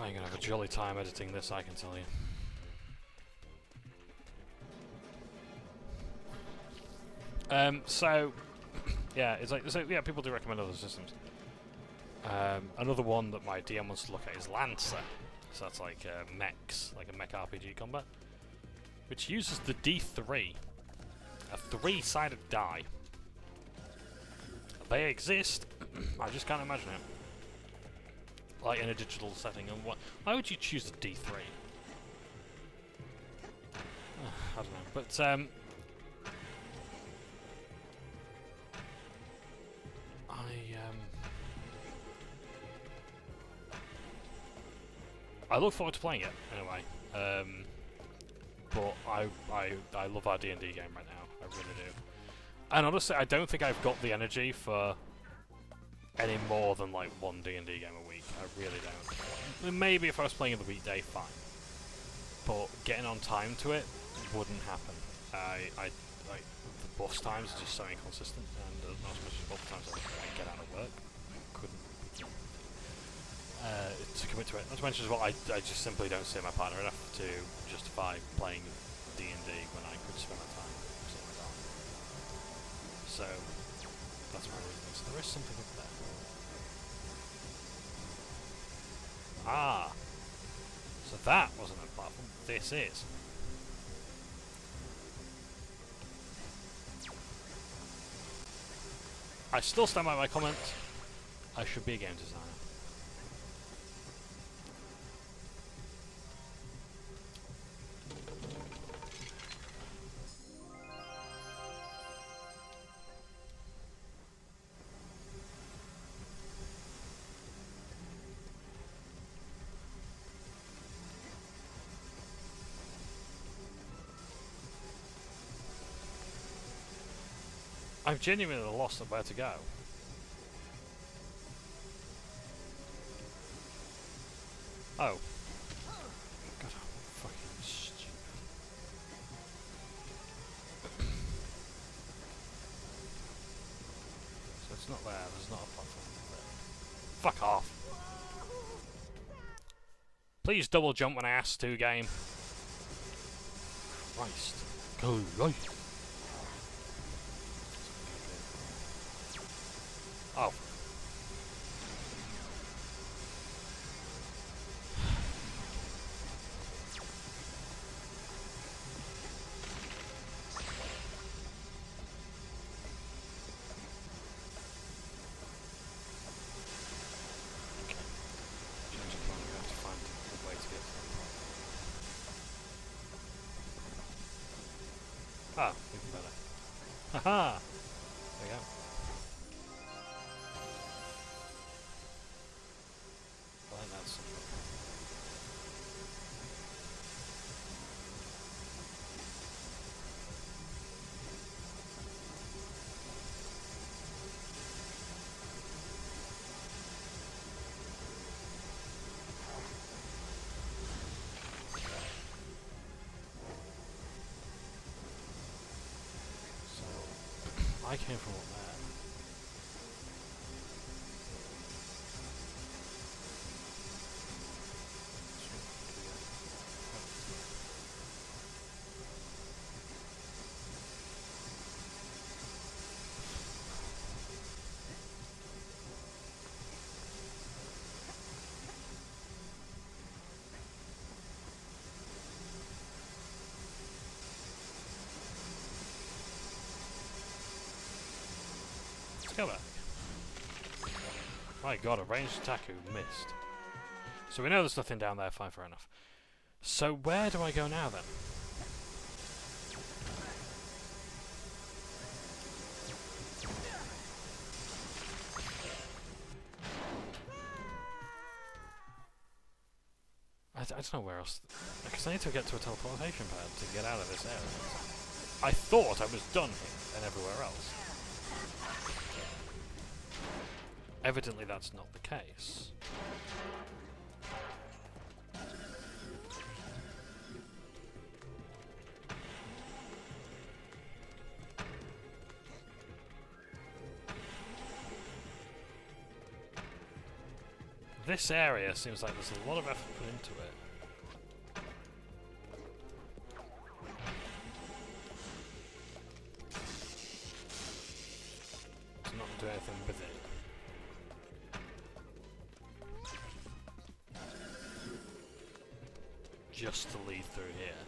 I'm gonna have a jolly time editing this, I can tell you. So yeah, it's like, so yeah, people do recommend other systems. Another one that my DM wants to look at is Lancer. So that's like mechs, like a mech RPG combat, which uses the D3, a 3-sided die. They exist. I just can't imagine it. Like in a digital setting, and why would you choose the D3? I don't know, but I look forward to playing it anyway. But I love our D&D game right now. I really do. And honestly, I don't think I've got the energy for any more than like one D&D game a week. I really don't. Maybe if I was playing in the weekday, fine. But getting on time to it wouldn't happen. I like the bus times are just so inconsistent, and not as much as both times I get out of work. Couldn't to commit to it. Not to mention as well, I just simply don't see my partner enough to justify playing D&D when I could spend my time something like that. So that's my reasons. There is something up there. Ah, so that wasn't a platform. This is. I still stand by my comment. I should be a game designer. I've genuinely lost where to go. Oh. God, I'm fucking stupid. So it's not there, there's not a platform there. Fuck off. Please double jump when I ask to, game. Christ. Go right. Oh. Ah, even better. Haha! There we go. I think that's something. I came from up there. Go back. My god, a ranged attack who missed. So we know there's nothing down there, fine, fair enough. So where do I go now then? don't know where else. Because I need to get to a teleportation pad to get out of this area. I thought I was done here and everywhere else. Evidently that's not the case. This area seems like there's a lot of effort put into it. To not do anything with it. Just to lead through here.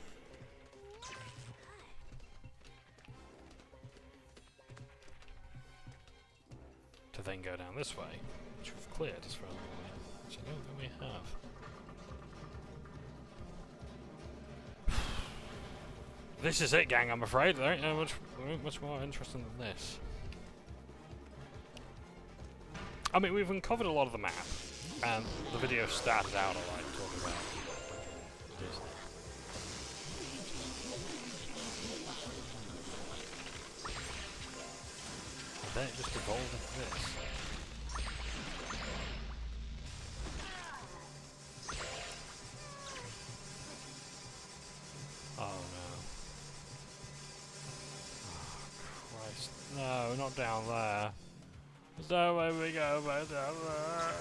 To then go down this way, which we've cleared as far as which I don't think we have. This is it, gang, I'm afraid. There ain't much more interesting than this. I mean, we've uncovered a lot of the map, and the video started out alright talking about Disney. And then it just evolved into this. Oh no. Oh Christ. No, not down there. There's no way we go back down there.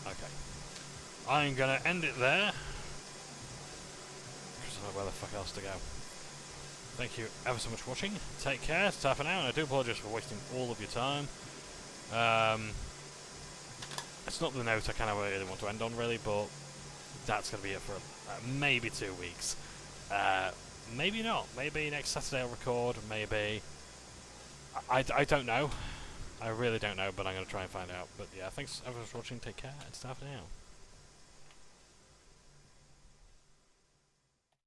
Okay. I'm gonna end it there. Because I don't know where the fuck else to go. Thank you ever so much for watching. Take care, it's half an hour, and I do apologise for wasting all of your time. It's not the note I kind of really want to end on, really, but that's going to be it for maybe 2 weeks. Maybe not. Maybe next Saturday I'll record. Maybe. I don't know. I really don't know, but I'm going to try and find out. But yeah, thanks everyone for watching. Take care. It's half an hour.